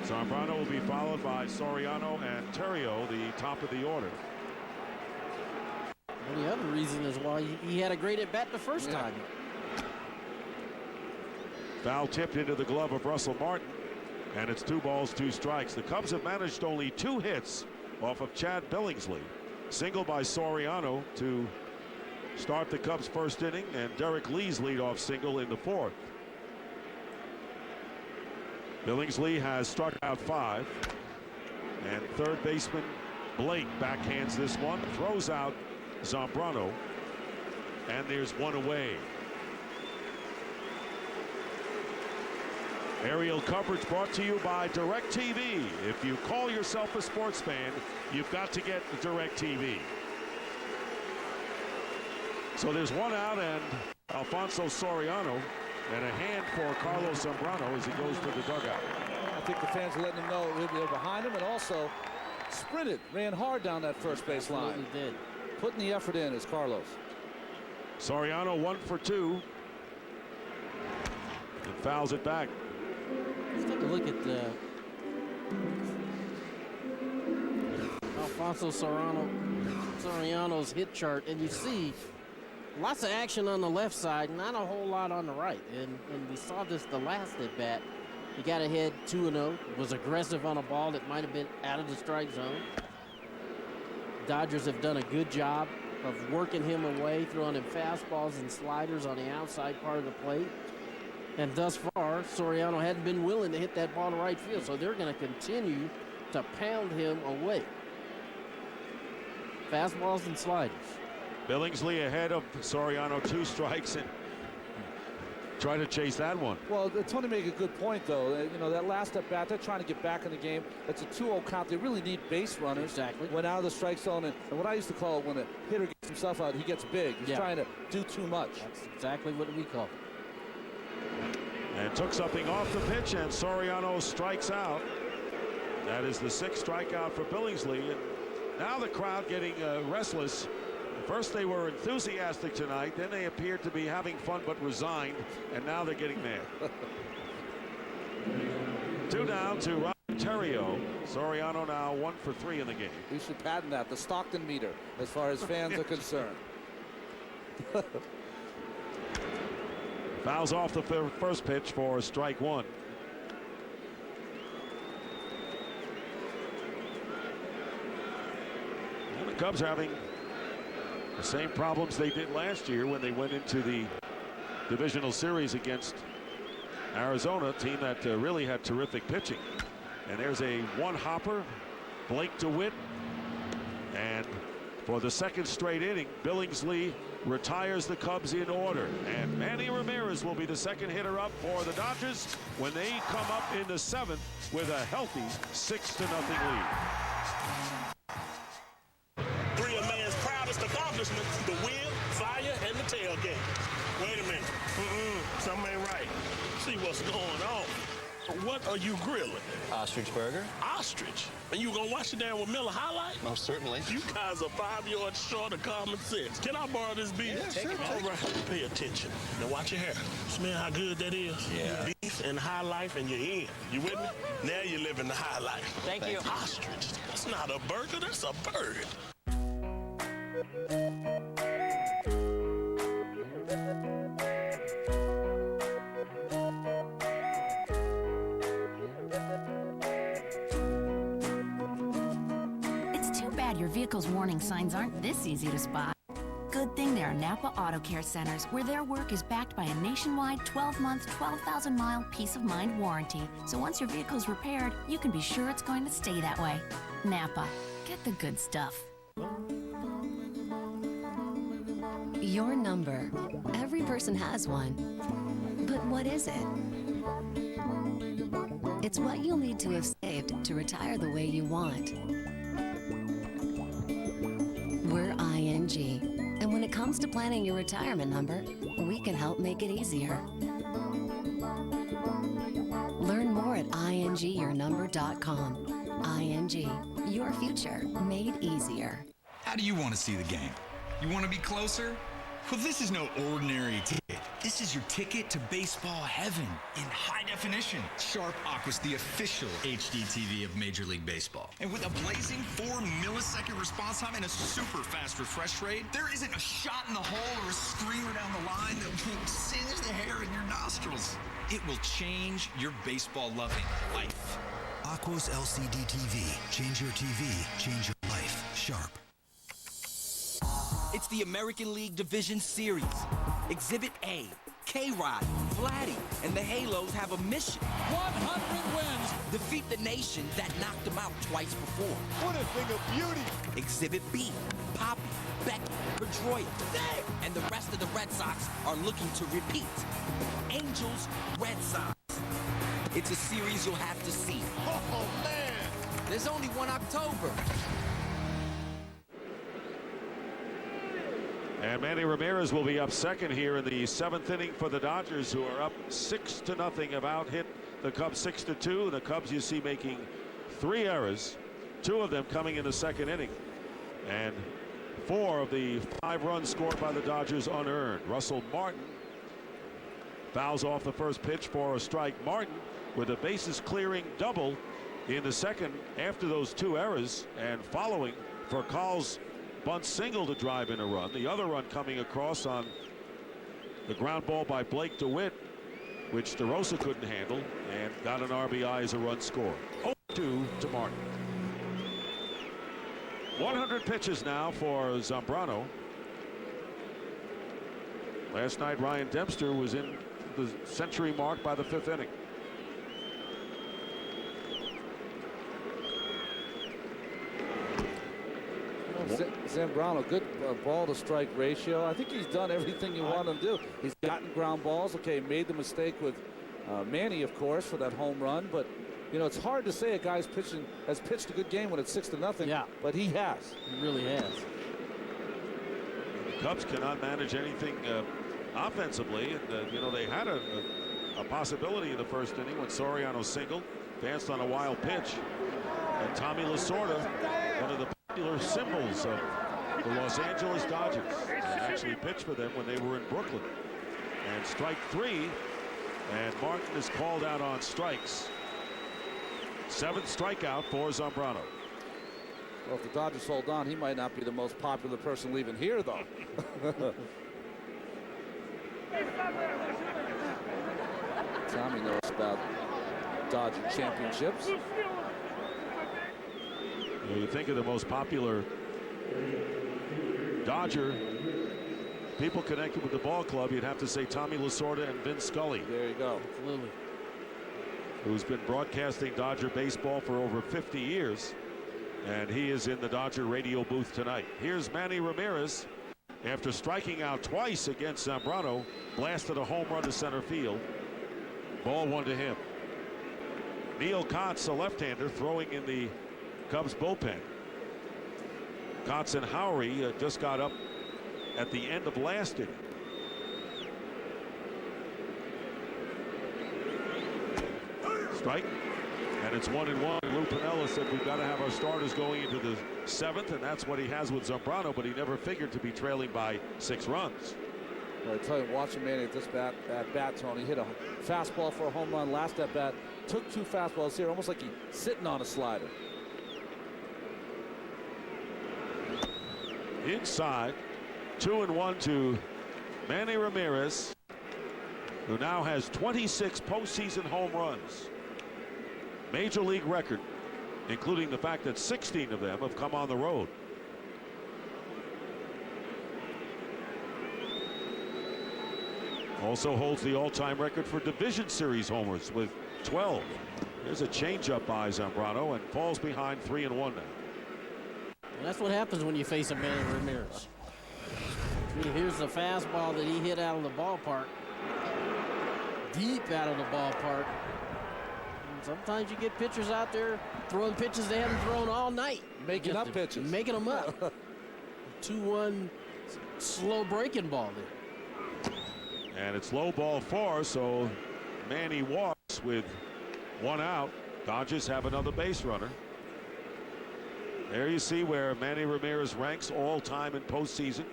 Zambrano will be followed by Soriano and Terrio, the top of the order. Well, the other reason is why he had a great at-bat the first time. Foul tipped into the glove of Russell Martin, and it's 2 balls, 2 strikes. The Cubs have managed only 2 hits off of Chad Billingsley. Single by Soriano to start the Cubs' first inning, and Derek Lee's leadoff single in the 4th. Billingsley has struck out 5, and third baseman Blake backhands this one, throws out Zambrano, and there's 1 away. Aerial coverage brought to you by DirecTV. If you call yourself a sports fan, you've got to get DirecTV. So there's 1 out, and Alfonso Soriano, and a hand for Carlos Zambrano as he goes to the dugout. I think the fans are letting him know they're behind him, and also sprinted, ran hard down that first base line. He did. Putting the effort in is Carlos. Soriano 1 for 2. And fouls it back. Let's take a look at Alfonso Soriano's hit chart, and you see lots of action on the left side, not a whole lot on the right. And we saw this the last at bat. He got ahead 2-0, was aggressive on a ball that might have been out of the strike zone. Dodgers have done a good job of working him away, throwing him fastballs and sliders on the outside part of the plate. And thus far, Soriano hadn't been willing to hit that ball to right field, so they're going to continue to pound him away. Fastballs and sliders. Billingsley ahead of Soriano, 2 strikes, and try to chase that one. Well, Tony made a good point, though. You know, that last at bat, they're trying to get back in the game. It's a 2-0 count. They really need base runners. Exactly. Went out of the strike zone, and what I used to call it, when a hitter gets himself out, he gets big. He's trying to do too much. That's exactly what we call it. And took something off the pitch, and Soriano strikes out. That is the 6th strikeout for Billingsley. And now the crowd getting restless. First they were enthusiastic tonight, then they appeared to be having fun but resigned, and now they're getting mad. 2 down to Ron Terrio. Soriano now 1 for 3 in the game. We should patent that, the Stockton meter, as far as fans are concerned. Fouls off the first pitch for strike 1. And the Cubs having the same problems they did last year when they went into the divisional series against Arizona, a team that really had terrific pitching. And there's a 1-hopper, Blake DeWitt, and for the 2nd straight inning, Billingsley retires the Cubs in order, and Manny Ramirez will be the 2nd hitter up for the Dodgers when they come up in the 7th with a healthy 6-0 lead. 3 of man's proudest accomplishments: the wheel, fire, and the tailgate. Wait a minute. Something ain't right. See what's going on. What are you grilling? Ostrich burger. Ostrich? And you gonna watch it down with Miller High Life? Most certainly. You guys are 5 yards short of common sense. Can I borrow this beef? Yeah, sure. All right. Pay attention. Now watch your hair. Smell how good that is? Yeah. Beef and high life and you're in. You with me? Now you're living the high life. Thank you. Ostrich. That's not a burger, that's a bird. Your vehicle's warning signs aren't this easy to spot. Good thing there are Napa Auto Care Centers, where their work is backed by a nationwide 12-month, 12,000-mile peace-of-mind warranty. So once your vehicle's repaired, you can be sure it's going to stay that way. Napa, get the good stuff. Your number. Every person has one. But what is it? It's what you'll need to have saved to retire the way you want. We're ING, and when it comes to planning your retirement number, we can help make it easier. Learn more at ingyournumber.com. ING, your future made easier. How do you want to see the game? You want to be closer? Well, this is no ordinary ticket. This is your ticket to baseball heaven in high definition. Sharp Aqua's the official HD TV of Major League Baseball. And with a blazing 4-millisecond response time and a super fast refresh rate, there isn't a shot in the hole or a screamer down the line that won't singe the hair in your nostrils. It will change your baseball-loving life. Aqua's LCD TV. Change your TV, change your life. Sharp. It's the American League Division Series. Exhibit A, K-Rod, Vladdy, and the Halos have a mission. 100 wins! Defeat the nation that knocked them out twice before. What a thing of beauty! Exhibit B, Poppy, Becky, Pedroia, and the rest of the Red Sox are looking to repeat. Angels, Red Sox. It's a series you'll have to see. Oh, man! There's only one October. And Manny Ramirez will be up second here in the 7th inning for the Dodgers, who are up 6-0, have out-hit the Cubs 6-2. The Cubs, you see, making 3 errors, 2 of them coming in the 2nd inning. And 4 of the 5 runs scored by the Dodgers unearned. Russell Martin fouls off the first pitch for a strike. Martin with a bases clearing double in the 2nd after those 2 errors, and following for Call's bunt single to drive in a run. The other run coming across on the ground ball by Blake DeWitt, which DeRosa couldn't handle, and got an RBI as a run score. 0-2 to Martin. 100 pitches now for Zambrano. Last night Ryan Dempster was in the century mark by the 5th inning. Zambrano, good ball to strike ratio. I think he's done everything you want him to do. He's gotten ground balls. Okay, made the mistake with Manny, of course, for that home run. But you know, it's hard to say a guy's has pitched a good game when it's 6-0. Yeah, but he has. He really has. The Cubs cannot manage anything offensively, and you know, they had a possibility in the 1st inning when Soriano singled, danced on a wild pitch, and Tommy Lasorda, one of the popular symbols of the Los Angeles Dodgers, and actually pitched for them when they were in Brooklyn. And strike 3, and Martin is called out on strikes. 7th strikeout for Zambrano. Well, if the Dodgers hold on, he might not be the most popular person leaving here, though. Tommy knows about Dodger championships. You think of the most popular Dodger people connected with the ball club, you'd have to say Tommy Lasorda and Vin Scully. There you go. Absolutely. Who's been broadcasting Dodger baseball for over 50 years. And he is in the Dodger radio booth tonight. Here's Manny Ramirez. After striking out twice against Zambrano, blasted a home run to center field. Ball 1 to him. Neil Kotz, a left-hander, throwing in the Cubs bullpen. Kotz and Howery just got up at the end of last inning. strike. And it's 1-1. Lou Piniella said we've got to have our starters going into the 7th, and that's what he has with Zambrano, but he never figured to be trailing by 6 runs. Well, I tell you, watching Manny at this bat, Tony, hit a fastball for a home run last at bat, took 2 fastballs here, almost like he's sitting on a slider. Inside, 2-1 to Manny Ramirez, who now has 26 postseason home runs. Major league record, including the fact that 16 of them have come on the road. Also holds the all-time record for division series homers with 12. There's a changeup by Zambrano and falls behind 3-1 now. Well, that's what happens when you face a Manny Ramirez. Here's the fastball that he hit out of the ballpark. Deep out of the ballpark. And sometimes you get pitchers out there throwing pitches they haven't thrown all night. Making up pitches. Making them up. 2-1 slow breaking ball there. And it's low ball 4, so Manny walks with 1 out. Dodgers have another base runner. There you see where Manny Ramirez ranks all time in postseason.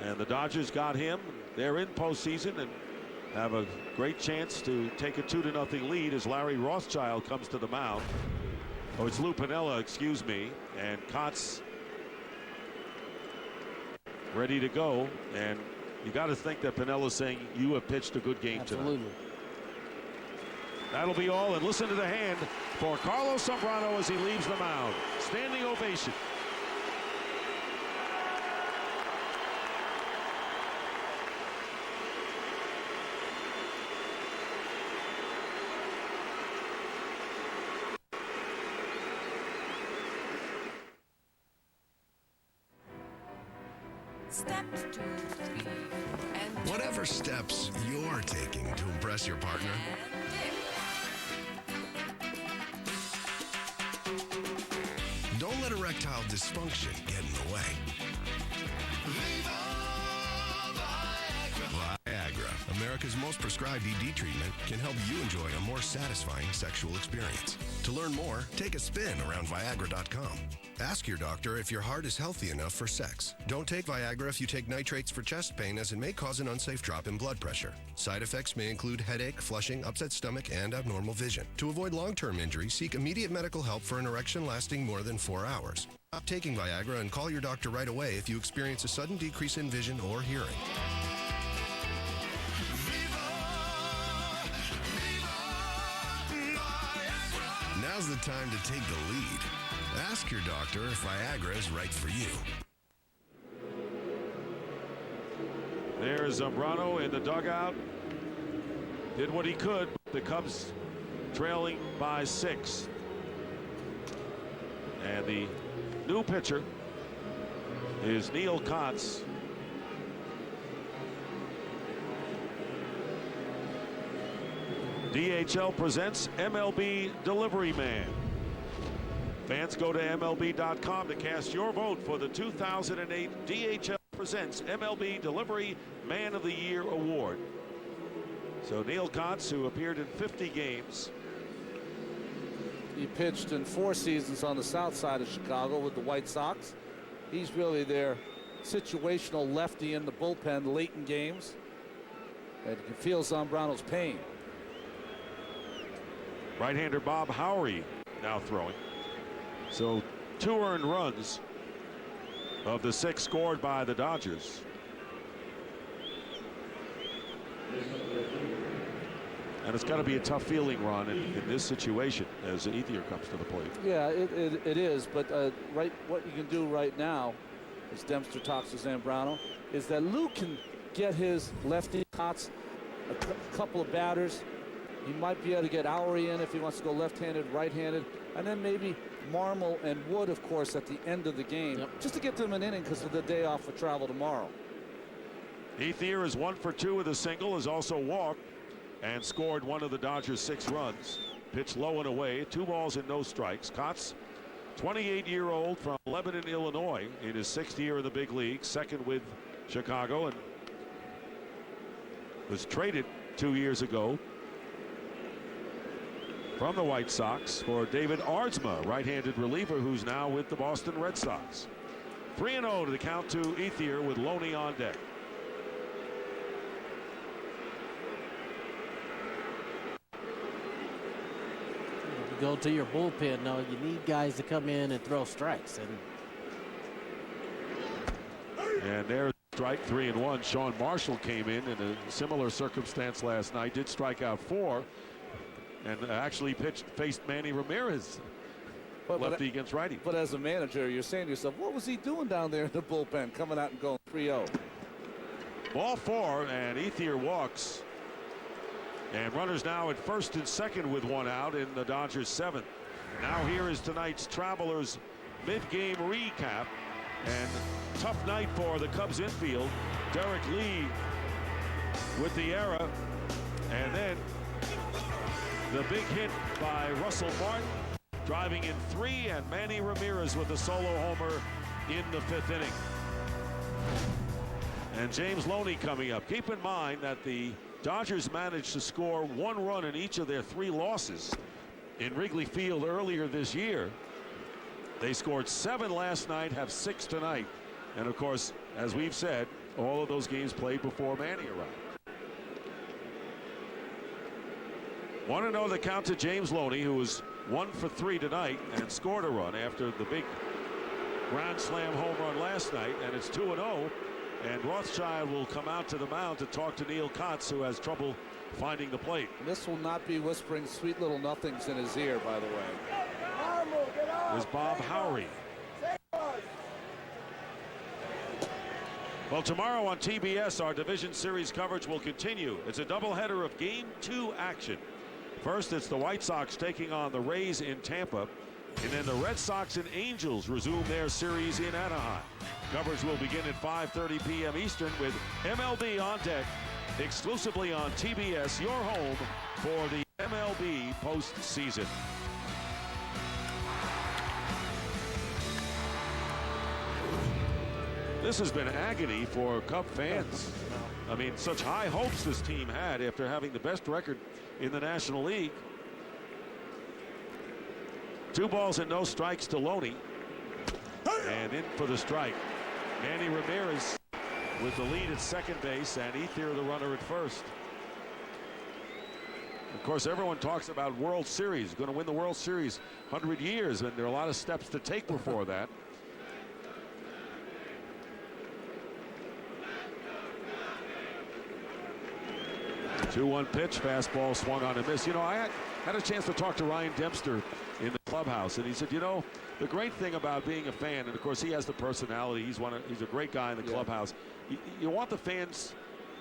And the Dodgers got him. They're in postseason and have a great chance to take a 2-0 lead as Larry Rothschild comes to the mound. Oh, it's Lou Piniella, excuse me. And Kotz ready to go. And you got to think that Pinella's saying you have pitched a good game tonight. Absolutely. That'll be all, and listen to the hand for Carlos Zambrano as he leaves the mound. Standing ovation. Steps 2, 3, and Whatever steps you're taking to impress your partner, don't let erectile dysfunction get in the way. Viagra, America's most prescribed ED treatment, can help you enjoy a more satisfying sexual experience. To learn more, take a spin around Viagra.com. Ask your doctor if your heart is healthy enough for sex. Don't take Viagra if you take nitrates for chest pain, as it may cause an unsafe drop in blood pressure. Side effects may include headache, flushing, upset stomach, and abnormal vision. To avoid long-term injury, seek immediate medical help for an erection lasting more than 4 hours. Stop taking Viagra and call your doctor right away if you experience a sudden decrease in vision or hearing. Now's the time to take the lead. Ask your doctor if Viagra is right for you. There's Zambrano in the dugout. Did what he could. The Cubs trailing by 6. And the new pitcher is Neil Kotz. DHL presents MLB Delivery Man. Fans, go to MLB.com to cast your vote for the 2008 DHL Presents MLB Delivery Man of the Year Award. So Neil Kotz, who appeared in 50 games. He pitched in 4 seasons on the south side of Chicago with the White Sox. He's really their situational lefty in the bullpen late in games. And you can feel Zambrano's pain. Right-hander Bob Howry now throwing. So 2 earned runs of the 6 scored by the Dodgers. And it's got to be a tough feeling, Ron, in this situation as Ethier comes to the plate. Yeah, it is. But what you can do right now, as Dempster talks to Zambrano, is that Lou can get his lefty Kotz a couple of batters. He might be able to get Howry in if he wants to go left-handed, right-handed, and then maybe Marmol and Wood, of course, at the end of the game, just to get them an inning because of the day off for travel tomorrow. Ethier is 1 for 2 with a single, has also walked and scored one of the Dodgers' 6 runs. Pitched low and away, 2 balls and no strikes. Kotz, 28-year-old from Lebanon, Illinois, in his 6th year in the big league, 2nd with Chicago, and was traded 2 years ago from the White Sox for David Arzma, right-handed reliever who's now with the Boston Red Sox. 3-0 to the count to Ethier with Loney on deck. You go to your bullpen now, you need guys to come in and throw strikes. And there's strike 3-1. Sean Marshall came in a similar circumstance last night, did strike out 4, and actually faced Manny Ramirez, lefty against righty. But as a manager, you're saying to yourself, what was he doing down there in the bullpen, coming out and going 3-0? Ball 4, and Ethier walks. And runners now at first and second with 1 out in the Dodgers' 7th. Now here is tonight's Travelers mid-game recap. And tough night for the Cubs infield. Derek Lee with the error. And then the big hit by Russell Martin, driving in 3, and Manny Ramirez with a solo homer in the 5th inning. And James Loney coming up. Keep in mind that the Dodgers managed to score 1 run in each of their 3 losses in Wrigley Field earlier this year. They scored 7 last night, have 6 tonight. And of course, as we've said, all of those games played before Manny arrived. 1-0 the count to James Loney, who was 1 for 3 tonight and scored a run after the big grand slam home run last night. And it's 2-0. And Rothschild will come out to the mound to talk to Neil Kotz, who has trouble finding the plate. And this will not be whispering sweet little nothings in his ear, by the way. There's Bob Howry. Well, tomorrow on TBS, our Division Series coverage will continue. It's a doubleheader of Game 2 action. First, it's the White Sox taking on the Rays in Tampa. And then the Red Sox and Angels resume their series in Anaheim. Coverage will begin at 5:30 p.m. Eastern with MLB on deck, exclusively on TBS, your home for the MLB postseason. This has been agony for Cub fans. I mean, such high hopes this team had after having the best record in the National League. 2 balls and no strikes to Loney. And in for the strike. Manny Ramirez with the lead at second base, and Ethier the runner at first. Of course, everyone talks about World Series, going to win the World Series 100 years, and there are a lot of steps to take before that. The 2-1 pitch, fastball swung on and missed. You know, I had a chance to talk to Ryan Dempster in the clubhouse, and he said, you know, the great thing about being a fan, and of course he has the personality, he's a great guy in the clubhouse. You want the fans,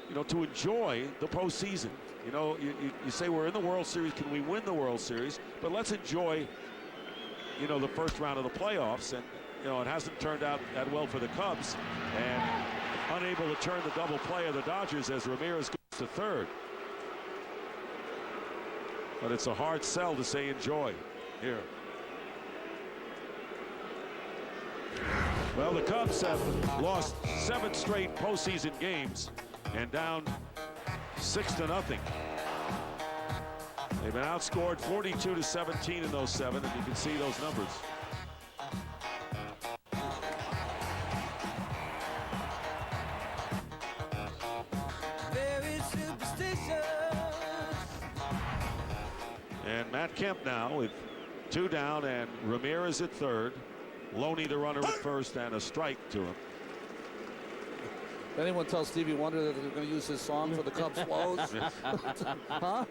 you know, to enjoy the postseason. You know, you say we're in the World Series, can we win the World Series? But let's enjoy, you know, the first round of the playoffs. And you know, it hasn't turned out that well for the Cubs, and unable to turn the double play of the Dodgers as Ramirez goes to third. But it's a hard sell to say enjoy here. Well, the Cubs have lost 7 straight postseason games and down 6-0. They've been outscored 42-17 in those 7, and you can see those numbers. Very superstitious. And Matt Kemp now with 2 down and Ramirez at third. Loney the runner at first, and a strike to him. If anyone tells Stevie Wonder that they're going to use his song for the Cubs woes, huh?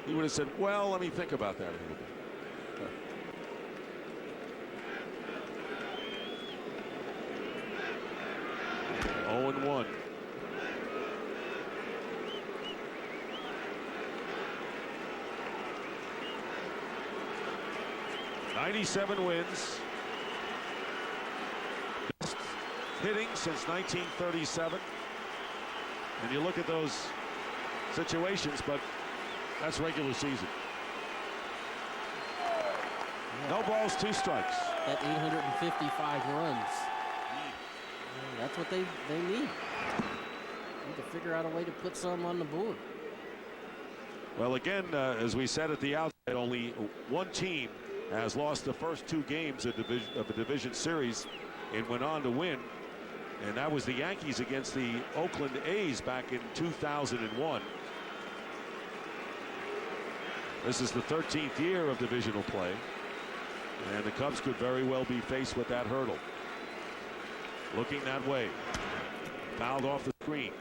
He would have said, well, let me think about that a little bit. 0-1. '97 wins. Best hitting since 1937. And you look at those situations, but that's regular season. No balls, 2 strikes. At 855 runs. That's what they need. Need to figure out a way to put some on the board. Well, again, as we said at the outset, only one team has lost the first two games of a division series and went on to win, and that was the Yankees against the Oakland A's back in 2001. This is the 13th year of divisional play, and the Cubs could very well be faced with that hurdle. Looking that way, fouled off the screen.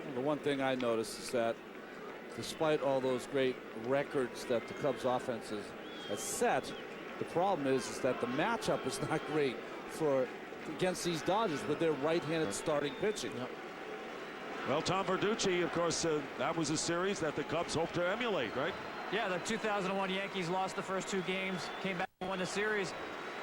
Well, the one thing I noticed is that despite all those great records that the Cubs offense has set, the problem is that the matchup is not great against these Dodgers with their right-handed starting pitching. Yep. Well, Tom Verducci, of course, that was a series that the Cubs hoped to emulate, right? Yeah, the 2001 Yankees lost the first two games, came back and won the series.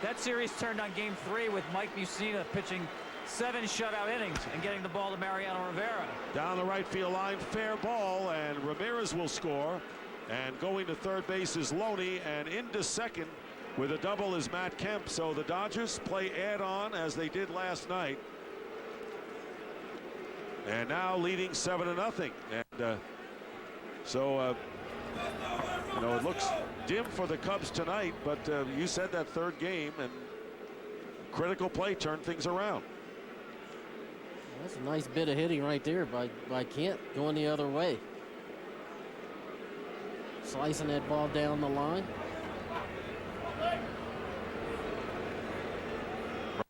That series turned on Game 3 with Mike Mussina pitching 7 shutout innings and getting the ball to Mariano Rivera. Down the right field line, fair ball, and Ramirez will score. And going to third base is Loney, and into second with a double is Matt Kemp. So the Dodgers play add-on as they did last night. And now leading 7-0. And you know, it looks dim for the Cubs tonight, but you said that third game and critical play turned things around. That's a nice bit of hitting right there by Kent, going the other way. Slicing that ball down the line.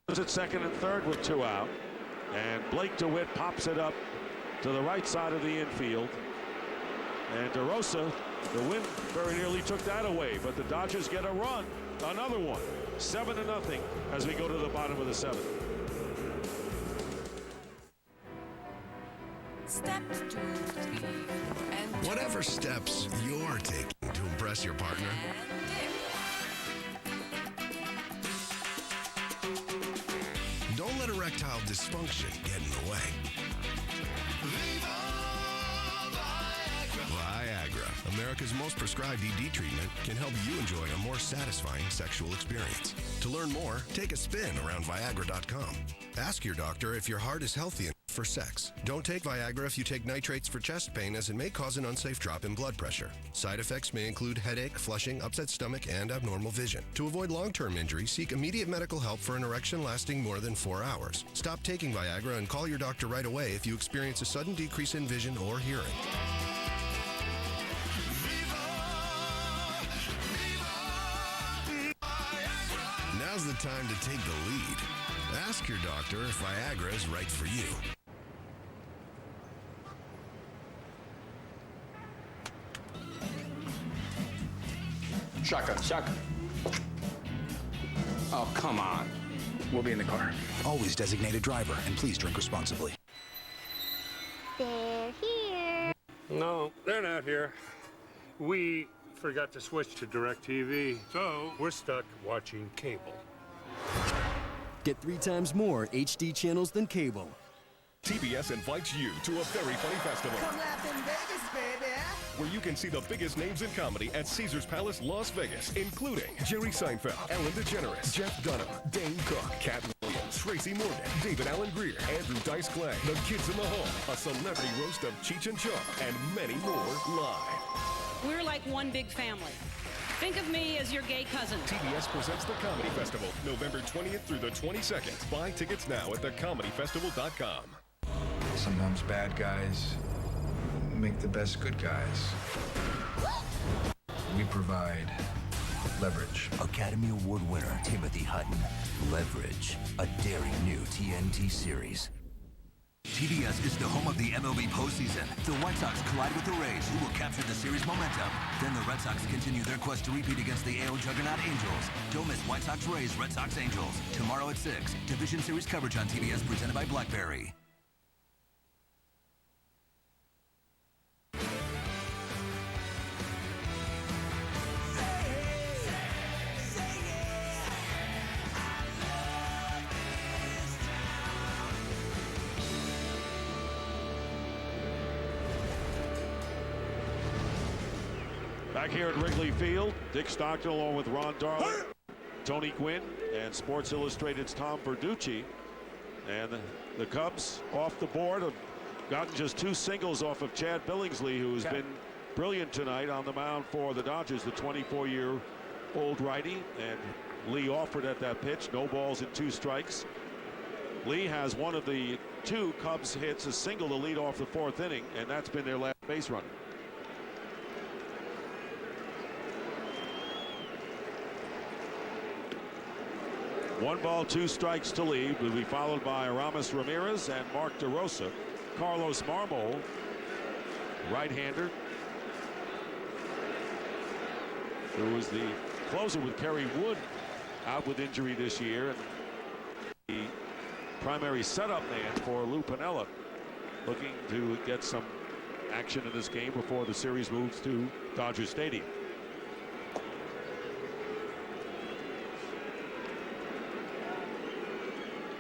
Runners at second and third with 2 out. And Blake DeWitt pops it up to the right side of the infield. And DeRosa, the wind very nearly took that away, but the Dodgers get a run, another one. 7-0 as we go to the bottom of the 7th. Steps 2, 3, and Whatever steps you're taking to impress your partner, don't let erectile dysfunction get in the way. Viagra, America's most prescribed ED treatment, can help you enjoy a more satisfying sexual experience. To learn more, take a spin around Viagra.com. Ask your doctor if your heart is healthy enough for sex. Don't take Viagra if you take nitrates for chest pain, as it may cause an unsafe drop in blood pressure. Side effects may include headache, flushing, upset stomach, and abnormal vision. To avoid long-term injury, seek immediate medical help for an erection lasting more than 4 hours. Stop taking Viagra and call your doctor right away if you experience a sudden decrease in vision or hearing. Now's the time to take the lead. Ask your doctor if Viagra is right for you. Shotgun. Oh, come on. We'll be in the car. Always designated driver, and please drink responsibly. They're here. No, they're not here. We forgot to switch to DirecTV, so we're stuck watching cable. Get 3 times more HD channels than cable. TBS invites you to a very funny festival Come laugh in Vegas, baby. where you can see the biggest names in comedy at Caesars Palace, Las Vegas, including Jerry Seinfeld, Ellen DeGeneres, Jeff Dunham, Dane Cook, Cat Williams, Tracy Morgan, David Allen Greer, Andrew Dice Clay, The Kids in the Hall, a celebrity roast of Cheech and Chong, and many more live. We're like one big family. Think of me as your gay cousin. TBS presents the Comedy Festival, November 20th through the 22nd. Buy tickets now at thecomedyfestival.com. Sometimes bad guys make the best good guys. We provide leverage. Academy Award winner Timothy Hutton. Leverage, a daring new TNT series. TBS is the home of the MLB postseason. The White Sox collide with the Rays, who will capture the series momentum. Then the Red Sox continue their quest to repeat against the AL juggernaut Angels. Don't miss White Sox Rays, Red Sox Angels. Tomorrow at 6. Division Series coverage on TBS presented by BlackBerry. Back here at Wrigley Field, Dick Stockton along with Ron Darling, Tony Gwynn, and Sports Illustrated's Tom Verducci. And the Cubs off the board, gotten just 2 singles off of Chad Billingsley, who's been brilliant tonight on the mound for the Dodgers, the 24-year-old righty. And Lee offered at that pitch. No balls and 2 strikes. Lee has one of the 2 Cubs hits, a single to lead off the 4th inning, and that's been their last base runner. One ball, 2 strikes to Lee, will be followed by Aramis Ramirez and Mark DeRosa. Carlos Marmol, right-hander, who was the closer with Kerry Wood out with injury this year, and the primary setup man for Lou Piniella, looking to get some action in this game before the series moves to Dodger Stadium.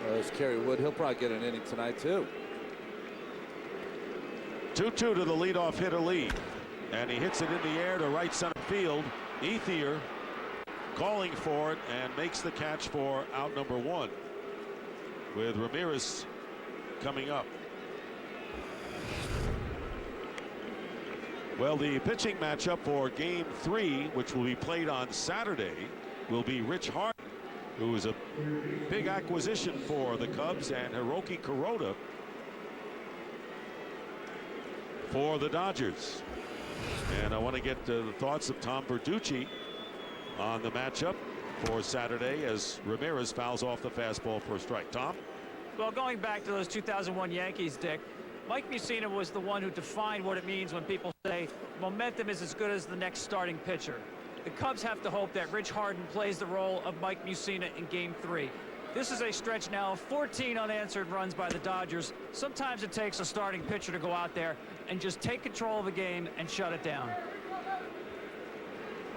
There's Kerry Wood. He'll probably get an inning tonight, too. 2-2 to the leadoff hitter Lee. And he hits it in the air to right center field. Ethier calling for it and makes the catch for out number 1, with Ramirez coming up. Well, the pitching matchup for game 3, which will be played on Saturday, will be Rich Hart, who was a big acquisition for the Cubs, and Hiroki Kuroda for the Dodgers. And I want to get the thoughts of Tom Verducci on the matchup for Saturday as Ramirez fouls off the fastball for a strike. Tom? Well, going back to those 2001 Yankees, Dick, Mike Mussina was the one who defined what it means when people say momentum is as good as the next starting pitcher. The Cubs have to hope that Rich Harden plays the role of Mike Mussina in game 3. This is a stretch now of 14 unanswered runs by the Dodgers. Sometimes it takes a starting pitcher to go out there and just take control of the game and shut it down.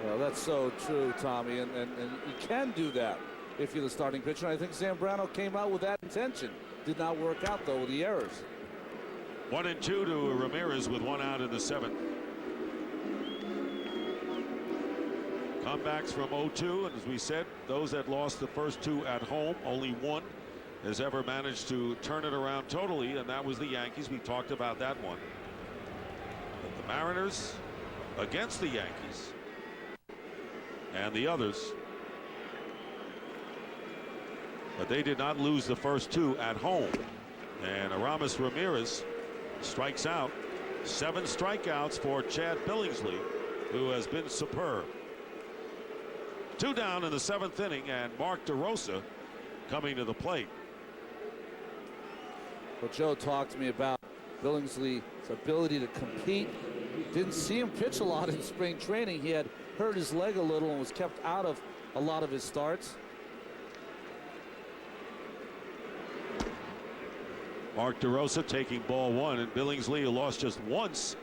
Well, that's so true, Tommy, and you can do that if you're the starting pitcher. And I think Zambrano came out with that intention. Did not work out, though, with the errors. 1-2 to Ramirez with 1 out in the 7th. Comebacks from 0-2, and as we said, those that lost the first 2 at home, only 1 has ever managed to turn it around totally, and that was the Yankees. We talked about that one. But the Mariners against the Yankees and the others, but they did not lose the first 2 at home. And Aramis Ramirez strikes out. 7 strikeouts for Chad Billingsley, who has been superb. 2 down in the 7th inning, and Mark DeRosa coming to the plate. Well, Joe talked to me about Billingsley's ability to compete. Didn't see him pitch a lot in spring training. He had hurt his leg a little and was kept out of a lot of his starts. Mark DeRosa taking ball 1, and Billingsley, who lost just once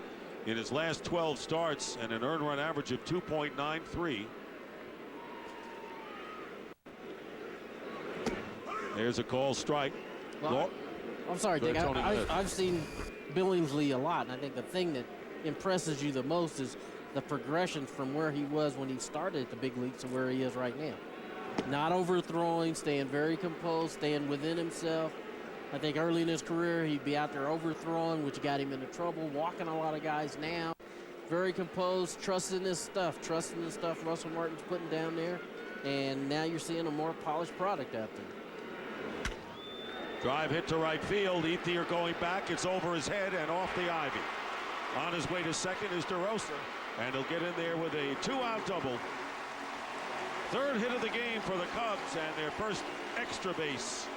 in his last 12 starts and an earned run average of 2.93. There's a call strike. Well, I'm sorry, Dick. I've seen Billingsley a lot, and I think the thing that impresses you the most is the progression from where he was when he started at the big leagues to where he is right now. Not overthrowing, staying very composed, staying within himself. I think early in his career, he'd be out there overthrowing, which got him into trouble, walking a lot of guys. Now, very composed, trusting the stuff Russell Martin's putting down there, and now you're seeing a more polished product out there. Drive hit to right field. Ethier going back. It's over his head and off the ivy. On his way to second is DeRosa, and he'll get in there with a 2-out double. 3rd hit of the game for the Cubs and their first extra base.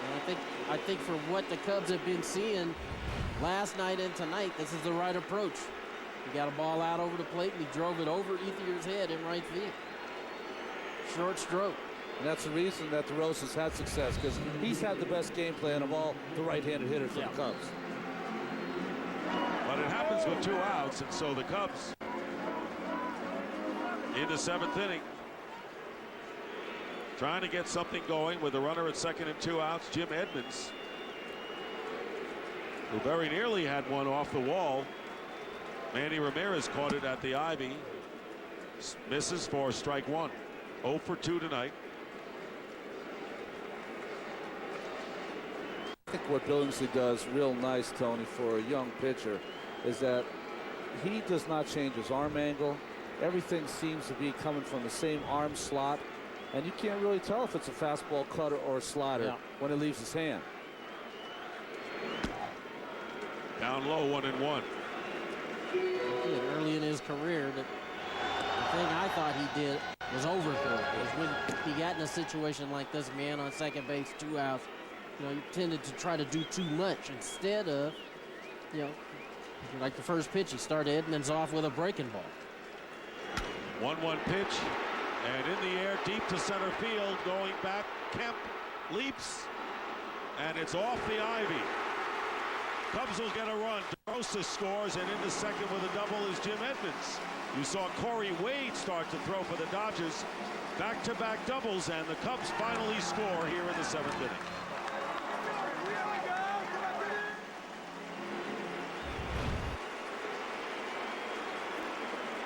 And I think for what the Cubs have been seeing last night and tonight, this is the right approach. He got a ball out over the plate, and he drove it over Ethier's head in right field. Short stroke. And that's the reason that DeRosa's had success, because he's had the best game plan of all the right-handed hitters for the Cubs. But it happens with 2 outs, and so the Cubs in the 7th inning trying to get something going with a runner at second and 2 outs. Jim Edmonds, who very nearly had one off the wall. Manny Ramirez caught it at the ivy. Misses for strike 1. 0 for 2 tonight. I think what Billingsley does real nice, Tony, for a young pitcher is that he does not change his arm angle. Everything seems to be coming from the same arm slot, and you can't really tell if it's a fastball, cutter, or a slider when it leaves his hand. Down low, 1-1. Early in his career, the thing I thought he did was overthrow. When he got in a situation like this, man on second base, 2 outs, he tended to try to do too much instead of, like the first pitch, he started Edmonds off with a breaking ball. 1-1 pitch, and in the air, deep to center field, going back. Kemp leaps, and it's off the ivy. Cubs will get a run. DeRosa scores, and into second with a double is Jim Edmonds. You saw Corey Wade start to throw for the Dodgers. Back-to-back doubles, and the Cubs finally score here in the 7th inning.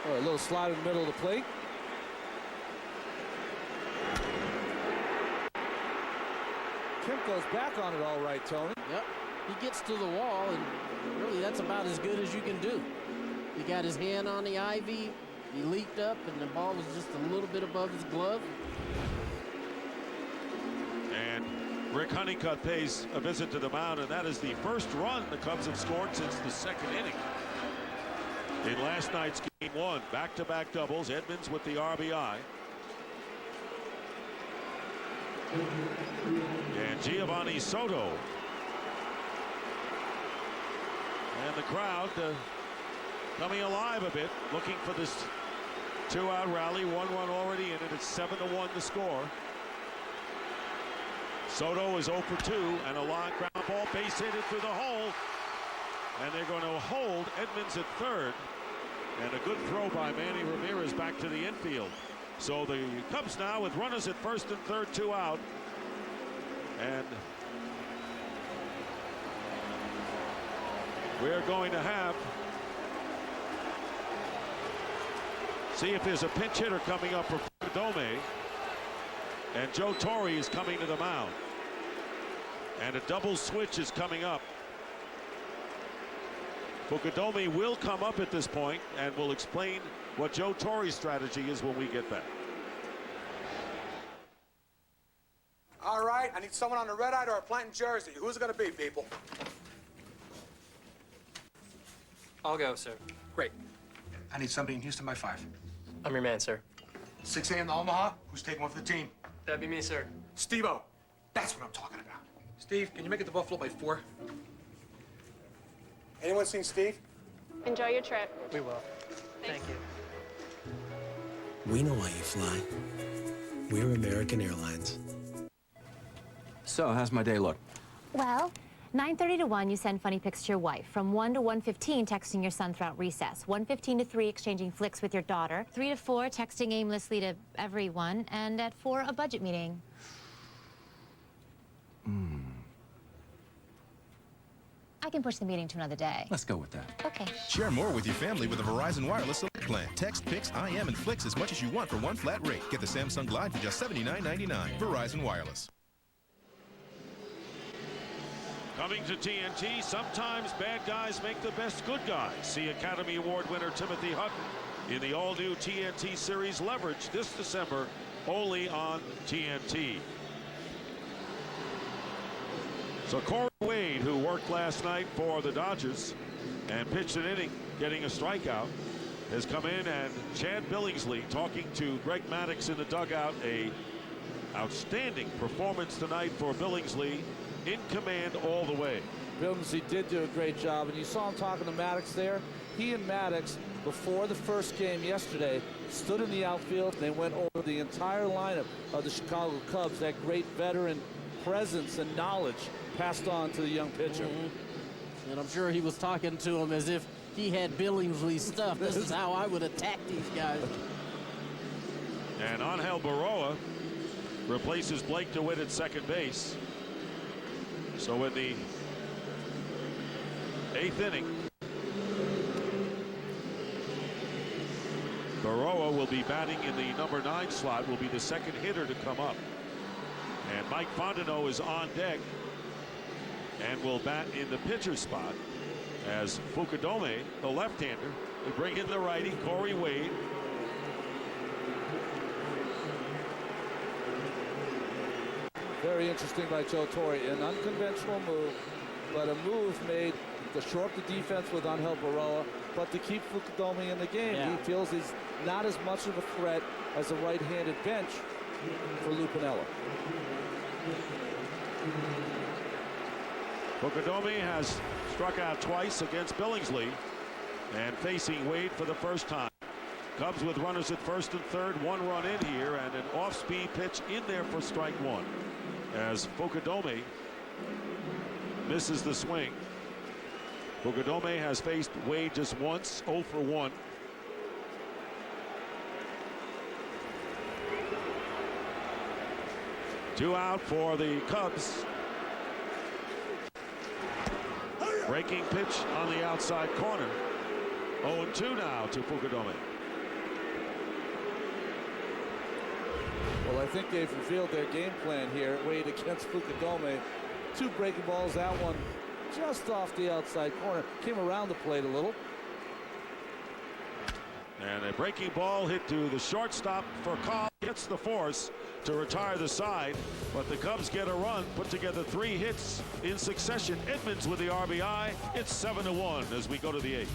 A little slide in the middle of the plate. Kemp goes back on it all right, Tony. Yep. He gets to the wall, and really that's about as good as you can do. He got his hand on the ivy, he leaped up, and the ball was just a little bit above his glove. And Rick Honeycutt pays a visit to the mound, and that is the first run the Cubs have scored since the 2nd inning. In last night's game 1, back-to-back doubles, Edmonds with the RBI. And Giovanni Soto. And the crowd coming alive a bit, looking for this 2-out rally. 1 run already in it. It's 7-1 to score. Soto is 0 for 2, and a line ground ball, base hit it through the hole. And they're going to hold Edmonds at third. And a good throw by Manny Ramirez back to the infield. So the Cubs now with runners at first and third, 2 out. And we're going to see if there's a pinch hitter coming up for Dome. And Joe Torre is coming to the mound. And a double switch is coming up. Fukudome will come up at this point, and we'll explain what Joe Torre's strategy is when we get back. All right, I need someone on the red-eye or a planting jersey. Who's it going to be, people? I'll go, sir. Great. I need somebody in Houston by 5. I'm your man, sir. 6 a.m. to Omaha. Who's taking one for the team? That'd be me, sir. Steve-O. That's what I'm talking about. Steve, can you make it to Buffalo by 4? Anyone seen Steve? Enjoy your trip. We will. Thank you. We know why you fly. We're American Airlines. So, how's my day look? Well, 9:30 to 1, you send funny pics to your wife. From 1 to 1:15, texting your son throughout recess. 1:15 to 3, exchanging flicks with your daughter. 3 to 4, texting aimlessly to everyone. And at 4, a budget meeting. I can push the meeting to another day. Let's go with that. Okay. Share more with your family with a Verizon Wireless Select plan. Text, pics, IM, and flicks as much as you want for one flat rate. Get the Samsung Glide for just $79.99. Verizon Wireless. Coming to TNT, sometimes bad guys make the best good guys. See Academy Award winner Timothy Hutton in the all-new TNT series Leverage this December, only on TNT. So Corey Wade, who worked last night for the Dodgers and pitched an inning, getting a strikeout, has come in, and Chad Billingsley talking to Greg Maddux in the dugout. A outstanding performance tonight for Billingsley, in command all the way. Billingsley did do a great job, and you saw him talking to Maddux there. He and Maddux, before the first game yesterday, stood in the outfield. They went over the entire lineup of the Chicago Cubs, that great veteran presence and knowledge passed on to the young pitcher. And I'm sure he was talking to him as if he had Billingsley's stuff. This is how I would attack these guys. And Angel Baroa replaces Blake DeWitt at second base. So in the 8th inning, Baroa will be batting in the number 9 slot, will be the second hitter to come up. And Mike Fontenot is on deck. and will bat in the pitcher spot as Fukudome, the left-hander, will bring in the righty, Corey Wade. Very interesting by Joe Torre. An unconventional move, but a move made to shore up the defense with Angel Baroa, but to keep Fukudome in the game. Yeah. He feels he's not as much of a threat as a right-handed bench for Lupinella. Fukudome has struck out twice against Billingsley and facing Wade for the first time. Cubs with runners at first and third, 1 run in here, and an off-speed pitch in there for strike 1 as Fukudome misses the swing. Fukudome has faced Wade just once, 0 for 1. Two out for the Cubs. Breaking pitch on the outside corner. 0-2 now to Fukudome. Well, I think they've revealed their game plan here. Wade against Fukudome. 2 breaking balls. That one just off the outside corner. Came around the plate a little. And a breaking ball hit to the shortstop for Call. Gets the force to retire the side, but the Cubs get a run, put together 3 hits in succession. Edmonds with the RBI. It's 7-1 as we go to the 8th.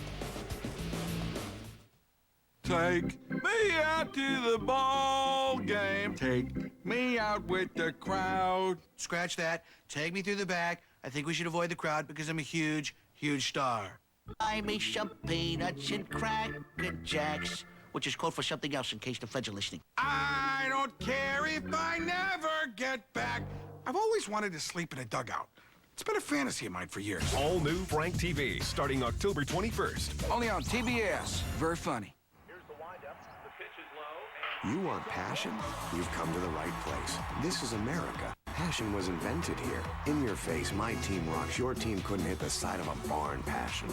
Take me out to the ball game. Take me out with the crowd. Scratch that. Take me through the back. I think we should avoid the crowd because I'm a huge, huge star. Buy me some peanuts and Cracker Jacks, which is code for something else in case the feds are listening. I don't care if I never get back. I've always wanted to sleep in a dugout. It's been a fantasy of mine for years. All new Frank TV starting October 21st. Only on TBS. Very funny. You want passion? You've come to the right place. This is America. Passion was invented here. In your face, my team rocks. Your team couldn't hit the side of a barn. Passion.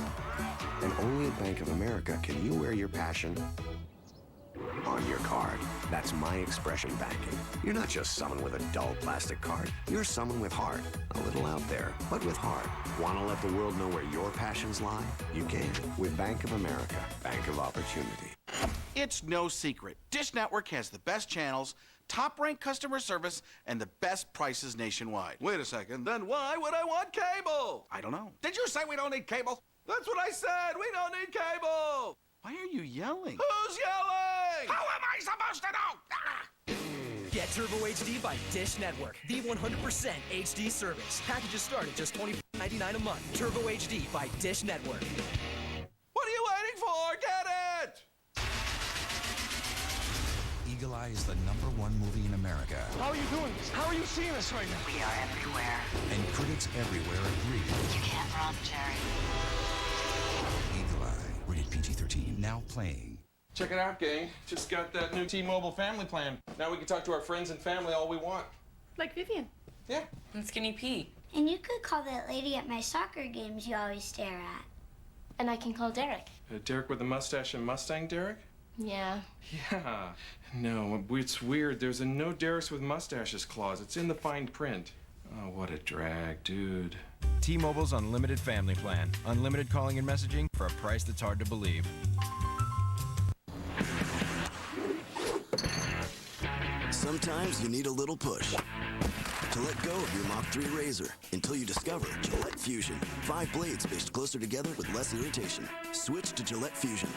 And only at Bank of America can you wear your passion on your card. That's my expression banking. You're not just someone with a dull plastic card. You're someone with heart. A little out there, but with heart. Want to let the world know where your passions lie? You can with Bank of America. Bank of Opportunity. It's no secret. Dish Network has the best channels, top-ranked customer service, and the best prices nationwide. Wait a second. Then why would I want cable? I don't know. Did you say we don't need cable? That's what I said. We don't need cable. Why are you yelling? Who's yelling? How am I supposed to know? Get Turbo HD by Dish Network, the 100% HD service. Packages start at just $24.99 a month. Turbo HD by Dish Network. What are you waiting for? Get it! Eagle Eye is the #1 movie in America. How are you doing this? How are you seeing us right now? We are everywhere. And critics everywhere agree. You can't run, Jerry. Eagle Eye, rated PG-13, now playing. Check it out, gang. Just got that new T-Mobile family plan. Now we can talk to our friends and family all we want. Like Vivian. Yeah. And Skinny Pete. And you could call that lady at my soccer games you always stare at. And I can call Derek. Derek with the mustache and Mustang Derek? Yeah. Yeah. No, it's weird. There's a no Derek's with mustaches clause. It's in the fine print. Oh, what a drag, dude. T-Mobile's unlimited family plan. Unlimited calling and messaging for a price that's hard to believe. Sometimes you need a little push to let go of your Mach 3 razor until you discover Gillette Fusion. 5 blades spaced closer together with less irritation. Switch to Gillette Fusion.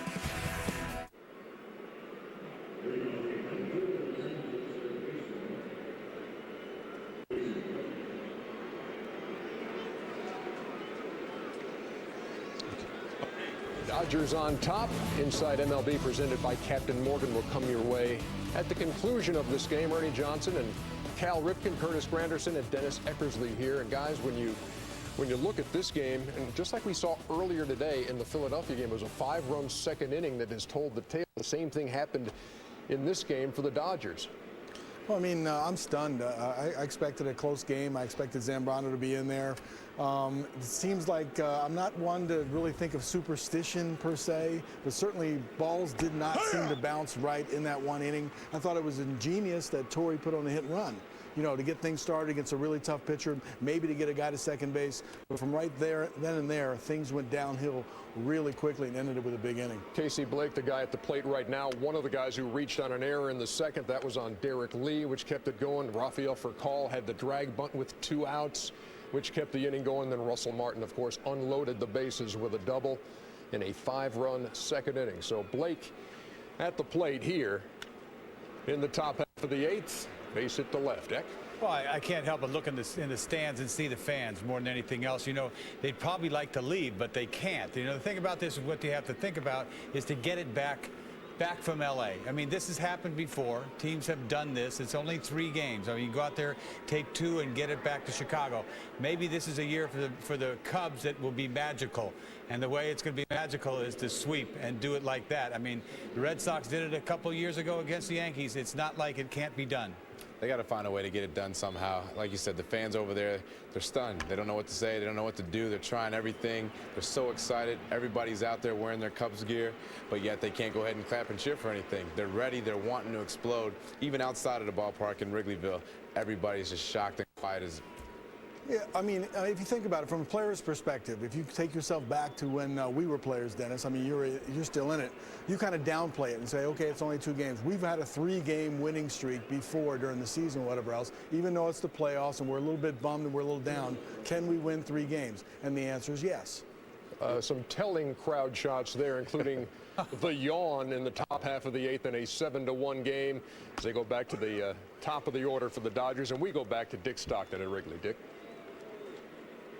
Dodgers on top. Inside MLB presented by Captain Morgan will come your way. At the conclusion of this game, Ernie Johnson and Cal Ripken, Curtis Granderson, and Dennis Eckersley here. And guys, when you look at this game, and just like we saw earlier today in the Philadelphia game, it was a 5-run second inning that has told the tale. The same thing happened in this game for the Dodgers. Well, I mean, I'm stunned. I expected a close game. I expected Zambrano to be in there. It seems like I'm not one to really think of superstition per se, but certainly balls did not seem to bounce right in that one inning. I thought it was ingenious that Torrey put on a hit and run. to get things started against a really tough pitcher, maybe to get a guy to second base. But from right there, then and there, things went downhill really quickly and ended it with a big inning. Casey Blake, the guy at the plate right now, one of the guys who reached on an error in the second. That was on Derek Lee, which kept it going. Rafael Furcal had the drag bunt with 2 outs, which kept the inning going. Then Russell Martin, of course, unloaded the bases with a double in a 5-run second inning. So Blake at the plate here in the top half of the 8th. Base hit to left. Eck? Well, I can't help but look in the stands and see the fans more than anything else. They'd probably like to leave, but they can't. The thing about this is what you have to think about is to get it back from LA. I mean, this has happened before. Teams have done this. It's only 3 games. I mean, you go out there, take 2, and get it back to Chicago. Maybe this is a year for the Cubs that will be magical. And the way it's going to be magical is to sweep and do it like that. I mean, the Red Sox did it a couple years ago against the Yankees. It's not like it can't be done. They got to find a way to get it done somehow. Like you said, the fans over there, they're stunned. They don't know what to say. They don't know what to do. They're trying everything. They're so excited. Everybody's out there wearing their Cubs gear, but yet they can't go ahead and clap and cheer for anything. They're ready. They're wanting to explode. Even outside of the ballpark in Wrigleyville, everybody's just shocked and quiet as. Yeah, I mean, if you think about it from a player's perspective, if you take yourself back to when we were players, Dennis, I mean, you're still in it. You kind of downplay it and say, okay, it's only 2 games. We've had a 3-game winning streak before during the season or whatever else, even though it's the playoffs and we're a little bit bummed and we're a little down. Can we win 3 games? And the answer is yes. Some telling crowd shots there, including the yawn in the top half of the 8th in a 7-1 game as they go back to the top of the order for the Dodgers, and we go back to Dick Stockton at Wrigley. Dick?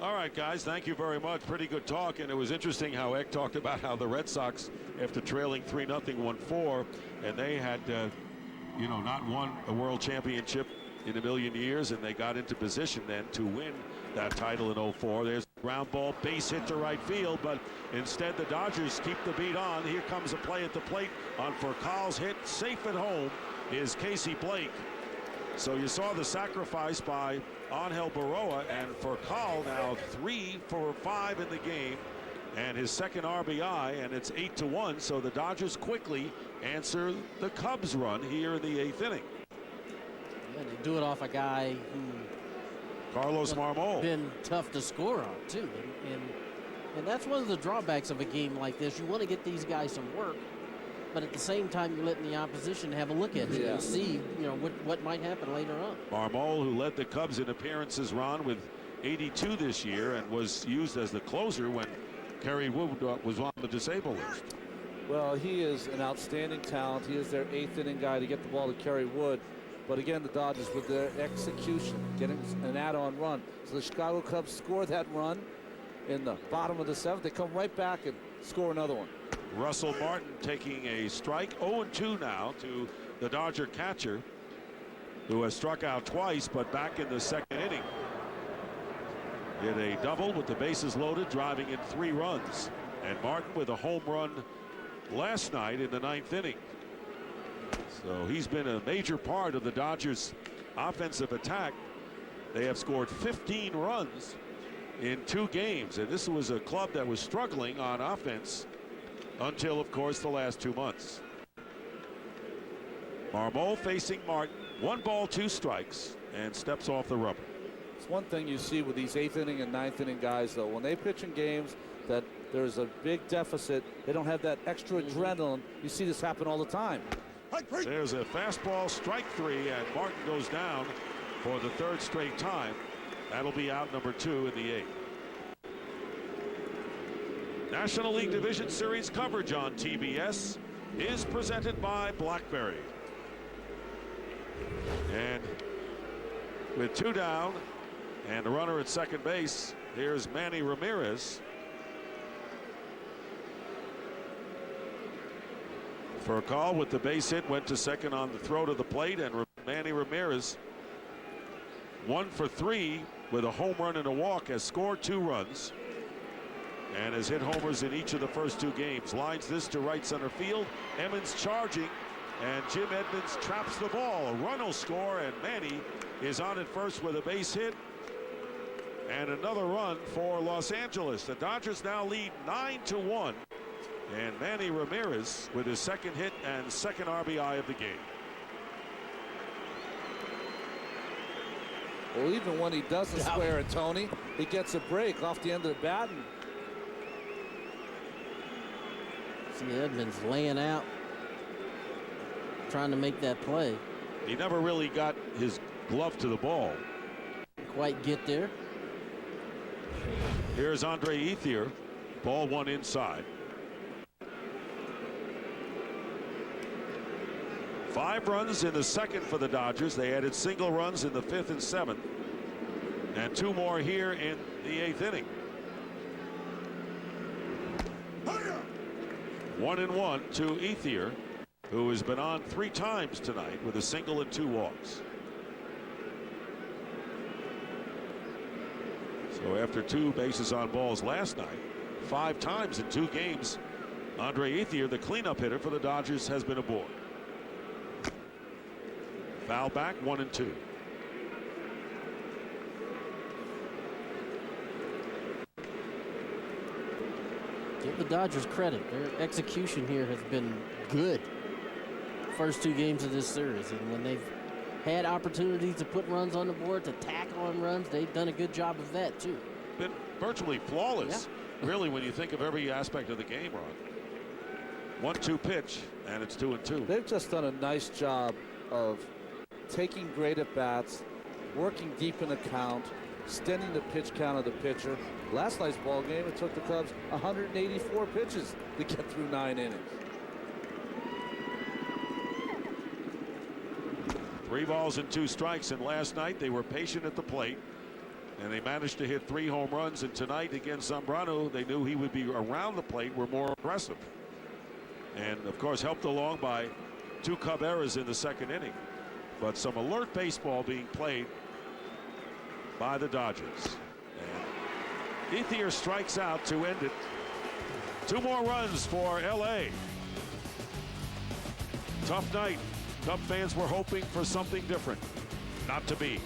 All right, guys, thank you very much. Pretty good talk, and it was interesting how Eck talked about how the Red Sox, after trailing 3-0, won 4, and they had, not won a world championship in a million years, and they got into position then to win that title in 04. There's a ground ball, base hit to right field, but instead the Dodgers keep the beat on. Here comes a play at the plate on Furcal's hit. Safe at home is Casey Blake. So you saw the sacrifice by Angel Baroa, and Furcal now 3 for 5 in the game, and his second RBI, and it's 8-1. So the Dodgers quickly answer the Cubs' run here in the 8th inning. Yeah, they do it off a guy who Carlos Marmol been tough to score on too, and that's one of the drawbacks of a game like this. You want to get these guys some work, but at the same time, you're letting the opposition have a look at you and see, what might happen later on. Marmol, who led the Cubs in appearances, Ron, with 82 this year, and was used as the closer when Kerry Wood was on the disabled list. Well, he is an outstanding talent. He is their 8th inning guy to get the ball to Kerry Wood. But again, the Dodgers with their execution, getting an add-on run. So the Chicago Cubs score that run in the bottom of the 7th. They come right back and score another one. Russell Martin taking a strike, 0-2 now to the Dodger catcher, who has struck out twice, but back in the second inning. Hit a double with the bases loaded, driving in 3 runs. And Martin with a home run last night in the 9th inning. So he's been a major part of the Dodgers' offensive attack. They have scored 15 runs in 2 games, and this was a club that was struggling on offense until, of course, the last 2 months. Marmol facing Martin, 1 ball, 2 strikes, and steps off the rubber. It's one thing you see with these 8th inning and 9th inning guys, though, when they pitch in games that there's a big deficit, they don't have that extra adrenaline. You see this happen all the time. There's a fastball, strike 3, and Martin goes down for the 3rd straight time. That'll be out number 2 in the 8th. National League Division Series coverage on TBS is presented by BlackBerry. And with 2 down and a runner at second base, here's Manny Ramirez. Furcal with the base hit went to second on the throw to the plate, and Manny Ramirez 1 for 3 with a home run and a walk, has scored 2 runs and has hit homers in each of the first 2 games. Lines this to right center field. Emmons charging, and Jim Edmonds traps the ball. A run will score, and Manny is on at first with a base hit and another run for Los Angeles. The Dodgers now lead 9-1, and Manny Ramirez with his second hit and second RBI of the game. Well, even when he doesn't square it, Tony, he gets a break off the end of the bat. And see Edmonds laying out, trying to make that play. He never really got his glove to the ball. Quite get there. Here's Andre Ethier. Ball one inside. 5 runs in the second for the Dodgers. They added single runs in the 5th and 7th. And 2 more here in the 8th inning. 1-1 to Ethier, who has been on 3 times tonight with a single and 2 walks. So after 2 bases on balls last night, 5 times in 2 games, Andre Ethier, the cleanup hitter for the Dodgers, has been aboard. Foul back, 1-2. Give the Dodgers credit. Their execution here has been good. First 2 games of this series, and when they've had opportunities to put runs on the board, to tack on runs, they've done a good job of that too. Been virtually flawless, really, when you think of every aspect of the game, Ron. 1-2 pitch, and it's 2-2. They've just done a nice job of taking great at bats, working deep in the count, extending the pitch count of the pitcher. Last night's ball game, it took the Cubs 184 pitches to get through 9 innings. 3 balls and 2 strikes, and last night they were patient at the plate, and they managed to hit 3 home runs. And tonight against Zambrano, they knew he would be around the plate, were more aggressive, and of course helped along by 2 Cub errors in the 2nd inning. But some alert baseball being played by the Dodgers. And Ethier strikes out to end it. 2 more runs for LA. Tough night. Cub fans were hoping for something different. Not to be.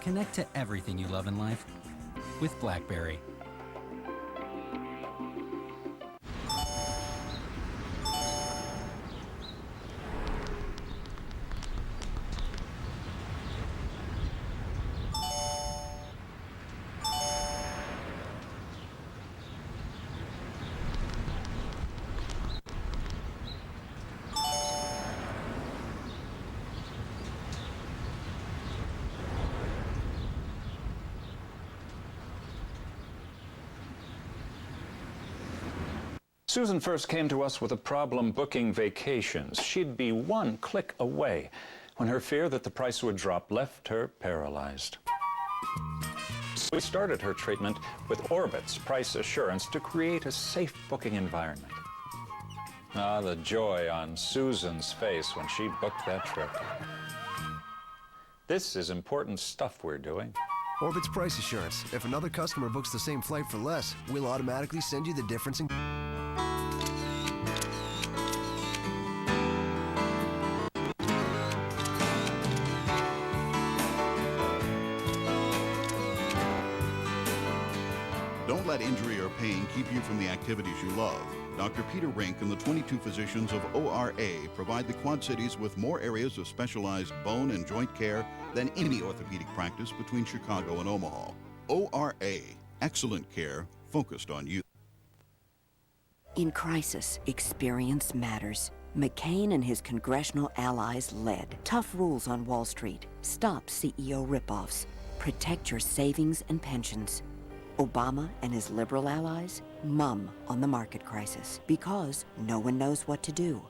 Connect to everything you love in life with BlackBerry. Susan first came to us with a problem booking vacations. She'd be 1 click away when her fear that the price would drop left her paralyzed. So we started her treatment with Orbit's price assurance to create a safe booking environment. Ah, the joy on Susan's face when she booked that trip. This is important stuff we're doing. Orbit's price assurance. If another customer books the same flight for less, we'll automatically send you the difference in... Don't let injury or pain keep you from the activities you love. Dr. Peter Rink and the 22 physicians of ORA provide the Quad Cities with more areas of specialized bone and joint care than any orthopedic practice between Chicago and Omaha. ORA, excellent care focused on you. In crisis, experience matters. McCain and his congressional allies led. Tough rules on Wall Street. Stop CEO ripoffs. Protect your savings and pensions. Obama and his liberal allies mum on the market crisis because no one knows what to do.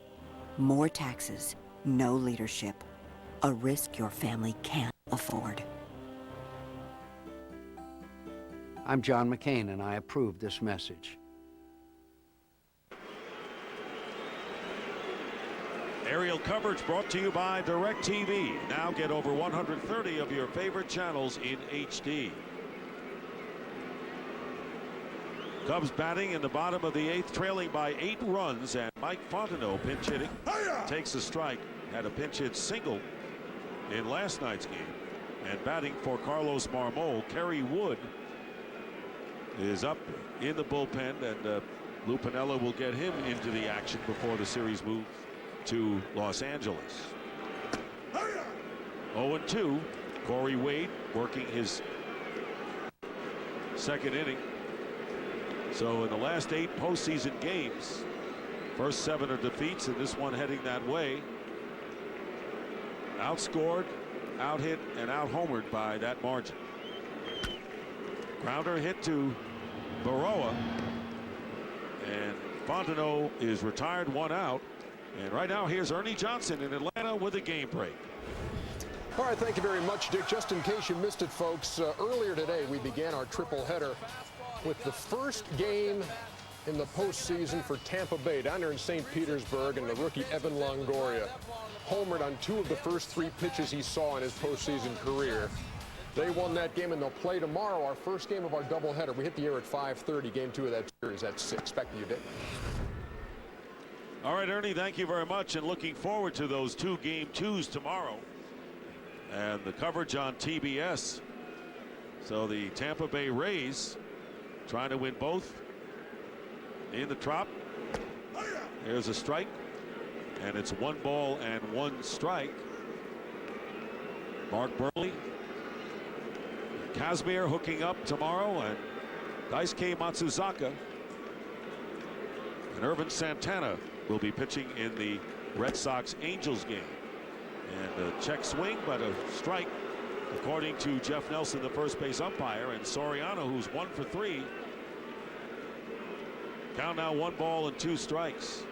More taxes, no leadership. A risk your family can't afford. I'm John McCain, and I approve this message. Aerial coverage brought to you by DirecTV. Now get over 130 of your favorite channels in HD. Cubs batting in the bottom of the 8th, trailing by 8 runs, and Mike Fontenot, pinch hitting, takes a strike. Had a pinch hit single in last night's game. And batting for Carlos Marmol, Kerry Wood is up in the bullpen, and Lou Piniella will get him into the action before the series moves to Los Angeles. 0-2. Corey Wade working his second inning. So in the last 8 postseason games, first 7 are defeats, and this one heading that way. Outscored, out-hit, and out-homered by that margin. Grounder hit to Baroa, and Fontenot is retired, 1 out. And right now, here's Ernie Johnson in Atlanta with a game break. All right, thank you very much, Dick. Just in case you missed it, folks, earlier today we began our triple header with the first game in the postseason for Tampa Bay down there in St. Petersburg, and the rookie Evan Longoria homered on 2 of the first 3 pitches he saw in his postseason career. They won that game, and they'll play tomorrow, our first game of our doubleheader. We hit the air at 5:30, game 2 of that series at 6. Back to you, Dick. All right, Ernie, thank you very much, and looking forward to those 2 game 2s tomorrow and the coverage on TBS. So the Tampa Bay Rays trying to win both in the Trop. There's a strike, and it's 1 ball and 1 strike. Mark Burley, Kazmir hooking up tomorrow, and Daisuke Matsuzaka and Irvin Santana will be pitching in the Red Sox-Angels game. And a check swing, but a strike, according to Jeff Nelson, the first base umpire, and Soriano, who's 1 for 3. Count now 1 ball and 2 strikes.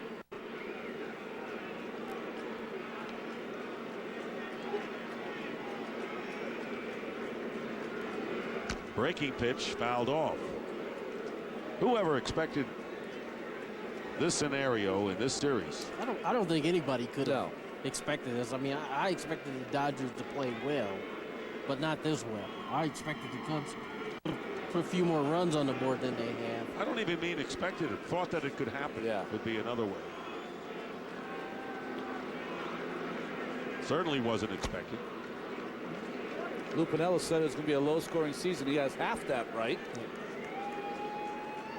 Breaking pitch fouled off. Whoever expected this scenario in this series? I don't think anybody could have expected this. I mean, I expected the Dodgers to play well, but not this well. I expected the Cubs to put a few more runs on the board than they have. I don't even mean expected it. Thought that it could happen. Yeah. Would be another way. Certainly wasn't expected. Lou Piniella said it's going to be a low-scoring season. He has half that right.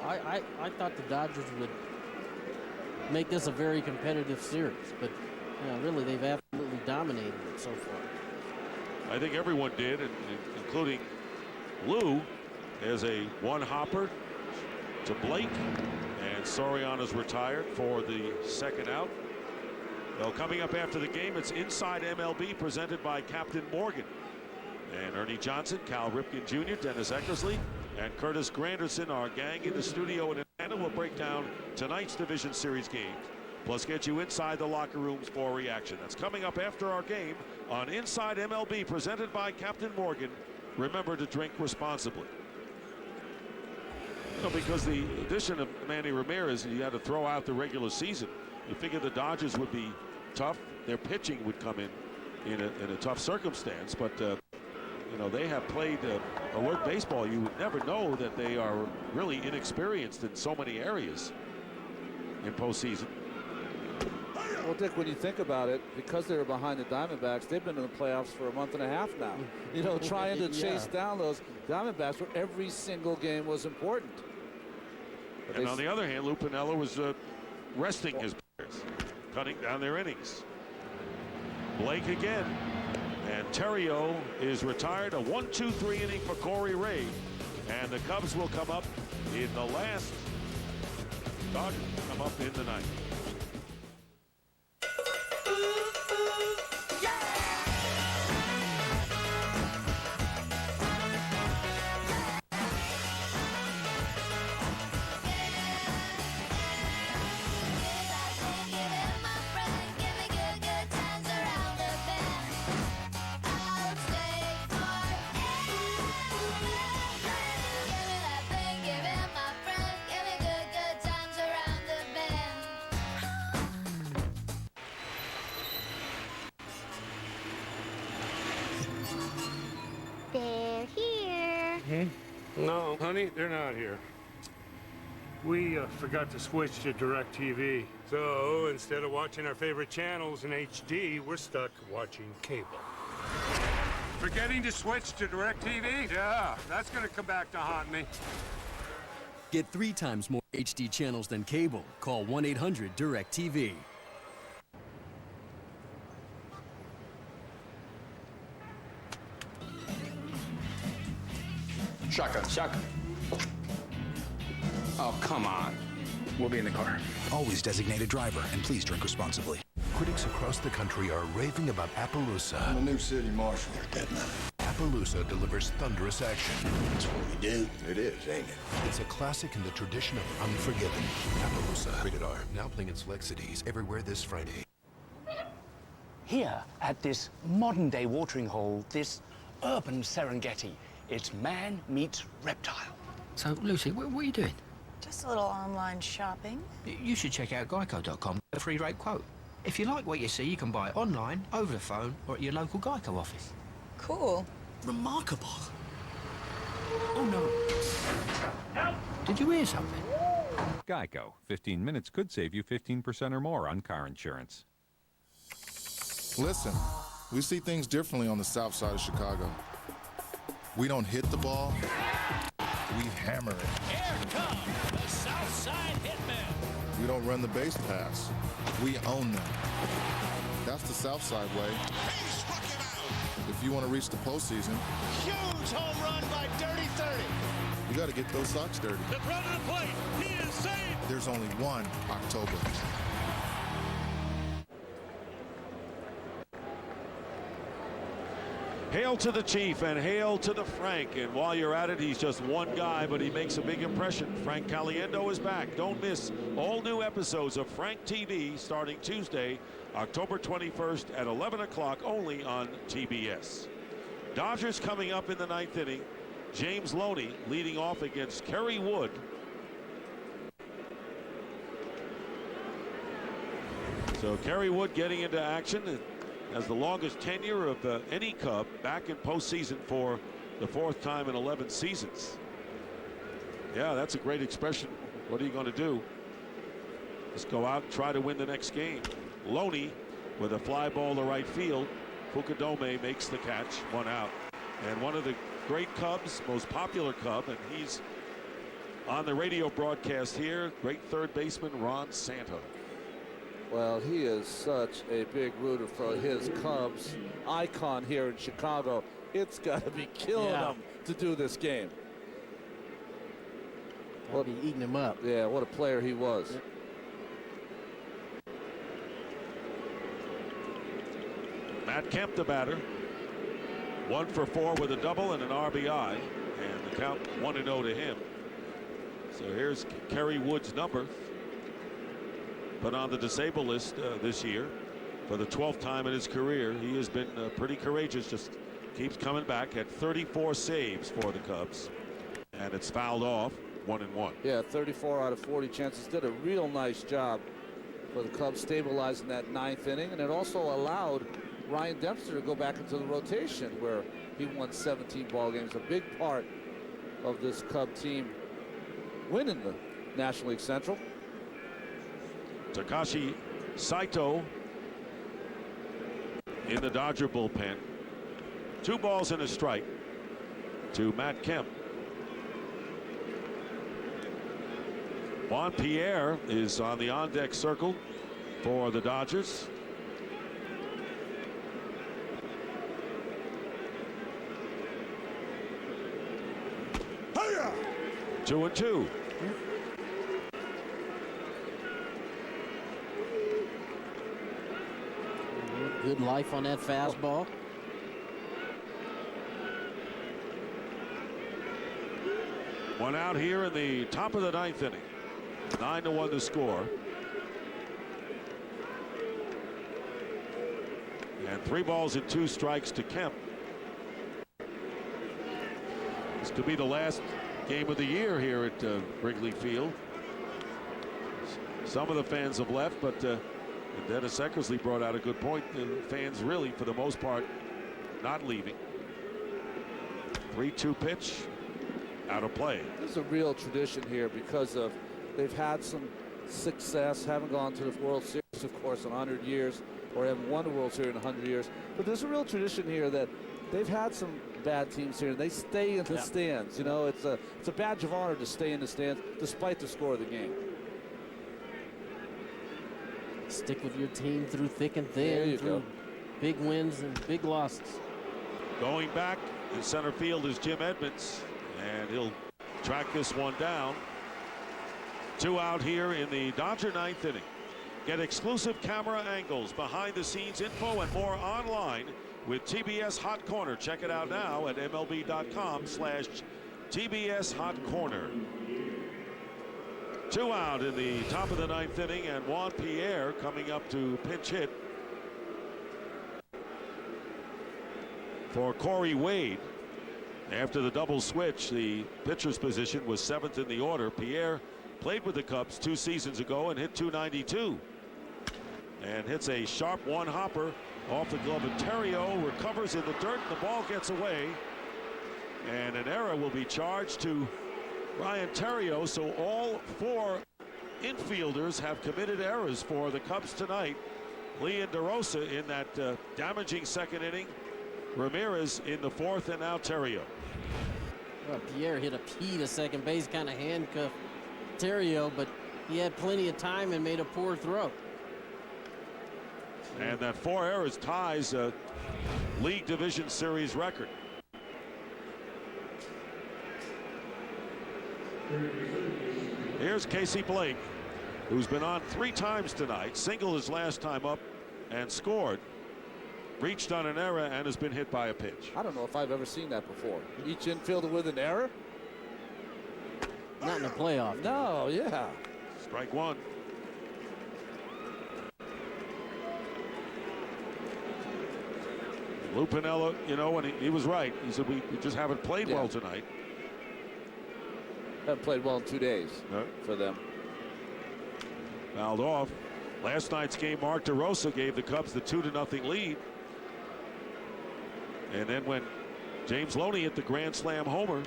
I thought the Dodgers would make this a very competitive series, but really they've absolutely dominated it so far. I think everyone did, including Lou. There's a 1 hopper to Blake, and Soriano's retired for the 2nd out. Well, coming up after the game, it's Inside MLB presented by Captain Morgan. And Ernie Johnson, Cal Ripken Jr., Dennis Eckersley, and Curtis Granderson, our gang in the studio in Atlanta, will break down tonight's Division Series games, plus get you inside the locker rooms for reaction. That's coming up after our game on Inside MLB, presented by Captain Morgan. Remember to drink responsibly. You know, because the addition of Manny Ramirez, you had to throw out the regular season. You figured the Dodgers would be tough. Their pitching would come in a tough circumstance, but you know, they have played alert baseball. You would never know that they are really inexperienced in so many areas in postseason. Well, Dick, when you think about it, because they were behind the Diamondbacks, they've been in the playoffs for a month and a half now. You know, trying to chase down those Diamondbacks where every single game was important. But and on the other hand, Lou Piniella was resting his players, cutting down their innings. Blake again. And Terrio is retired. A 1-2-3 inning for Corey Ray. And the Cubs will come up in the last. Dodgers come up in the 9th. They're here. No, honey, they're not here. We forgot to switch to DirecTV. So instead of watching our favorite channels in HD, we're stuck watching cable. Forgetting to switch to DirecTV? Yeah, that's gonna come back to haunt me. Get 3 times more HD channels than cable. Call 1-800-DirecTV. Shotgun. Shotgun. Oh, come on. We'll be in the car. Always designated driver, and please drink responsibly. Critics across the country are raving about Appaloosa. I'm the new city marshal at that night. Appaloosa delivers thunderous action. That's what we do. It is, ain't it? It's a classic in the tradition of Unforgiven. Appaloosa, rated R. Now playing in select cities everywhere this Friday. Here, at this modern-day watering hole, this urban Serengeti, it's man meets reptile. So, Lucy, what are you doing? Just a little online shopping. You should check out Geico.com, a free rate quote. If you like what you see, you can buy it online, over the phone, or at your local Geico office. Cool. Remarkable. Oh, no. Help! Did you hear something? Geico. 15 minutes could save you 15% or more on car insurance. Listen, we see things differently on the south side of Chicago. We don't hit the ball, we hammer it. Here come the South Side Hitmen. We don't run the base pass, we own them. That's the South Side way. He struck him out. If you want to reach the postseason, Huge home run by Dirty 30. you got to get those socks dirty. The front of the plate. He is saved. There's only one October. Hail to the Chief and hail to the Frank. And while you're at it, he's just one guy, but he makes a big impression. Frank Caliendo is back. Don't miss all new episodes of Frank TV starting Tuesday, October 21st at 11 o'clock only on TBS. Dodgers coming up in the 9th inning. James Loney leading off against Kerry Wood. So Kerry Wood getting into action. Has the longest tenure of any Cub, back in postseason for the 4th time in 11 seasons. Yeah, that's a great expression. What are you going to do? Just go out and try to win the next game. Loney with a fly ball to right field. Fukudome makes the catch, 1 out. And one of the great Cubs, most popular Cub, and he's on the radio broadcast here, great third baseman Ron Santo. Well, he is such a big rooter for his Cubs icon here in Chicago. It's got to be killing him to do this game. What be eating him up. Yeah, what a player he was. Matt Kemp, the batter. 1 for 4 with a double and an RBI. And the count 1-0 to him. So here's Kerry Wood's number. But on the disabled list this year for the 12th time in his career. He has been pretty courageous, just keeps coming back at 34 saves for the Cubs. And it's fouled off, 1-1. Yeah, 34 out of 40 chances. Did a real nice job for the Cubs stabilizing that 9th inning. And it also allowed Ryan Dempster to go back into the rotation where he won 17 ball games. A big part of this Cub team winning the National League Central. Takashi Saito in the Dodger bullpen. 2 balls and a strike to Matt Kemp. Juan Pierre is on the on-deck circle for the Dodgers. Hiya! 2-2. Good life on that fastball. One out here in the top of the 9th inning. 9-1 the score. And 3 balls and 2 strikes to Kemp. This could be the last game of the year here at Wrigley Field. Some of the fans have left, but Dennis Eckersley brought out a good point. The fans really, for the most part, not leaving. 3-2 pitch, out of play. There's a real tradition here because of They've had some success, haven't gone to the World Series, of course, in 100 years, or haven't won the World Series in 100 years. But there's a real tradition here that they've had some bad teams here, and they stay in the stands. You know, it's a badge of honor to stay in the stands despite the score of the game. Stick with your team through thick and thin, There you through go. big wins and big losses. Going back in center field is Jim Edmonds, and he'll track this one down. 2 out here in the Dodger ninth inning. Get exclusive camera angles, behind the scenes info, and more online with TBS Hot Corner. Check it out now at MLB.com/TBS Hot Corner. 2 out in the top of the ninth inning, and Juan Pierre coming up to pinch hit for Corey Wade. After the double switch, the pitcher's position was 7th in the order. Pierre played with the Cubs 2 seasons ago and hit .292. And hits a sharp one-hopper off the glove of Terrio, recovers in the dirt, and the ball gets away. And an error will be charged to Ryan Terrio, so all 4 infielders have committed errors for the Cubs tonight. Lee and DeRosa in that damaging second inning. Ramirez in the 4th, and now Terrio. Well, Pierre hit a P to second base, kind of handcuffed Terrio, but he had plenty of time and made a poor throw. And that 4 errors ties a League Division Series record. Here's Casey Blake, who's been on 3 times tonight, singled his last time up and scored. Reached on an error and has been hit by a pitch. I don't know if I've ever seen that before. Each infielder with an error? Not in the playoff. No, yeah. Strike 1. Lou Piniella, you know, and he was right. He said we just haven't played well tonight. Haven't played well in 2 days for them. Fouled off. Last night's game, Mark DeRosa gave the Cubs the 2-0 lead. And then when James Loney hit the grand slam homer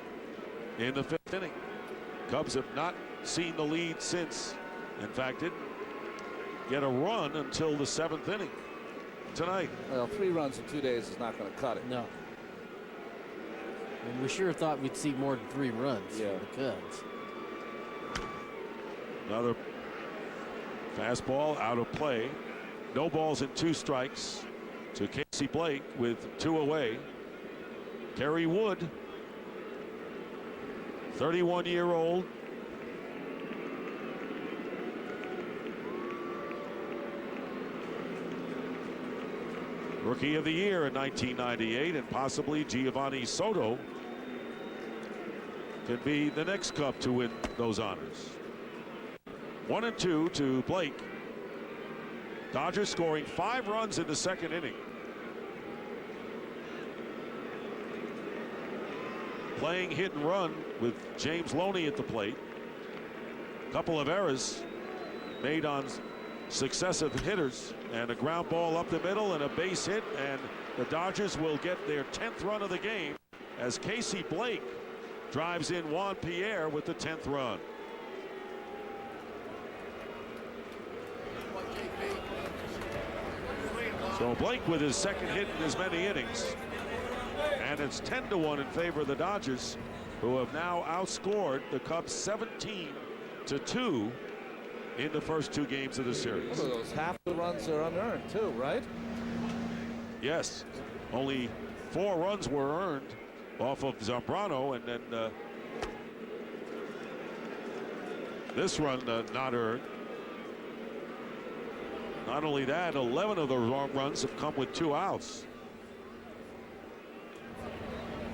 in the 5th inning. Cubs have not seen the lead since. In fact, didn't get a run until the 7th inning tonight. Well, 3 runs in 2 days is not going to cut it. No. And we sure thought we'd see more than 3 runs for the Cubs. Another fastball out of play. No balls and 2 strikes to Casey Blake with 2 away. Kerry Wood, 31-year-old. Rookie of the Year in 1998, and possibly Giovanni Soto could be the next Cub to win those honors. 1-2 to Blake. Dodgers scoring 5 runs in the 2nd inning. Playing hit and run with James Loney at the plate. Couple of errors made on successive hitters, and a ground ball up the middle and a base hit, and the Dodgers will get their 10th run of the game as Casey Blake drives in Juan Pierre with the 10th run. So Blake with his 2nd hit in as many innings, and it's 10-1 in favor of the Dodgers, who have now outscored the Cubs 17-2 in the first 2 games of the series. Well, those half the runs are unearned too, right? Yes, only 4 runs were earned off of Zambrano, and then this run not earned. Not only that, 11 of the runs have come with 2 outs.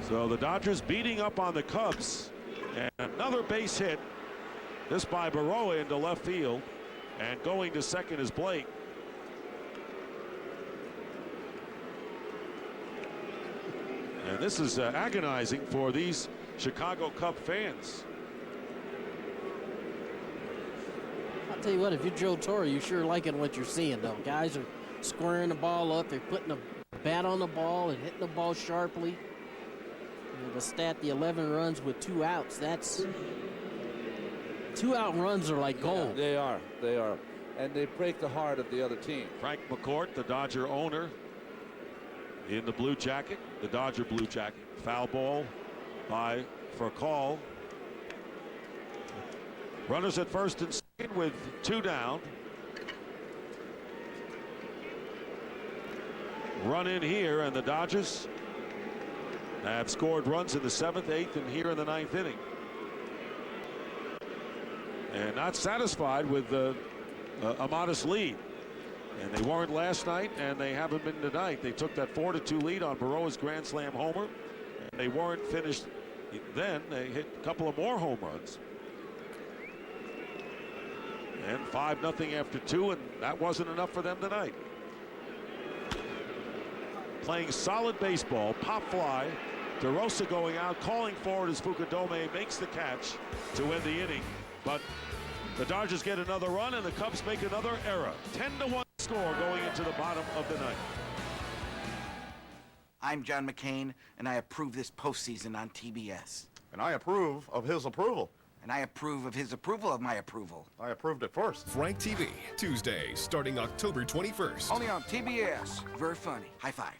So the Dodgers beating up on the Cubs, and another base hit. This by Baroa into left field, and going to second is Blake. And this is agonizing for these Chicago Cub fans. I'll tell you what, if you're Joe Torre, you're sure liking what you're seeing, though. Guys are squaring the ball up. They're putting a bat on the ball and hitting the ball sharply. The stat, the 11 runs with 2 outs, that's 2-out runs are like gold. Yeah, they are. And they break the heart of the other team. Frank McCourt, the Dodger owner, in the blue jacket, the Dodger blue jacket. Foul ball for a call. Runners at first and second with 2 down. Run in here, and the Dodgers have scored runs in the 7th, 8th, and here in the 9th inning. And not satisfied with a modest lead. And they weren't last night, and they haven't been tonight. They took that 4-2 lead on Baroa's grand slam homer. And they weren't finished then. They hit a couple of more home runs. And 5-0 after 2, and that wasn't enough for them tonight. Playing solid baseball, pop fly. DeRosa going out, calling forward as Fukudome makes the catch to end the inning. But the Dodgers get another run, and the Cubs make another error. 10-1 score going into the bottom of the 9th. I'm John McCain, and I approve this postseason on TBS. And I approve of his approval. And I approve of his approval of my approval. I approved it first. Frank TV, Tuesday, starting October 21st. Only on TBS. Very funny. High five.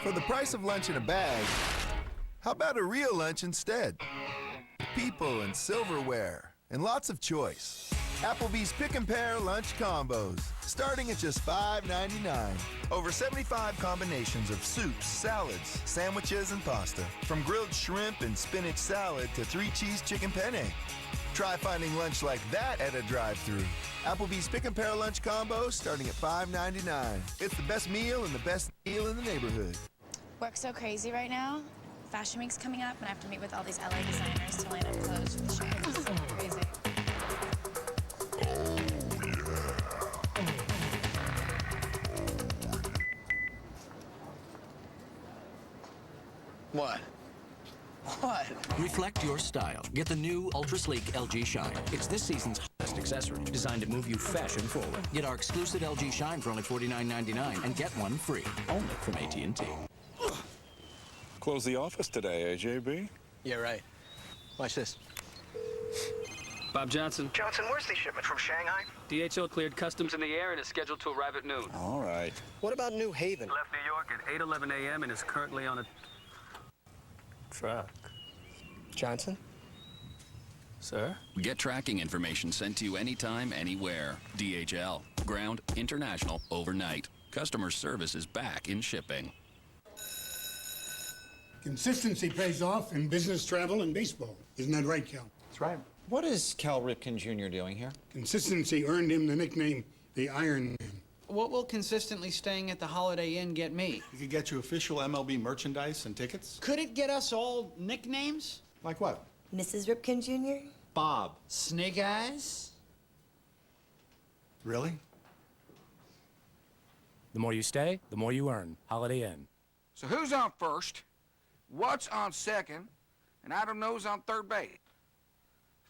For the price of lunch in a bag, how about a real lunch instead? People and silverware, and lots of choice. Applebee's Pick and Pair Lunch Combos, starting at just $5.99. Over 75 combinations of soups, salads, sandwiches, and pasta. From grilled shrimp and spinach salad to 3-cheese chicken penne. Try finding lunch like that at a drive-thru. Applebee's Pick and Pair Lunch Combo, starting at $5.99. It's the best meal and the best deal in the neighborhood. Work's so crazy right now. Fashion Week's coming up, and I have to meet with all these LA designers to line up clothes for the show. It's so crazy. What? What? Reflect your style. Get the new Ultra Sleek LG Shine. It's this season's hottest accessory, designed to move you fashion forward. Get our exclusive LG Shine for only $49.99 and get one free, only from AT&T. Close the office today, AJB? Yeah, right. Watch this. Bob Johnson. Johnson, where's the shipment from Shanghai? DHL cleared customs in the air and is scheduled to arrive at noon. All right. What about New Haven? Left New York at 8:11 a.m. and is currently on a truck. Johnson? Sir? Get tracking information sent to you anytime, anywhere. DHL. Ground, international, overnight. Customer service is back in shipping. Consistency pays off in business, travel, and baseball. Isn't that right, Cal? That's right. What is Cal Ripken Jr. doing here? Consistency earned him the nickname the Iron Man. What will consistently staying at the Holiday Inn get me? It could get you official MLB merchandise and tickets. Could it get us all nicknames? Like what? Mrs. Ripken Jr.? Bob. Snake Eyes? Really? The more you stay, the more you earn. Holiday Inn. So who's on first? What's on second? And Adam knows on third base.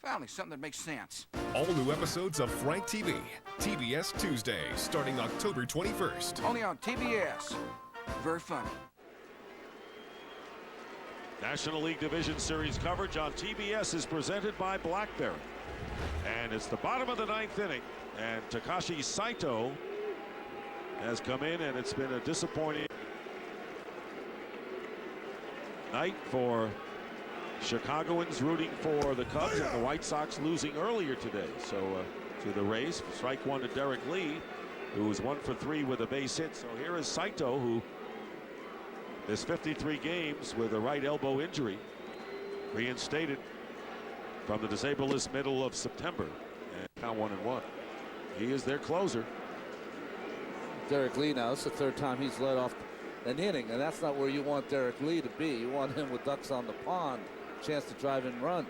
Finally, something that makes sense. All new episodes of Frank TV, TBS Tuesday, starting October 21st. Only on TBS. Very funny. National League Division Series coverage on TBS is presented by BlackBerry. And it's the bottom of the 9th inning. And Takashi Saito has come in, and it's been a disappointing night for Chicagoans rooting for the Cubs, and the White Sox losing earlier today. So to the Rays, strike one to Derek Lee, who was 1 for 3 with a base hit. So here is Saito, who missed 53 games with a right elbow injury, reinstated from the disabled list middle of September, and now 1-1. He is their closer. Derek Lee now, it's the 3rd time he's led off an inning, and that's not where you want Derek Lee to be. You want him with ducks on the pond, chance to drive in runs.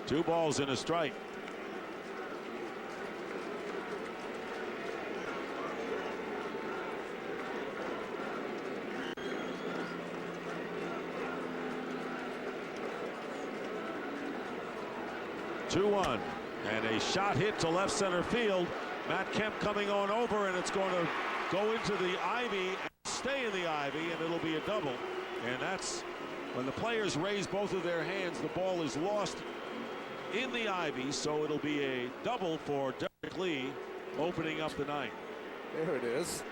2 balls and a strike. Two-1, and a shot hit to left center field. Matt Kemp coming on over, and it's going to go into the ivy and stay in the ivy, and it'll be a double. And that's When the players raise both of their hands, the ball is lost in the ivy, so it'll be a double for Derek Lee, opening up the ninth. There it is.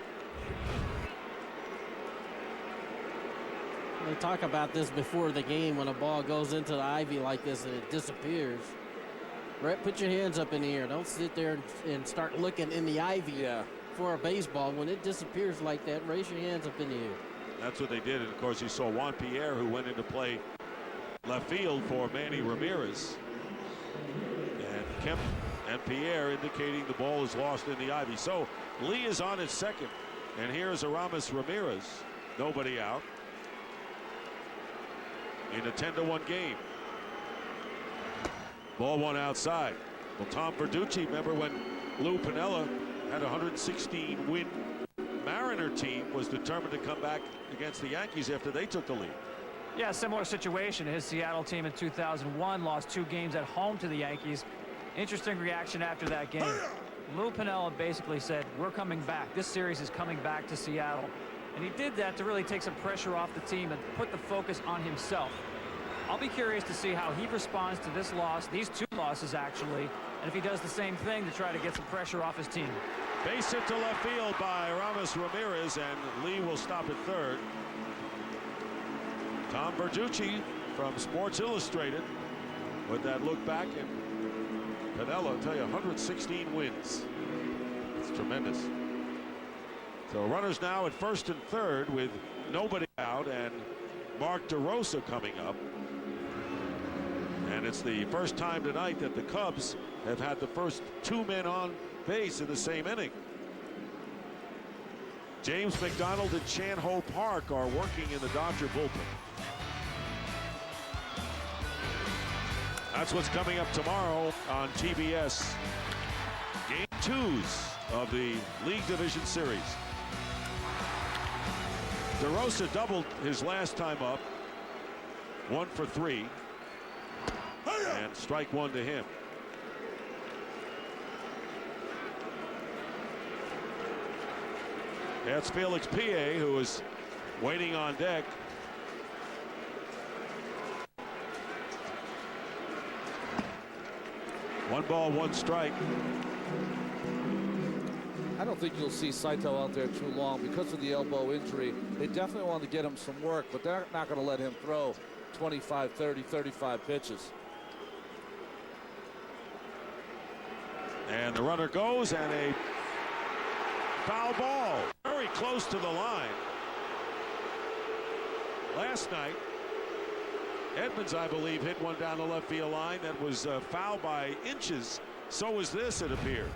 They talk about this before the game when a ball goes into the ivy like this and it disappears. Brett, put your hands up in the air. Don't sit there and start looking in the ivy for a baseball. When it disappears like that, raise your hands up in the air. That's what they did. And of course, you saw Juan Pierre, who went into play left field for Manny Ramirez. And Kemp and Pierre indicating the ball is lost in the ivy. So Lee is on his second. And here's Aramis Ramirez. Nobody out in a 10-1 game. Ball one outside. Well, Tom Verducci, remember when Lou Piniella had a 116-win Mariner team, was determined to come back against the Yankees after they took the lead. Yeah, similar situation. His Seattle team in 2001 lost 2 games at home to the Yankees. Interesting reaction after that game. Lou Piniella basically said, we're coming back. This series is coming back to Seattle. And he did that to really take some pressure off the team and put the focus on himself. I'll be curious to see how he responds to this loss, these 2 losses actually, and if he does the same thing to try to get some pressure off his team. Base hit to left field by Aramis Ramirez, and Lee will stop at third. Tom Verducci from Sports Illustrated with that look back, and Piniella, I'll tell you, 116 wins. It's tremendous. So runners now at first and third with nobody out, and Mark DeRosa coming up. And it's the first time tonight that the Cubs have had the first 2 men on base in the same inning. James McDonald and Chan Ho Park are working in the Dodger bullpen. That's what's coming up tomorrow on TBS. Game 2s of the League Division Series. DeRosa doubled his last time up. 1 for 3. And strike 1 to him. That's Felix Pie, who is waiting on deck. One ball, 1 strike. I don't think you'll see Saito out there too long because of the elbow injury. They definitely want to get him some work, but they're not going to let him throw 25, 30, 35 pitches. And the runner goes, and a foul ball very close to the line. Last night, Edmonds, I believe, hit one down the left field line that was foul by inches. So was this, it appeared.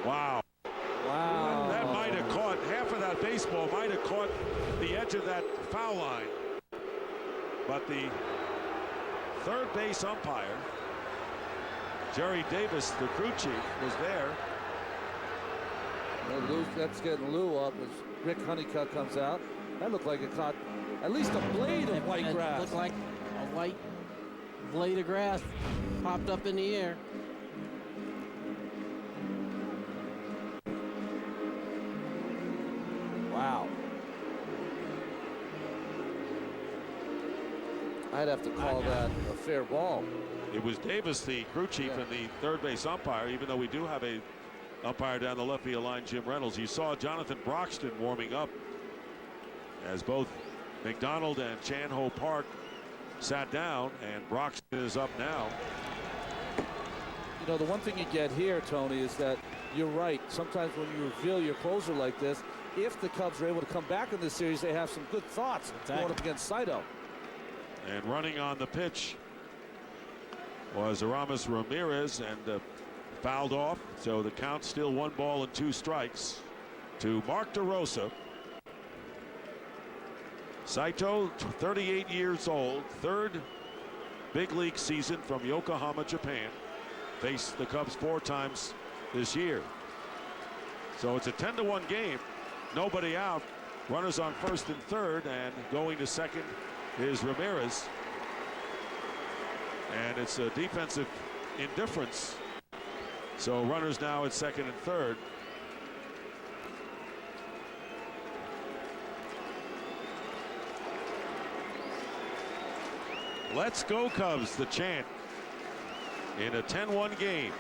Wow. Wow. That might have caught, half of that baseball might have caught the edge of that foul line. But the third base umpire, Jerry Davis, the crew chief, was there. Well, that's getting Lou up as Rick Honeycutt comes out. That looked like it caught at least a blade of white grass. It looked like a white blade of grass popped up in the air. Wow. I'd have to call that a fair ball. It was Davis, the crew chief, and the third base umpire, even though we do have a umpire down the left field line, Jim Reynolds. You saw Jonathan Broxton warming up as both McDonald and Chan Ho Park sat down, and Broxton is up now. You know, the one thing you get here, Tony, is that you're right. Sometimes when you reveal your closer like this, if the Cubs are able to come back in this series, they have some good thoughts going up against Saito. And running on the pitch was Aramis Ramirez, and fouled off. So the count still 1 ball and 2 strikes to Mark DeRosa. Saito, 38 years old, 3rd big league season from Yokohama, Japan. Faced the Cubs 4 times this year. So it's a 10-1 game. Nobody out. Runners on first and third, and going to second is Ramirez. And it's a defensive indifference. So runners now at second and third. Let's go Cubs, the chant in a 10-1 game.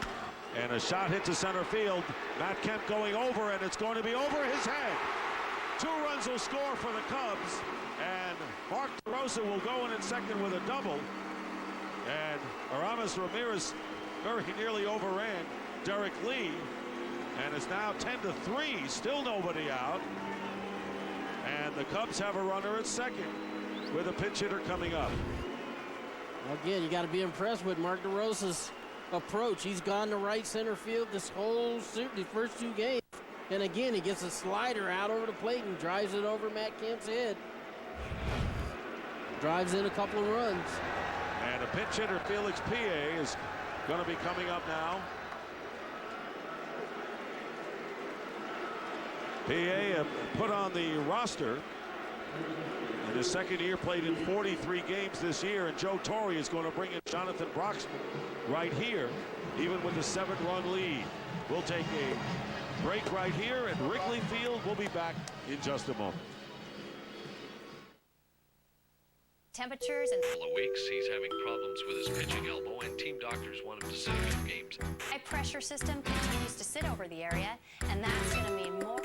And a shot hit to center field. Matt Kemp going over, and it's going to be over his head. 2 runs will score for the Cubs, and Mark DeRosa will go in at second with a double. And Aramis Ramirez very nearly overran Derek Lee, and it's now 10-3, still nobody out. And the Cubs have a runner at second with a pinch hitter coming up. Again, you got to be impressed with Mark DeRosa's approach. He's gone to right center field this whole the first 2 games. And again, he gets a slider out over the plate and drives it over Matt Kemp's head. Drives in a couple of runs. And a pinch hitter, Felix Pie, is going to be coming up now. Pie put on the roster in his second year, played in 43 games this year, and Joe Torre is going to bring in Jonathan Broxton right here, even with a 7-run lead. We'll take a break right here at Wrigley Field. We'll be back in just a moment. Temperatures and couple of weeks, he's having problems with his pitching elbow, and team doctors want him to sit a few games. high pressure system continues to sit over the area, and that's going to mean more.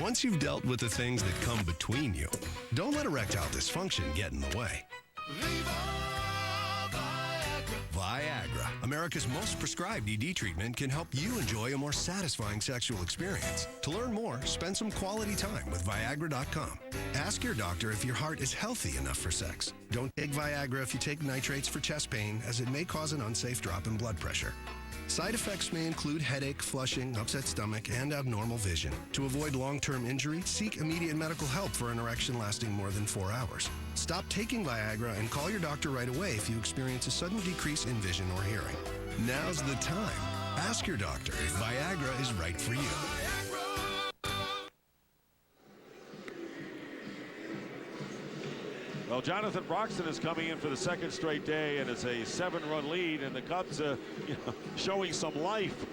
Once you've dealt with the things that come between you, don't let erectile dysfunction get in the way. Viagra, America's most prescribed ED treatment, can help you enjoy a more satisfying sexual experience. To learn more, spend some quality time with Viagra.com. Ask your doctor if your heart is healthy enough for sex. Don't take Viagra if you take nitrates for chest pain, as it may cause an unsafe drop in blood pressure. Side effects may include headache, flushing, upset stomach, and abnormal vision. To avoid long-term injury, seek immediate medical help for an erection lasting more than 4 hours. Stop taking Viagra and call your doctor right away if you experience a sudden decrease in vision or hearing. Now's the time. Ask your doctor if Viagra is right for you. Well, Jonathan Broxton is coming in for the second straight day, and it's a 7-run lead, and the Cubs showing some life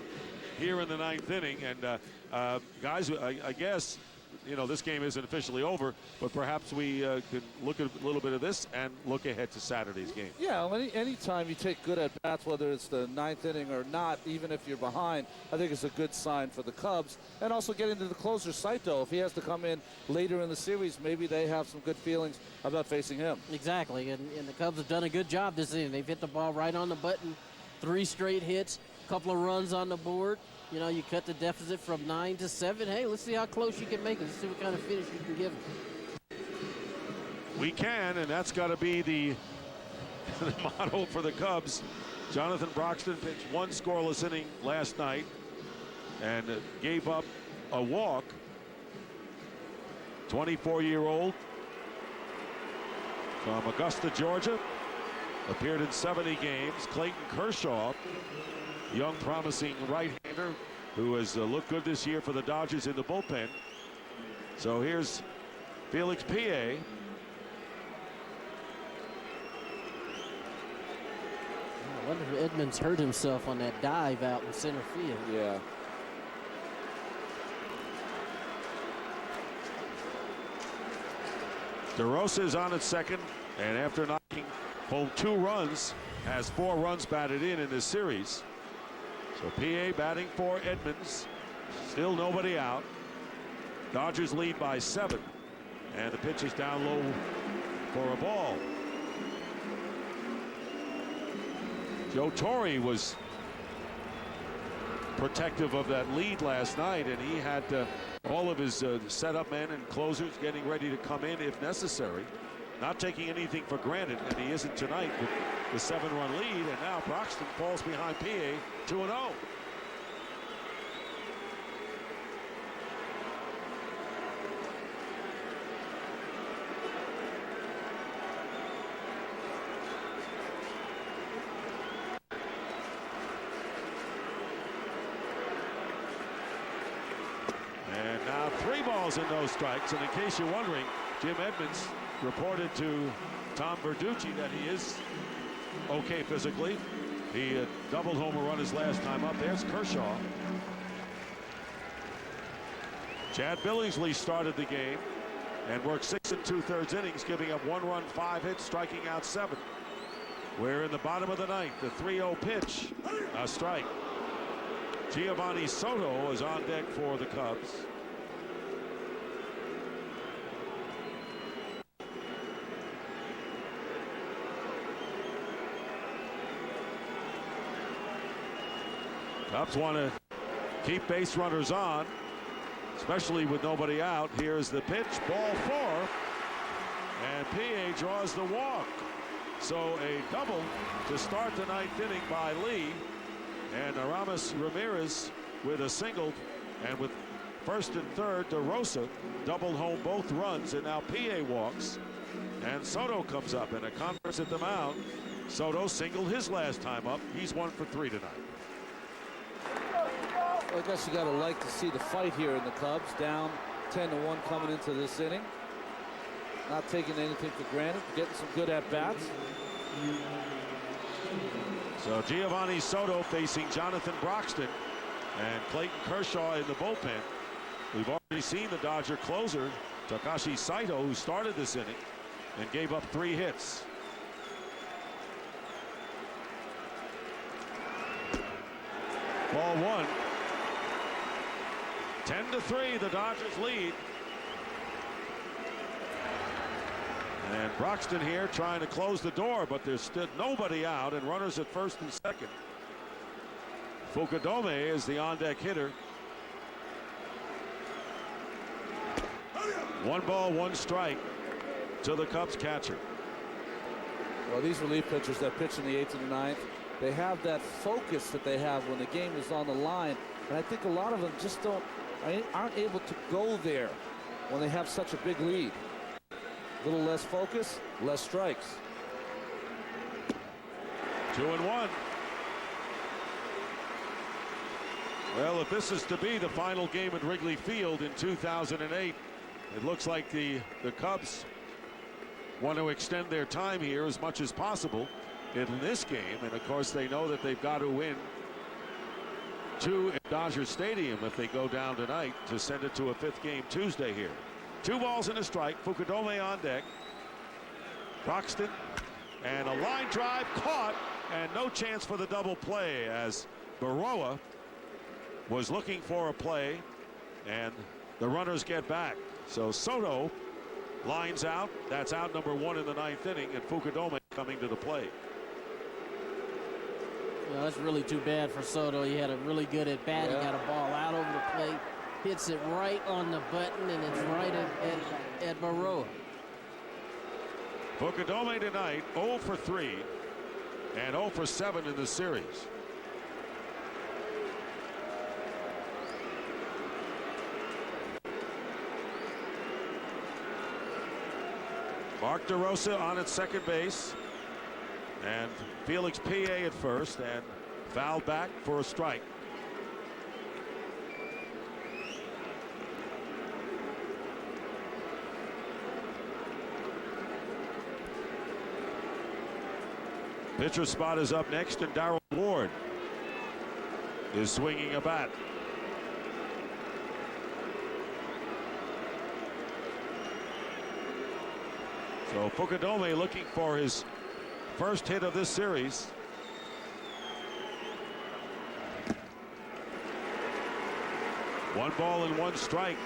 here in the 9th inning. And guys, I guess, this game isn't officially over, but perhaps we can look at a little bit of this and look ahead to Saturday's game. Yeah, anytime you take good at-bats, whether it's the 9th inning or not, even if you're behind, I think it's a good sign for the Cubs. And also getting to the closer's sight, though. If he has to come in later in the series, maybe they have some good feelings about facing him. Exactly, and the Cubs have done a good job this inning. They've hit the ball right on the button. 3 straight hits, a couple of runs on the board. You cut the deficit from 9 to 7. Hey, let's see how close you can make it. Let's see what kind of finish you can give them. We can, and that's got to be the motto for the Cubs. Jonathan Broxton pitched 1 scoreless inning last night and gave up a walk. 24-year-old from Augusta, Georgia, appeared in 70 games. Clayton Kershaw, young promising right-hander who has looked good this year for the Dodgers in the bullpen. So here's Felix Pie. I wonder if Edmonds hurt himself on that dive out in center field. Yeah. DeRosa is on at second, and after knocking home 2 runs, has 4 runs batted in this series. So PA batting for Edmonds. Still nobody out. Dodgers lead by 7, and the pitch is down low for a ball. Joe Torre was protective of that lead last night, and he had all of his setup men and closers getting ready to come in if necessary, not taking anything for granted, and he isn't tonight with the 7-run lead. And now Broxton falls behind PA 2-0. And now 3 balls and no strikes. And in case you're wondering, Jim Edmonds reported to Tom Verducci that he is okay physically. He doubled home a run his last time up. There's Kershaw. Chad Billingsley started the game and worked 6 2/3 innings, giving up 1 run, 5 hits, striking out 7. We're in the bottom of the ninth. The 3-0 pitch, a strike. Giovanni Soto is on deck for the Cubs. Cubs want to keep base runners on, especially with nobody out. Here's the pitch, ball 4, and PA draws the walk. So a double to start the ninth inning by Lee, and Aramis Ramirez with a single, and with first and third, DeRosa doubled home both runs, and now PA walks, and Soto comes up in a conference at the mound. Soto singled his last time up. He's 1 for 3 tonight. Well, I guess you got to like to see the fight here in the Cubs, down 10-1 coming into this inning. Not taking anything for granted, getting some good at-bats. So Giovanni Soto facing Jonathan Broxton and Clayton Kershaw in the bullpen. We've already seen the Dodger closer, Takashi Saito, who started this inning and gave up 3 hits. Ball 1. 10-3, the Dodgers lead. And Broxton here trying to close the door, but there's still nobody out, and runners at first and second. Fukudome is the on-deck hitter. 1 ball, 1 strike to the Cubs catcher. Well, these relief pitchers that pitch in the 8th and the 9th, they have that focus that they have when the game is on the line, and I think a lot of them just aren't able to go there when they have such a big lead. A little less focus, less strikes. 2-1. Well, if this is to be the final game at Wrigley Field in 2008, it looks like the Cubs want to extend their time here as much as possible in this game. And of course, they know that they've got to win 2 at Dodger Stadium if they go down tonight to send it to a 5th game Tuesday here. 2 balls and a strike. Fukudome on deck. Broxton, and a line drive caught, and no chance for the double play as Baroa was looking for a play, and the runners get back. So Soto lines out. That's out number 1 in the 9th inning, and Fukudome coming to the plate. Well, that's really too bad for Soto. He had a really good at bat. Yeah. He got a ball out over the plate, hits it right on the button, and it's right at Baroa. Fukudome tonight 0 for 3 and 0 for 7 in the series. Mark DeRosa on at second base, and Felix PA at first, and fouled back for a strike. Pitcher spot is up next, and Darrell Ward is swinging a bat. So Fukudome looking for his first hit of this series. One ball and 1 strike.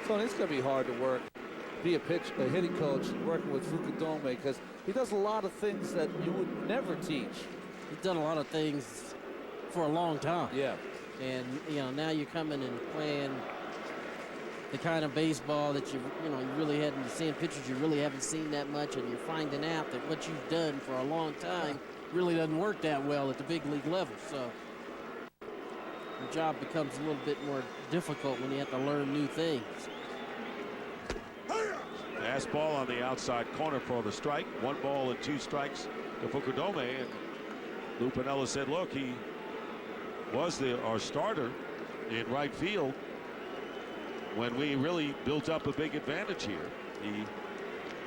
So it's going to be hard to work, be a hitting coach working with Fukudome, because he does a lot of things that you would never teach. He's done a lot of things for a long time. Yeah. And, you know, now you're coming and playing the kind of baseball that you really hadn't seen, pitchers you really haven't seen that much, and you're finding out that what you've done for a long time really doesn't work that well at the big league level. So your job becomes a little bit more difficult when you have to learn new things. Fastball on the outside corner for the strike. 1 ball and 2 strikes to Fukudome, and Lou Piniella said, look, he was our starter in right field when we really built up a big advantage here. He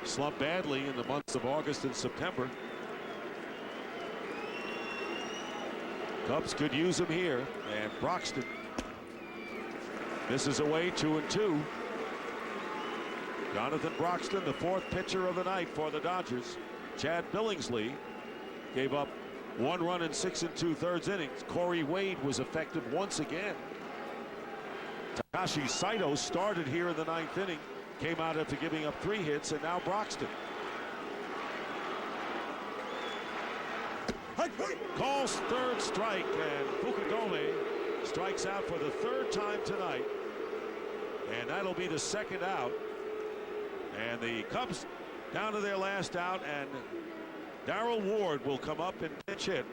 slumped badly in the months of August and September. Cubs could use him here, and Broxton Misses away 2-2. Jonathan Broxton, the fourth pitcher of the night for the Dodgers. Chad Billingsley gave up 1 run in 6 2/3 innings. Corey Wade was effective once again. Takashi Saito started here in the 9th inning, came out after giving up 3 hits, and now Broxton. Calls third strike, and Fukudome strikes out for the 3rd time tonight, and that'll be the 2nd out. And the Cubs down to their last out, and Darrell Ward will come up and pitch hit.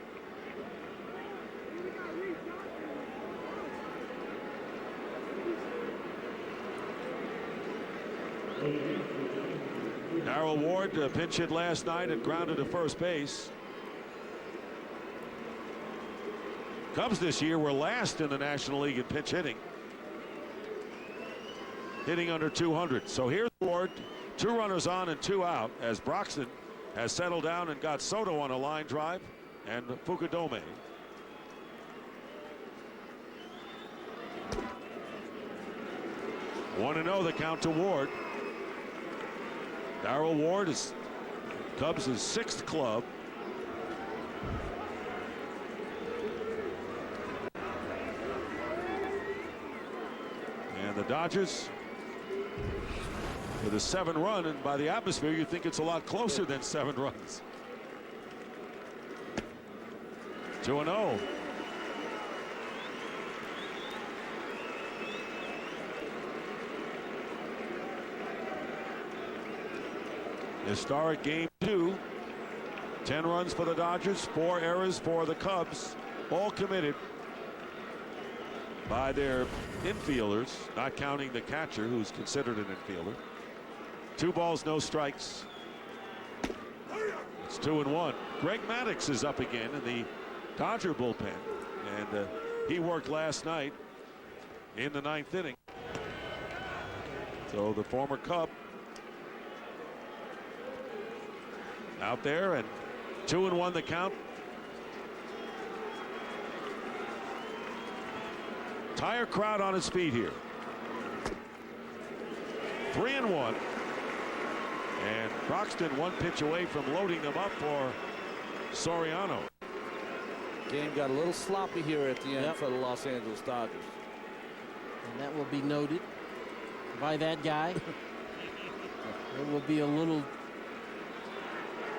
Darrell Ward pinch hit last night and grounded to first base. Cubs this year were last in the National League in pinch hitting, hitting under 200. So here's Ward, 2 runners on and 2 out, as Broxton has settled down and got Soto on a line drive and Fukudome. One and 0 the count to Ward. Darrell Ward is Cubs' 6th club. And the Dodgers with a 7 run, and by the atmosphere you think it's a lot closer than 7 runs. 2-0. Historic game 2. 10 runs for the Dodgers, 4 errors for the Cubs, all committed by their infielders, not counting the catcher, who's considered an infielder. 2 balls, no strikes. It's 2-1. Greg Maddux is up again in the Dodger bullpen, and he worked last night in the 9th inning. So the former Cub out there, and 2-1 the count. Entire crowd on its feet here. 3-1. And Broxton 1 pitch away from loading them up for Soriano. Game got a little sloppy here at the end for the Los Angeles Dodgers. And that will be noted by that guy. There will be a little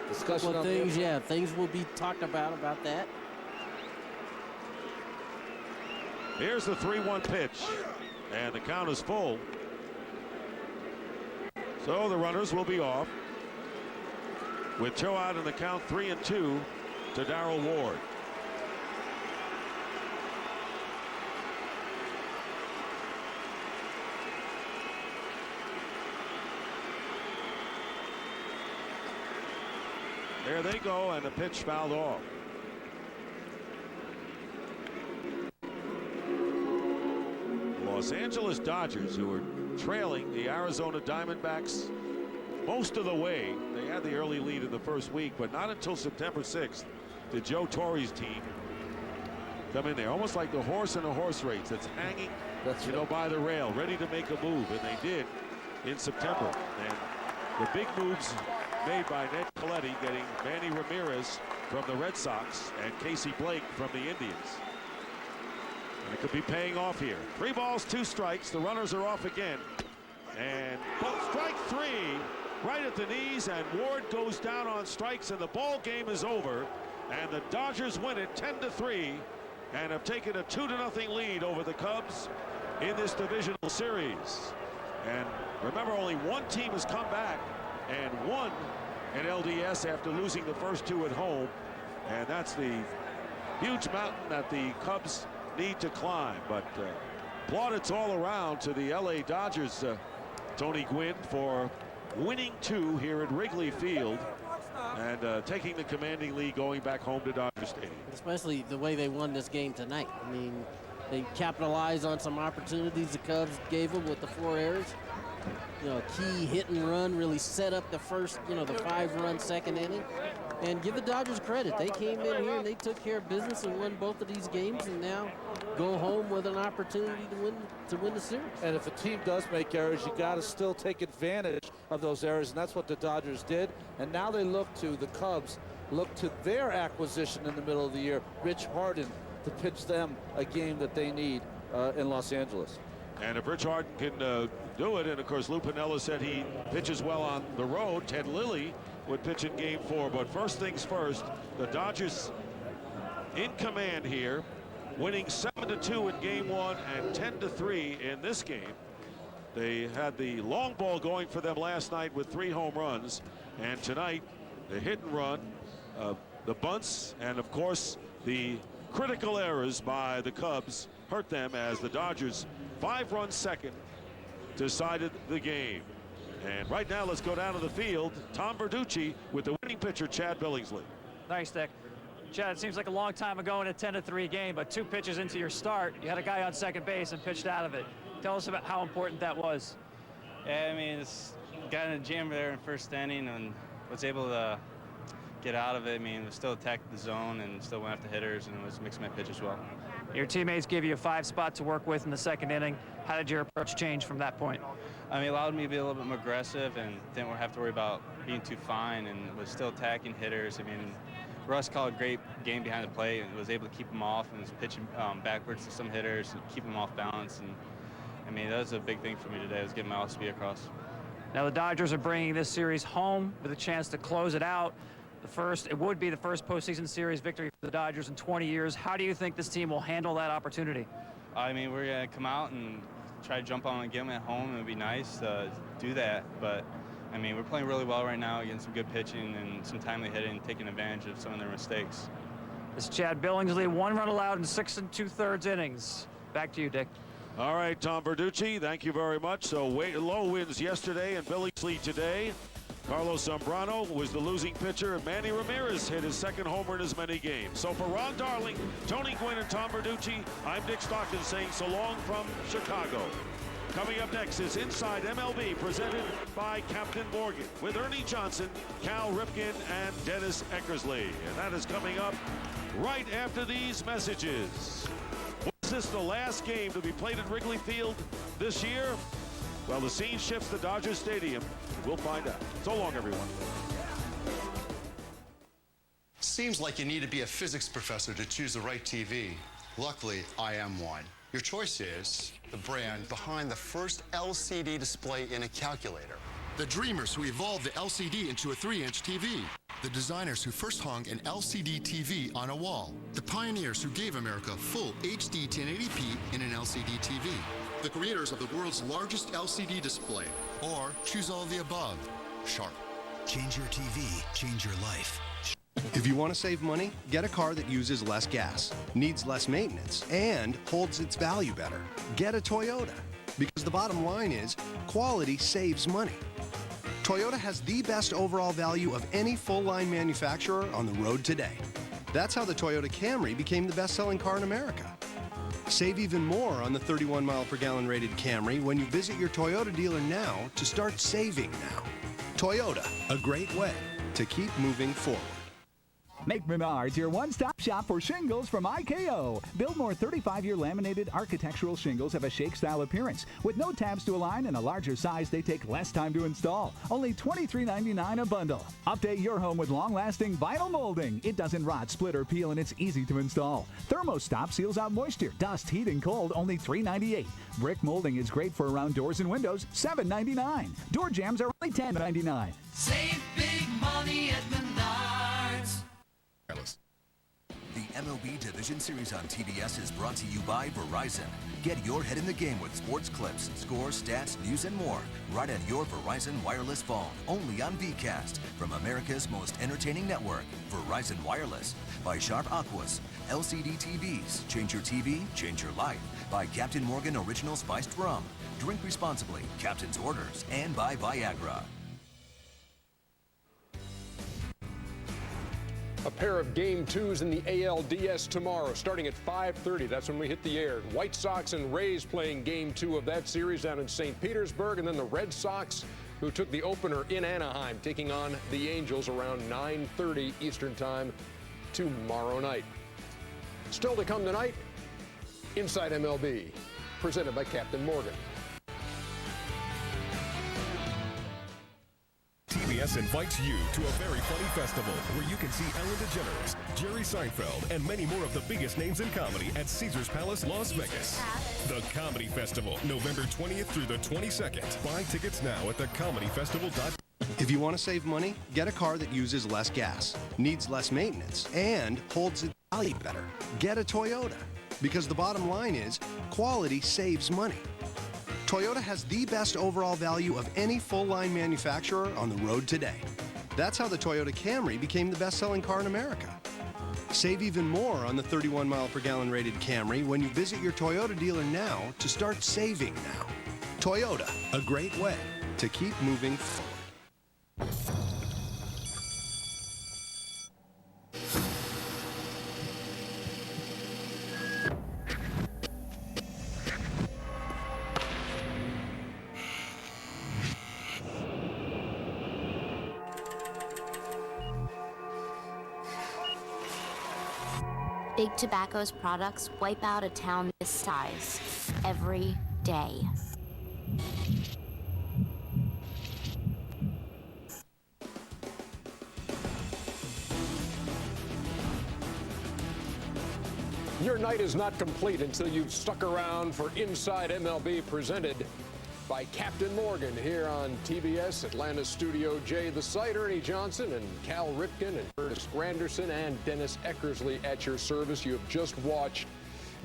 discussion of things. Yeah, things will be talked about that. Here's the 3-1 pitch, and the count is full. So the runners will be off with 2 out in the count, 3-2 to Darrell Ward. There they go, and the pitch fouled off. Los Angeles Dodgers, who were trailing the Arizona Diamondbacks most of the way. They had the early lead in the first week, but not until September 6th did Joe Torre's team come in there, almost like the horse in a horse race that's hanging, by the rail, ready to make a move, and they did in September. And the big moves made by Ned Colletti, getting Manny Ramirez from the Red Sox and Casey Blake from the Indians. And it could be paying off here. 3 balls, 2 strikes. The runners are off again. And strike 3 right at the knees, and Ward goes down on strikes, and the ball game is over. And the Dodgers win it 10-3 and have taken a 2-0 lead over the Cubs in this divisional series. And remember, only one team has come back and won NLDS after losing the first 2 at home. And that's the huge mountain that the Cubs need to climb. But plaudits all around to the LA Dodgers, Tony Gwynn, for winning 2 here at Wrigley Field and taking the commanding lead going back home to Dodger Stadium. Especially the way they won this game tonight. I mean, they capitalized on some opportunities the Cubs gave them with the 4 errors. Key hit and run really set up the first, the 5-run second inning. And give the Dodgers credit. They came in here and they took care of business and won both of these games, and now go home with an opportunity to win the series. And if a team does make errors, you got to still take advantage of those errors, and that's what the Dodgers did. And now they look to the Cubs, look to their acquisition in the middle of the year, Rich Harden, to pitch them a game that they need in Los Angeles. And if Rich Harden can do it, and of course Lou Piniella said he pitches well on the road, Ted Lilly would pitch in Game 4. But first things first, the Dodgers in command here, winning 7-2 in Game 1 and 10-3 in this game. They had the long ball going for them last night with 3 home runs, and tonight the hit and run, the bunts, and of course the critical errors by the Cubs hurt them as the Dodgers 5-run second decided the game. And right now let's go down to the field. Tom Verducci with the winning pitcher Chad Billingsley. Nice, Dick. Chad, it seems like a long time ago in a 10-3 game, but 2 pitches into your start, you had a guy on second base and pitched out of it. Tell us about how important that was. Yeah, I mean, it's got in a jam there in first inning and was able to get out of it. I mean, we still attacked the zone and still went after hitters and was mixing my pitch as well. Your teammates gave you a 5 spot to work with in the second inning. How did your approach change from that point? I mean, it allowed me to be a little bit more aggressive and didn't have to worry about being too fine and was still attacking hitters. I mean, Russ called a great game behind the plate and was able to keep them off and was pitching backwards to some hitters and keep them off balance. And I mean, that was a big thing for me today, was getting my off-speed across. Now the Dodgers are bringing this series home with a chance to close it out. It would be the first postseason series victory for the Dodgers in 20 years. How do you think this team will handle that opportunity? I mean, we're going to come out and try to jump on and get them at home. It would be nice to do that. But, I mean, we're playing really well right now, getting some good pitching and some timely hitting, taking advantage of some of their mistakes. This is Chad Billingsley, 1 run allowed in 6 2/3 innings. Back to you, Dick. All right, Tom Verducci, thank you very much. So low wins yesterday and Billingsley today. Carlos Zambrano was the losing pitcher, and Manny Ramirez hit his second homer in as many games. So for Ron Darling, Tony Gwynn, and Tom Verducci, I'm Dick Stockton saying so long from Chicago. Coming up next is Inside MLB, presented by Captain Morgan, with Ernie Johnson, Cal Ripken, and Dennis Eckersley. And that is coming up right after these messages. Was this the last game to be played at Wrigley Field this year? Well, the scene shifts to Dodger Stadium. We'll find out. So long, everyone. Seems like you need to be a physics professor to choose the right TV. Luckily, I am one. Your choice is the brand behind the first LCD display in a calculator. The dreamers who evolved the LCD into a 3-inch TV. The designers who first hung an LCD TV on a wall. The pioneers who gave America full HD 1080p in an LCD TV. The creators of the world's largest LCD display. Or choose all of the above. Sharp. Change your TV, change your life. If you want to save money, get a car that uses less gas, needs less maintenance, and holds its value better. Get a Toyota. Because the bottom line is, quality saves money. Toyota has the best overall value of any full-line manufacturer on the road today. That's how the Toyota Camry became the best-selling car in America. Save even more on the 31-mile-per-gallon rated Camry when you visit your Toyota dealer now to start saving now. Toyota, a great way to keep moving forward. Make Menards your one-stop shop for shingles from IKO. Biltmore 35-year laminated architectural shingles have a shake-style appearance. With no tabs to align and a larger size, they take less time to install. Only $23.99 a bundle. Update your home with long-lasting vinyl molding. It doesn't rot, split, or peel, and it's easy to install. Thermostop seals out moisture, dust, heat, and cold, only $3.98. Brick molding is great for around doors and windows, $7.99. Door jams are only $10.99. Save big money at Menards. The MLB Division Series on TBS is brought to you by Verizon. Get your head in the game with sports clips, scores, stats, news, and more right on your Verizon wireless phone. Only on VCast from America's most entertaining network, Verizon Wireless. By Sharp Aquas, LCD TVs. Change your TV, change your life. By Captain Morgan Original Spiced Rum. Drink responsibly. Captain's Orders. And by Viagra. A pair of Game 2s in the ALDS tomorrow, starting at 5:30. That's when we hit the air. White Sox and Rays playing Game 2 of that series down in St. Petersburg, and then the Red Sox, who took the opener in Anaheim, taking on the Angels around 9:30 Eastern Time tomorrow night. Still to come tonight, Inside MLB, presented by Captain Morgan. TBS invites you to a very funny festival where you can see Ellen DeGeneres, Jerry Seinfeld, and many more of the biggest names in comedy at Caesars Palace, Las Vegas. The Comedy Festival, November 20th through the 22nd. Buy tickets now at thecomedyfestival.com. If you want to save money, get a car that uses less gas, needs less maintenance, and holds its value better. Get a Toyota. Because the bottom line is, quality saves money. Toyota has the best overall value of any full-line manufacturer on the road today. That's how the Toyota Camry became the best-selling car in America. Save even more on the 31-mile-per-gallon rated Camry when you visit your Toyota dealer now to start saving now. Toyota, a great way to keep moving forward. Big Tobacco's products wipe out a town this size every day. Your night is not complete until you've stuck around for Inside MLB, presented by Captain Morgan here on TBS, Atlanta Studio J. The site, Ernie Johnson and Cal Ripken and Curtis Granderson and Dennis Eckersley at your service. You have just watched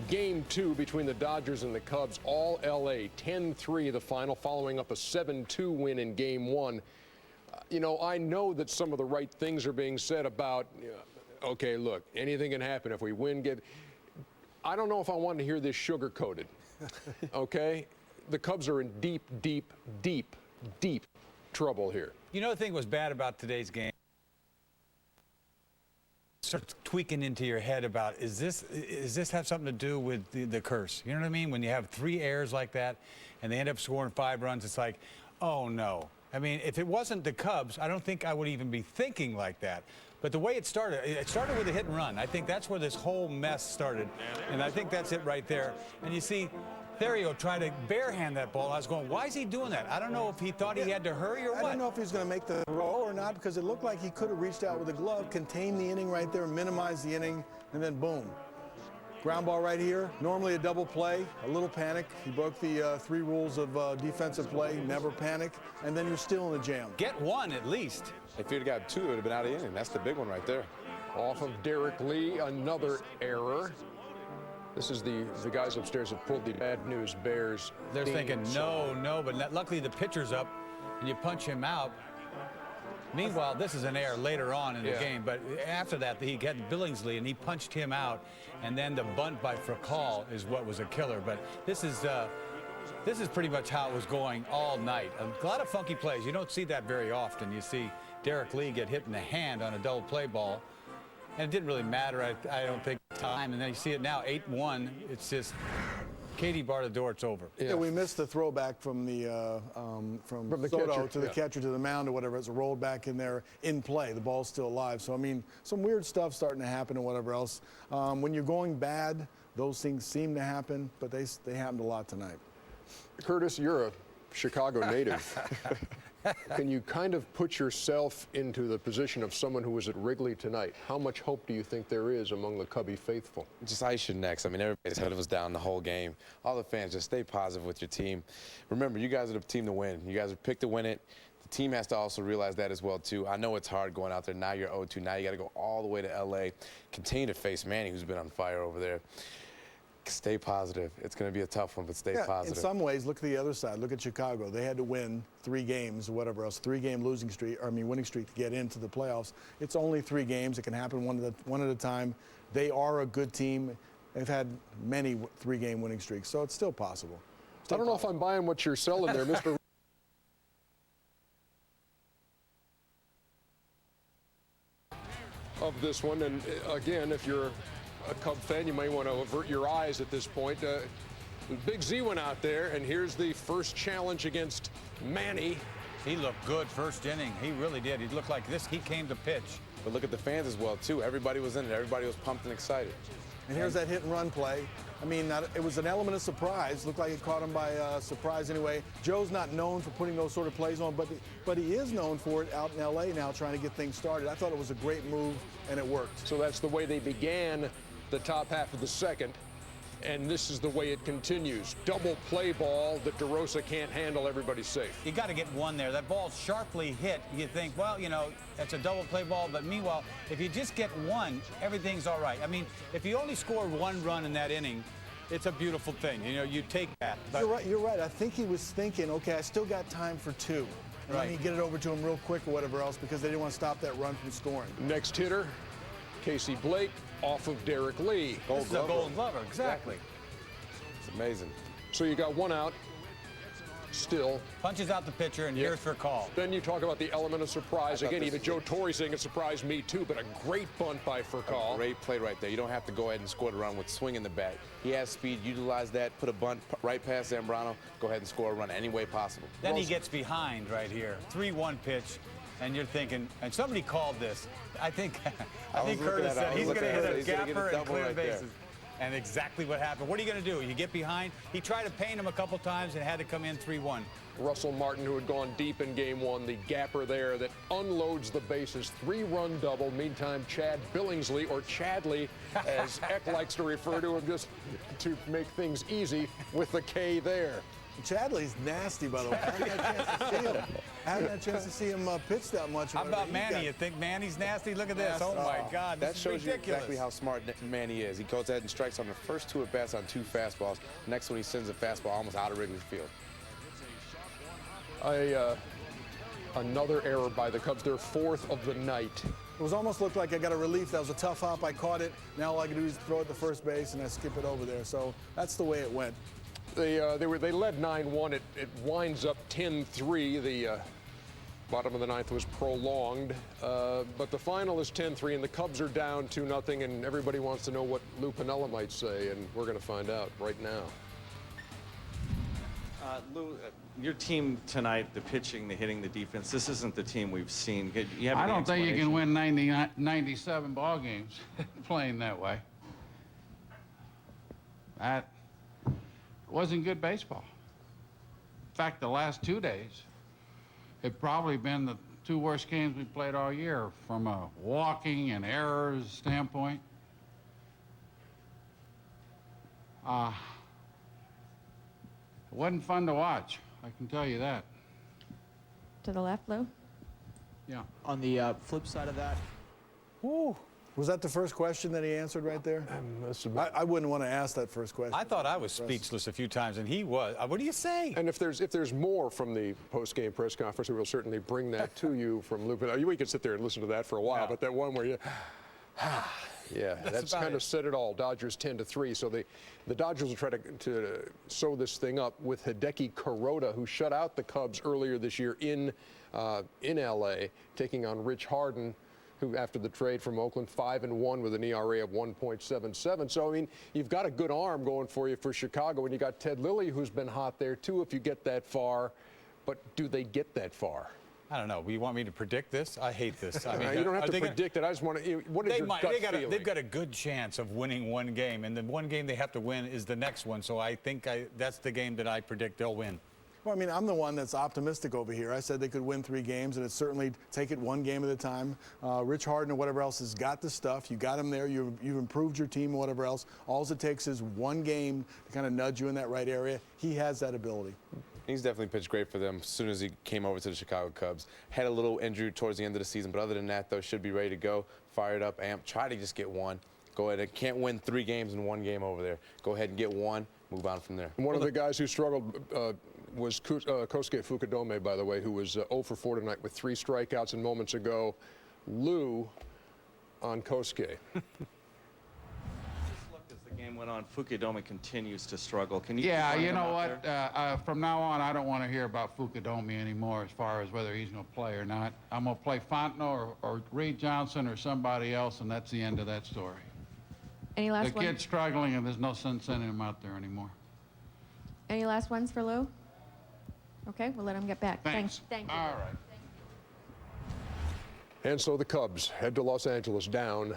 Game 2 between the Dodgers and the Cubs, all L.A., 10-3 the final, following up a 7-2 win in Game 1. You know, I know that some of the right things are being said about, okay, look, anything can happen if we win. I don't know if I want to hear this sugar-coated, okay? The Cubs are in deep, deep, deep, deep trouble here. You know, the thing was bad about today's game? Start tweaking into your head about, is this have something to do with the curse? You know what I mean? When you have 3 errors like that and they end up scoring 5 runs, it's like, oh no. I mean, if it wasn't the Cubs, I don't think I would even be thinking like that. But the way it started with a hit and run. I think that's where this whole mess started. And I think that's it right there. And you see, Therio tried to barehand that ball. I was going, why is he doing that? I don't know if he thought he had to hurry or what. I don't know if he was going to make the throw or not, because it looked like he could have reached out with a glove, contained the inning right there, minimized the inning, and then boom. Ground ball right here. Normally a double play, a little panic. He broke the 3 rules of defensive play, never panic, and then you're still in a jam. Get 1 at least. If he'd got 2, it would have been out of the inning. That's the big one right there. Off of Derek Lee, another error. This is the guys upstairs that pulled the Bad News Bears. They're thinking, no, but luckily the pitcher's up and you punch him out. Meanwhile, this is an error later on in the game, but after that, he got Billingsley and he punched him out, and then the bunt by Fracall is what was a killer. But this is pretty much how it was going all night. A lot of funky plays. You don't see that very often. You see Derek Lee get hit in the hand on a double play ball. And it didn't really matter, I don't think, time. And then you see it now, 8-1. It's just, Katie barred the door, it's over. Yeah, we missed the throwback from the from Soto catcher, to the catcher to the mound or whatever. It's rolled back in there in play. The ball's still alive. So, I mean, some weird stuff starting to happen and whatever else. When you're going bad, those things seem to happen, but they happened a lot tonight. Curtis, you're a Chicago native. Can you kind of put yourself into the position of someone who was at Wrigley tonight? How much hope do you think there is among the Cubby faithful? Just ice your necks. I mean, everybody's head was down the whole game. All the fans, just stay positive with your team. Remember, you guys are the team to win. You guys are picked to win it. The team has to also realize that as well, too. I know it's hard going out there. Now you're 0-2. Now you got to go all the way to L.A. Continue to face Manny, who's been on fire over there. Stay positive. It's going to be a tough one, but stay positive. In some ways, look at the other side. Look at Chicago. They had to win 3 games or whatever else, 3-game winning streak to get into the playoffs. It's only 3 games. It can happen one at a time. They are a good team. They've had many 3-game winning streaks, so it's still possible. I don't know if I'm buying what you're selling there, Mr. of this one. And again, if you're a Cub fan, you may want to avert your eyes at this point. Big Z went out there, and here's the first challenge against Manny. He looked good first inning. He really did. He looked like this. He came to pitch. But look at the fans as well, too. Everybody was in it. Everybody was pumped and excited. And here's that hit and run play. I mean, it was an element of surprise. Looked like it caught him by surprise anyway. Joe's not known for putting those sort of plays on, but he is known for it out in L.A. now, trying to get things started. I thought it was a great move, and it worked. So that's the way they began the top half of the second. And this is the way it continues. Double play ball that DeRosa can't handle. Everybody's safe. You got to get one there. That ball's sharply hit. You think, well, you know, that's a double play ball. But meanwhile, if you just get one, everything's all right. I mean, if you only scored one run in that inning, it's a beautiful thing. You know, you take that. But You're right. I think he was thinking, okay, I still got time for two. And Right. let me get it over to him real quick or whatever else, because they didn't want to stop that run from scoring. Next hitter, Casey Blake off of Derek Lee. This is a Gold Glover, exactly. It's amazing. So you got one out, still. Punches out the pitcher, and here's for call. Then you talk about the element of surprise. Again, even Joe Torre saying it surprised me too, but a great bunt by Furcal. Great play right there. You don't have to go ahead and score the run with swinging the bat. He has speed. Utilize that. Put a bunt right past Zambrano. Go ahead and score a run any way possible. Then he gets behind right here. 3-1 pitch, and you're thinking, and somebody called this. I think Curtis said he's going to hit a gapper and clear bases. And exactly what happened. What are you going to do? You get behind. He tried to paint him a couple times and had to come in 3-1. Russell Martin, who had gone deep in game one, the gapper there that unloads the bases. 3-run double. Meantime, Chad Billingsley, or Chadley, as Eck likes to refer to him, just to make things easy with the K there. Chadley's nasty, by the way. I haven't had a chance to see him. I haven't had a chance to see him pitch that much. How about Manny? You think Manny's nasty? Look at this. Oh, my God. That This is shows you ridiculous. exactly how smart Manny is. He goes ahead and strikes on the first two at-bats on 2 fastballs. Next one, he sends a fastball almost out of Wrigley Field. Another error by the Cubs, their 4th of the night. It was almost looked like I got a relief. That was a tough hop. I caught it. Now all I can do is throw it to first base, and I skip it over there. So that's the way it went. They led 9-1. It winds up 10-3. The bottom of the 9th was prolonged, but the final is 10-3, and the Cubs are down 2-0. And everybody wants to know what Lou Piniella might say, and we're going to find out right now. Lou, your team tonight, the pitching, the hitting, the defense, this isn't the team we've seen. I don't think you can win 97 ball games playing that way. That wasn't good baseball. In fact, the last 2 days have probably been the 2 worst games we played all year from a walking and errors standpoint. It wasn't fun to watch, I can tell you that. To the left, Lou? Yeah. On the flip side of that, Woo. Was that the first question that he answered right there? I wouldn't want to ask that first question. I thought I was speechless a few times, and he was. What do you say? And if there's more from the post-game press conference, we will certainly bring that to you from Lou Piniella. We could sit there and listen to that for a while, but that one where you... Yeah, that's kind of said it all. Dodgers 10-3. So the Dodgers will try to sew this thing up with Hideki Kuroda, who shut out the Cubs earlier this year in L.A., taking on Rich Harden, who after the trade from Oakland, 5-1 with an ERA of 1.77. So, I mean, you've got a good arm going for you for Chicago, and you got Ted Lilly, who's been hot there, too, if you get that far. But do they get that far? I don't know. You want me to predict this? I hate this. I mean, you don't have to predict it. I just want to. What is your gut feeling? They've got a good chance of winning one game, and the one game they have to win is the next one. So I think that's the game that I predict they'll win. Well, I mean, I'm the one that's optimistic over here. I said they could win 3 games, and it's certainly take it one game at a time. Rich Harden or whatever else has got the stuff. You got him there. You've improved your team or whatever else. All it takes is one game to kind of nudge you in that right area. He has that ability. He's definitely pitched great for them as soon as he came over to the Chicago Cubs. Had a little injury towards the end of the season, but other than that, though, should be ready to go. Fired up, amped. Try to just get one. Go ahead. Can't win 3 games in one game over there. Go ahead and get one. Move on from there. One of the guys who struggled was Kosuke Fukudome, by the way, who was 0 for 4 tonight with 3 strikeouts and moments ago. Lou on Kosuke. the game went on, Fukudome continues to struggle. Can you? Yeah, you know what? From now on, I don't want to hear about Fukudome anymore as far as whether he's going to play or not. I'm going to play Fontenot or Reed Johnson or somebody else, and that's the end of that story. Any last The kid's struggling, and there's no sense sending him out there anymore. Any last ones for Lou? Okay, we'll let him get back. Thanks. Thank you. All right. And so the Cubs head to Los Angeles down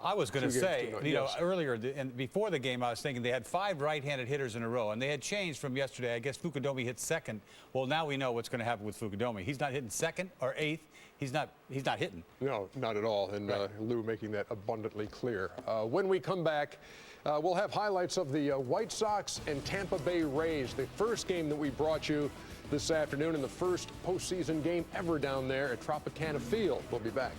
I was going to 2 say, games, you know, yes. earlier and before the game, I was thinking they had 5 right-handed hitters in a row, and they had changed from yesterday. I guess Fukudomi hit second. Well, now we know what's going to happen with Fukudomi. He's not hitting second or eighth. He's not hitting. No, not at all. And Lou making that abundantly clear. When we come back, we'll have highlights of the White Sox and Tampa Bay Rays, the first game that we brought you this afternoon, and the first postseason game ever down there at Tropicana Field. We'll be back.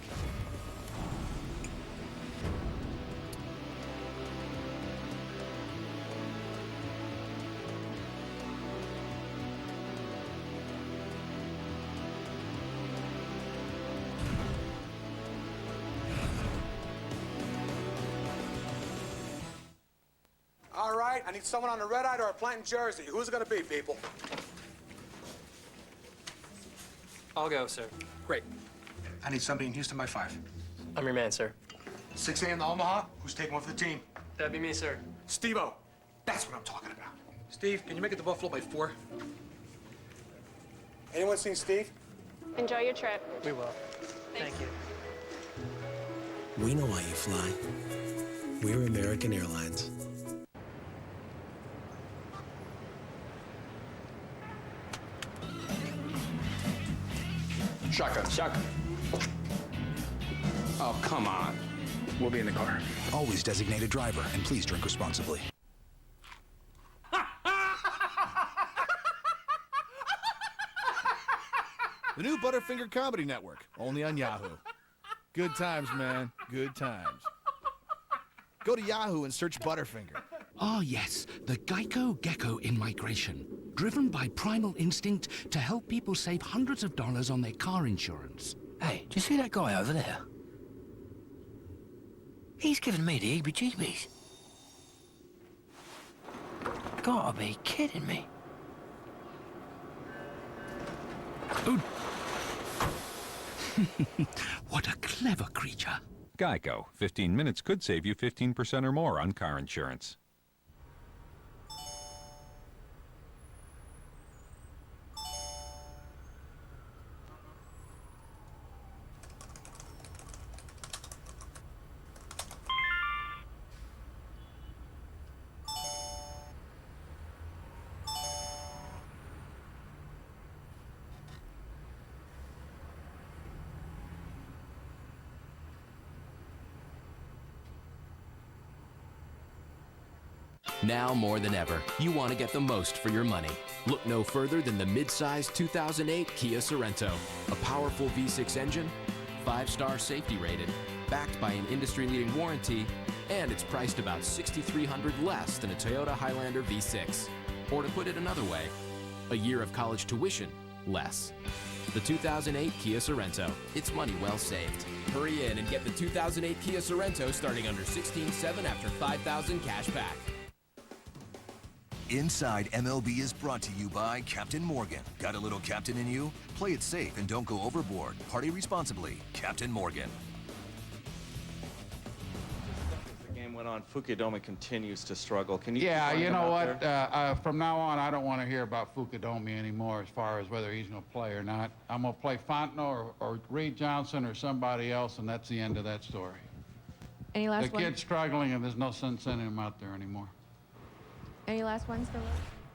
All right, I need someone on a red eye or a plant in Jersey. Who's it going to be, people? I'll go, sir. Great. I need somebody in Houston by 5. I'm your man, sir. 6 a.m. to Omaha. Who's taking one for the team? That'd be me, sir. Steve-O. That's what I'm talking about. Steve, can you make it to Buffalo by 4? Anyone seen Steve? Enjoy your trip. We will. Thank you. We know why you fly. We're American Airlines. Shotgun. Shotgun. Oh, come on. We'll be in the car. Always designated driver, and please drink responsibly. The new Butterfinger Comedy Network, only on Yahoo. Good times, man. Good times. Go to Yahoo and search Butterfinger. Ah, yes, the Geico Gecko in migration. Driven by primal instinct to help people save hundreds of dollars on their car insurance. Hey, do you see that guy over there? He's giving me the heebie-jeebies. Gotta be kidding me. Oh. What a clever creature. Geico. 15 minutes could save you 15% or more on car insurance. Now more than ever, you want to get the most for your money. Look no further than the mid-size 2008 Kia Sorento. A powerful V6 engine, 5-star safety rated, backed by an industry-leading warranty, and it's priced about $6,300 less than a Toyota Highlander V6. Or to put it another way, a year of college tuition less. The 2008 Kia Sorento. It's money well saved. Hurry in and get the 2008 Kia Sorento starting under $16,700 after $5,000 cash back. Inside MLB is brought to you by Captain Morgan. Got a little captain in you? Play it safe and don't go overboard. Party responsibly. Captain Morgan. The game went on. Fukudomi continues to struggle. Can you? Yeah, find you him know out what? From now on, I don't want to hear about Fukudomi anymore as far as whether he's going to play or not. I'm going to play Fontenot or Reed Johnson or somebody else, and that's the end of that story. Any last The ones? kid's struggling, and there's no sense sending him out there anymore. Any last ones for Lou?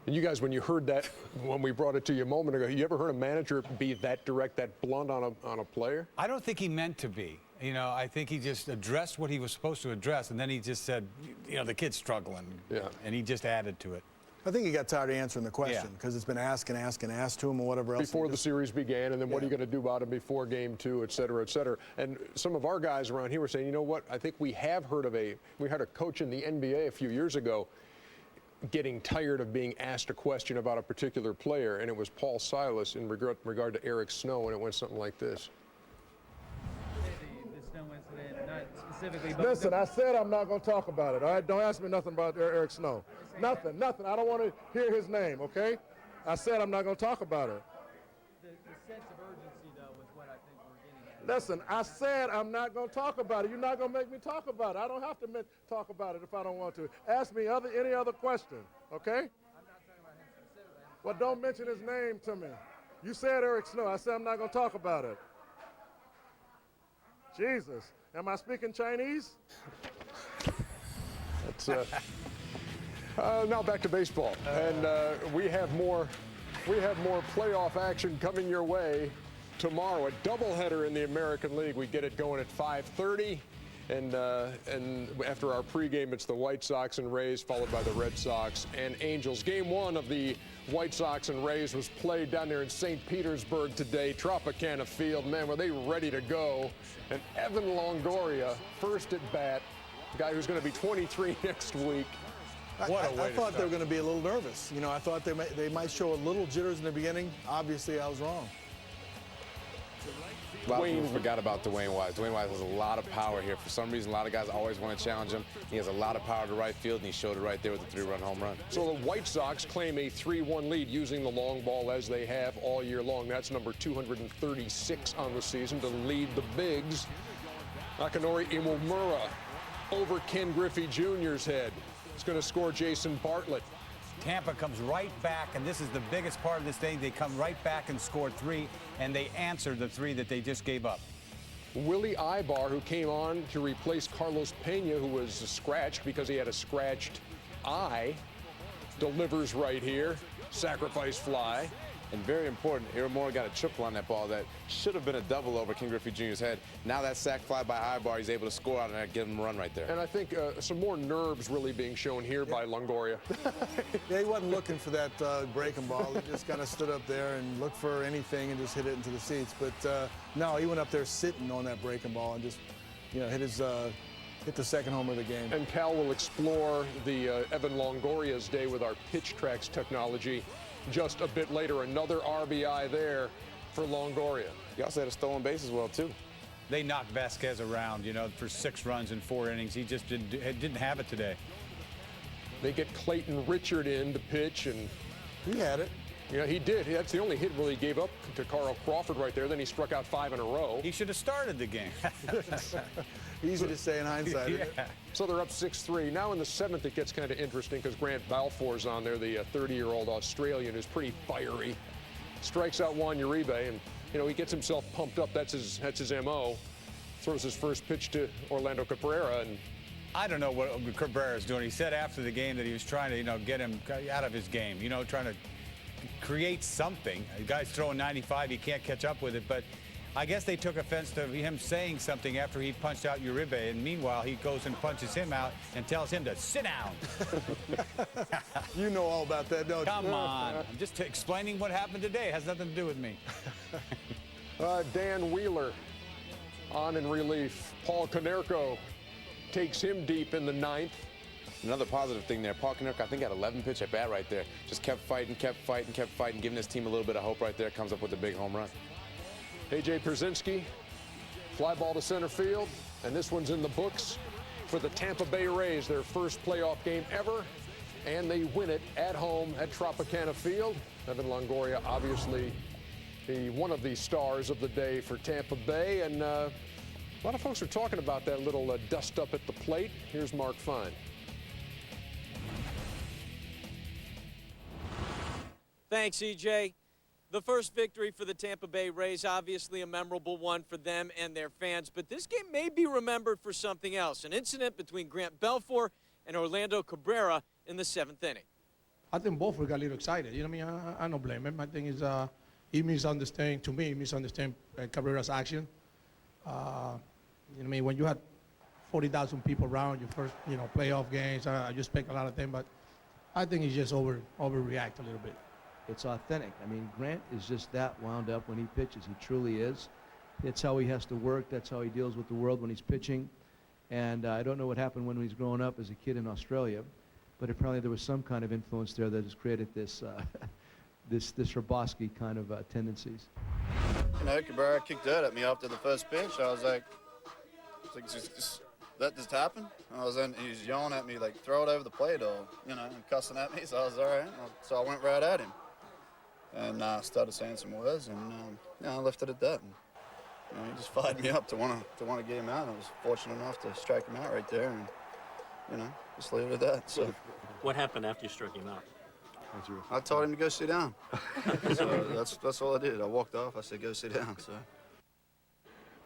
And you guys, when you heard that, when we brought it to you a moment ago, you ever heard a manager be that direct, that blunt on a player? I don't think he meant to be. You know, I think he just addressed what he was supposed to address, and then he just said, you know, the kid's struggling. Yeah. And he just added to it. I think he got tired of answering the question Yeah. because it's been asked and asked and asked to him or whatever else. Before the series began, and then what are you going to do about it before game 2, et cetera, et cetera. And some of our guys around here were saying, you know what, I think we had a coach in the NBA a few years ago getting tired of being asked a question about a particular player, and it was Paul Silas in regard to Eric Snow, and it went something like this. The Snow incident, not specifically, but... Listen, I said I'm not going to talk about it, all right? Don't ask me nothing about Eric Snow. Nothing. I don't want to hear his name, okay? I said I'm not going to talk about it. The sense of urgency, though, was what I think we're getting at. Listen, I said I'm not going to talk about it. You're not going to make me talk about it. I don't have to talk about it if I don't want to. Ask me any other question, okay? I'm not talking about him specifically. Well, don't mention his name to me. You said Eric Snow. I said I'm not going to talk about it. Jesus. Am I speaking Chinese? That's, now back to baseball. And we have more playoff action coming your way tomorrow. A doubleheader in the American League. We get it going at 5:30. And after our pregame, it's the White Sox and Rays, followed by the Red Sox and Angels. Game 1 of the White Sox and Rays was played down there in St. Petersburg today, Tropicana Field. Man, were they ready to go. And Evan Longoria, first at bat, guy who's going to be 23 next week. I thought they were going to be a little nervous. You know, I thought they might show a little jitters in the beginning. Obviously, I was wrong. A lot of people forgot about Dwayne Wise. Dwayne Wise has a lot of power here. For some reason, a lot of guys always want to challenge him. He has a lot of power to right field, and he showed it right there with a 3-run home run. So the White Sox claim a 3-1 lead using the long ball as they have all year long. That's number 236 on the season to lead the Bigs. Akinori Imamura over Ken Griffey Jr.'s head. He's going to score Jason Bartlett. Tampa comes right back, and this is the biggest part of this thing. They come right back and score 3, and they answer the 3 that they just gave up. Willie Ibar, who came on to replace Carlos Pena, who was scratched because he had a scratched eye, delivers right here. Sacrifice fly. And very important, Iramora got a triple on that ball that should have been a double over Ken Griffey Jr.'s head. Now that sac fly by Ibar, he's able to score out of that, give him a run right there. And I think some more nerves really being shown here by Longoria. Yeah, he wasn't looking for that breaking ball. He just kind of stood up there and looked for anything and just hit it into the seats. But no, he went up there sitting on that breaking ball and just, you know, hit the second homer of the game. And Cal will explore the Evan Longoria's day with our pitch tracks technology. Just a bit later, another RBI there for Longoria. He also had a stolen base as well, too. They knocked Vasquez around, you know, for 6 runs in 4 innings. He just didn't have it today. They get Clayton Richard in to pitch, and he had it. Yeah, he did. That's the only hit really gave up to Carl Crawford right there. Then he struck out 5 in a row. He should have started the game. Easy to say in hindsight. Yeah. So they're up 6-3. Now in the 7th, it gets kind of interesting because Grant Balfour's on there, the 30-year-old Australian who's pretty fiery. Strikes out Juan Uribe, and you know he gets himself pumped up. That's his MO. Throws his first pitch to Orlando Cabrera, and I don't know what Cabrera's doing. He said after the game that he was trying to, you know, get him out of his game. You know, trying to create something. The guy's throwing 95. He can't catch up with it, but I guess they took offense to him saying something after he punched out Uribe, and meanwhile he goes and punches him out and tells him to sit down. You know all about that, don't you? Come on. I'm just explaining what happened today. It has nothing to do with me. Dan Wheeler on in relief. Paul Konerko takes him deep in the 9th. Another positive thing there, Paul Konerko, I think, had 11 pitch at bat right there. Just kept fighting, giving his team a little bit of hope right there. Comes up with a big home run. A.J. Pierzynski, fly ball to center field, and this one's in the books for the Tampa Bay Rays, their first playoff game ever, and they win it at home at Tropicana Field. Evan Longoria, obviously, one of the stars of the day for Tampa Bay, and a lot of folks are talking about that little dust up at the plate. Here's Mark Fine. Thanks, EJ. The first victory for the Tampa Bay Rays, obviously a memorable one for them and their fans, but this game may be remembered for something else, an incident between Grant Balfour and Orlando Cabrera in the 7th inning. I think both got a little excited. You know what I mean? I don't blame him. I think he misunderstood Cabrera's action. You know what I mean? When you had 40,000 people around your first, playoff games, you expect a lot of them, but I think he just overreact a little bit. It's authentic. I mean, Grant is just that wound up when he pitches. He truly is. It's how he has to work. That's how he deals with the world when he's pitching. And I don't know what happened when he was growing up as a kid in Australia, but apparently there was some kind of influence there that has created this this Robosky kind of tendencies. Cabrera kicked dirt at me after the first pitch. I was like that just happened? He was yelling at me like, throw it over the plate or, and cussing at me. So I was all right. So I went right at him. And started saying some words, and I left it at that. And, he just fired me up to want to get him out. I was fortunate enough to strike him out right there, and just leave it at that. So. What happened after you struck him out? I told him to go sit down. So that's all I did. I walked off. I said, go sit down. So.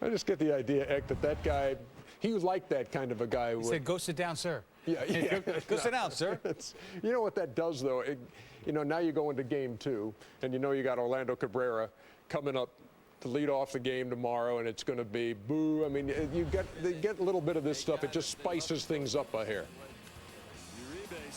I just get the idea, Eck, that guy, he was like that kind of a guy. He said, "Go sit down, sir." Yeah. Go sit down, sir. You know what that does, though? Now you go into game 2, and you got Orlando Cabrera coming up to lead off the game tomorrow, and it's going to be boo. I mean, they get a little bit of this stuff. It just spices things up here.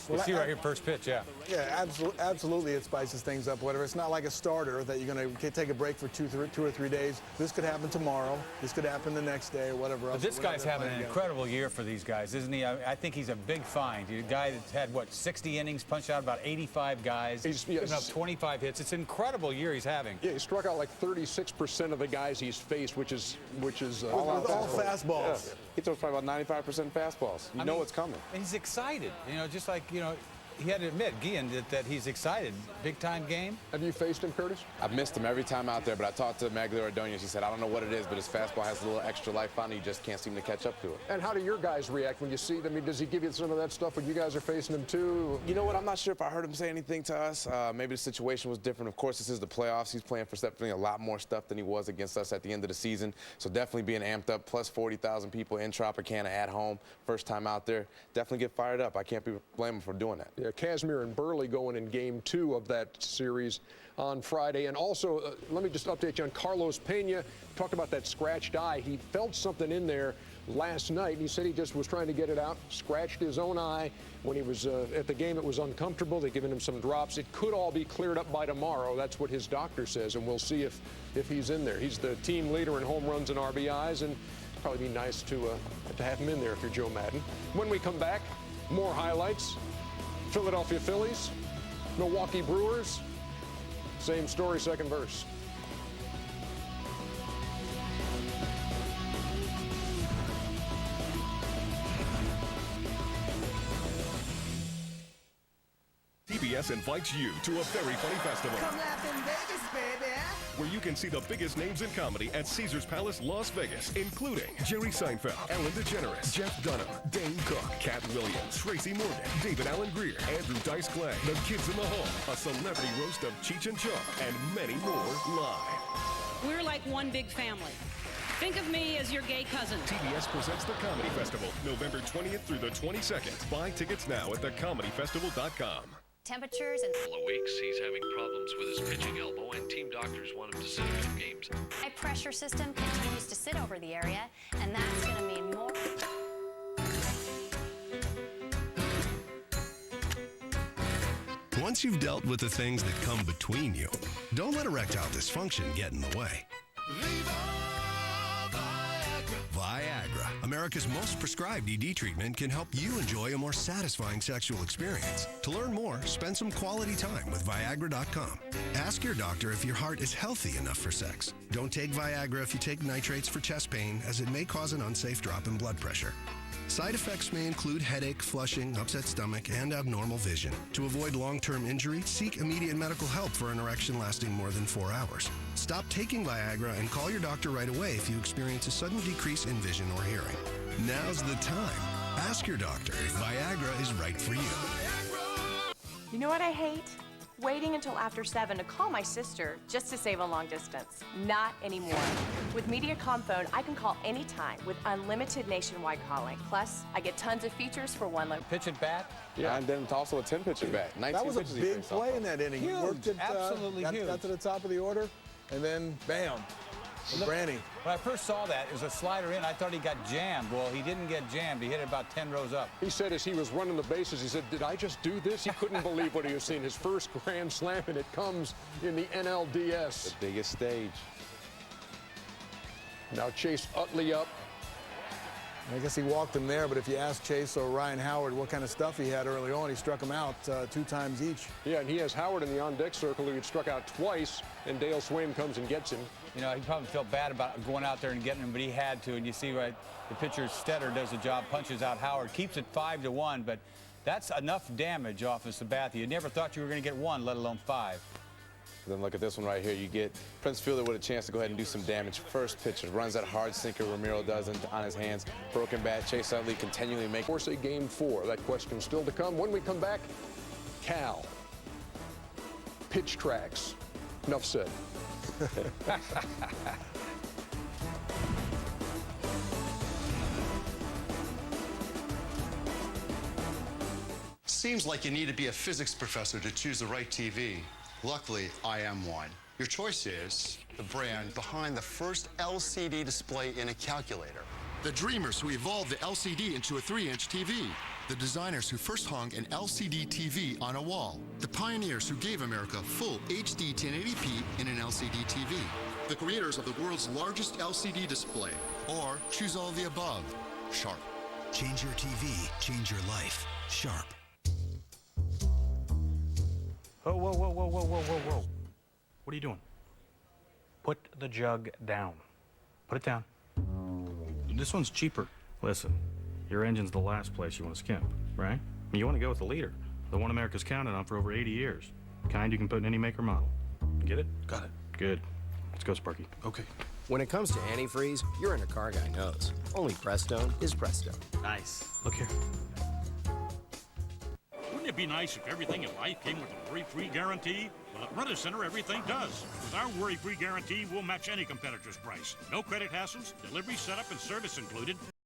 You see right here, first pitch, yeah. Yeah, absolutely it spices things up, whatever. It's not like a starter that you're going to take a break for two or three days. This could happen tomorrow. This could happen the next day or whatever else. But this guy's having an incredible year for these guys, isn't he? I think he's a big find. He's a guy that's had, 60 innings, punched out about 85 guys. He's given up 25 hits. It's an incredible year he's having. Yeah, he struck out like 36% of the guys he's faced, which is all fastballs. Yeah. He throws probably about 95% fastballs. You know what's coming. And he's excited. Just like, he had to admit, Guillen, that he's excited. Big-time game. Have you faced him, Curtis? I've missed him every time out there, but I talked to Magdalena Ordonez. He said, I don't know what it is, but his fastball has a little extra life on it. You just can't seem to catch up to it. And how do your guys react when you see them? I mean, does he give you some of that stuff when you guys are facing him, too? You know what? I'm not sure if I heard him say anything to us. Maybe the situation was different. Of course, this is the playoffs. He's playing for definitely a lot more stuff than he was against us at the end of the season. So definitely being amped up, plus 40,000 people in Tropicana at home, first time out there. Definitely get fired up. I can't blame him for doing that. Yeah, Kazmir and Burley going in game 2 of that series on Friday. And also, let me just update you on Carlos Pena. Talked about that scratched eye. He felt something in there last night, and he said he just was trying to get it out, scratched his own eye. When he was at the game, it was uncomfortable. They've given him some drops. It could all be cleared up by tomorrow. That's what his doctor says, and we'll see if he's in there. He's the team leader in home runs and RBIs, and it'd probably be nice to have him in there if you're Joe Madden. When we come back, more highlights. Philadelphia Phillies, Milwaukee Brewers, same story, second verse. TBS invites you to a very funny festival. Come laugh in Vegas, baby. Where you can see the biggest names in comedy at Caesars Palace, Las Vegas, including Jerry Seinfeld, Ellen DeGeneres, Jeff Dunham, Dane Cook, Cat Williams, Tracy Morgan, David Allen Greer, Andrew Dice Clay, The Kids in the Hall, a celebrity roast of Cheech and Chong, and many more live. We're like one big family. Think of me as your gay cousin. TBS presents the Comedy Festival, November 20th through the 22nd. Buy tickets now at thecomedyfestival.com. Temperatures and couple of weeks, he's having problems with his pitching elbow, and team doctors want him to sit out games. high pressure system continues to sit over the area, and that's going to mean more. Once you've dealt with the things that come between you, don't let erectile dysfunction get in the way. Viagra, America's most prescribed ED treatment, can help you enjoy a more satisfying sexual experience. To learn more, spend some quality time with Viagra.com. Ask your doctor if your heart is healthy enough for sex. Don't take Viagra if you take nitrates for chest pain, as it may cause an unsafe drop in blood pressure. Side effects may include headache, flushing, upset stomach, and abnormal vision. To avoid long-term injury, seek immediate medical help for an erection lasting more than 4 hours. Stop taking Viagra and call your doctor right away if you experience a sudden decrease in vision or hearing. Now's the time. Ask your doctor if Viagra is right for you. You know what I hate? Waiting until after 7 to call my sister just to save on long distance. Not anymore. With Mediacom Phone, I can call anytime with unlimited nationwide calling. Plus, I get tons of features for one low. Pitch at bat? Yeah, and then it's also a 10-pitch at bat. That was a big play in that inning. Huge, He worked it, absolutely huge. got to the top of the order, and then bam. Branny. When I first saw that, it was a slider in. I thought he got jammed. Well, he didn't get jammed. He hit it about 10 rows up. He said as he was running the bases, he said, did I just do this? He couldn't believe what he was seeing. His first grand slam, and it comes in the NLDS. The biggest stage. Now Chase Utley up. I guess he walked him there, but if you ask Chase or Ryan Howard what kind of stuff he had early on, he struck him out 2 times each. Yeah, and he has Howard in the on-deck circle, who had struck out twice, and Dale Swaim comes and gets him. You know, he probably felt bad about going out there and getting him, but he had to. And you see, right, the pitcher, Stetter, does the job, punches out Howard, keeps it 5-1, but that's enough damage off of Sabathia. You never thought you were going to get 1, let alone 5. Then look at this one right here. You get Prince Fielder with a chance to go ahead and do some damage. First pitch, runs that hard sinker Ramiro does on his hands. Broken bat, Chase Utley continually making. Force a game 4. That question still to come. When we come back, Cal. Pitch tracks. Enough said. Seems like you need to be a physics professor to choose the right TV. Luckily, I am one. Your choice is the brand behind the first LCD display in a calculator. The dreamers who evolved the LCD into a 3-inch TV. The designers who first hung an LCD TV on a wall. The pioneers who gave America full HD 1080p in an LCD TV. The creators of the world's largest LCD display. Or choose all of the above. Sharp. Change your TV, change your life. Sharp. Whoa, whoa, whoa, whoa, whoa, whoa, whoa, whoa. What are you doing? Put the jug down. Put it down. This one's cheaper. Listen, your engine's the last place you want to skimp, right? I mean, you want to go with the leader, the one America's counted on for over 80 years. Kind you can put in any make or model. Get it? Got it. Good. Let's go, Sparky. Okay. When it comes to antifreeze, you're in a car guy knows. Only Prestone is Prestone. Nice. Look here. Wouldn't it be nice if everything in life came with a worry-free guarantee? Well, at Rent-A-Center, everything does. With our worry-free guarantee, we'll match any competitor's price. No credit hassles, delivery, setup, and service included.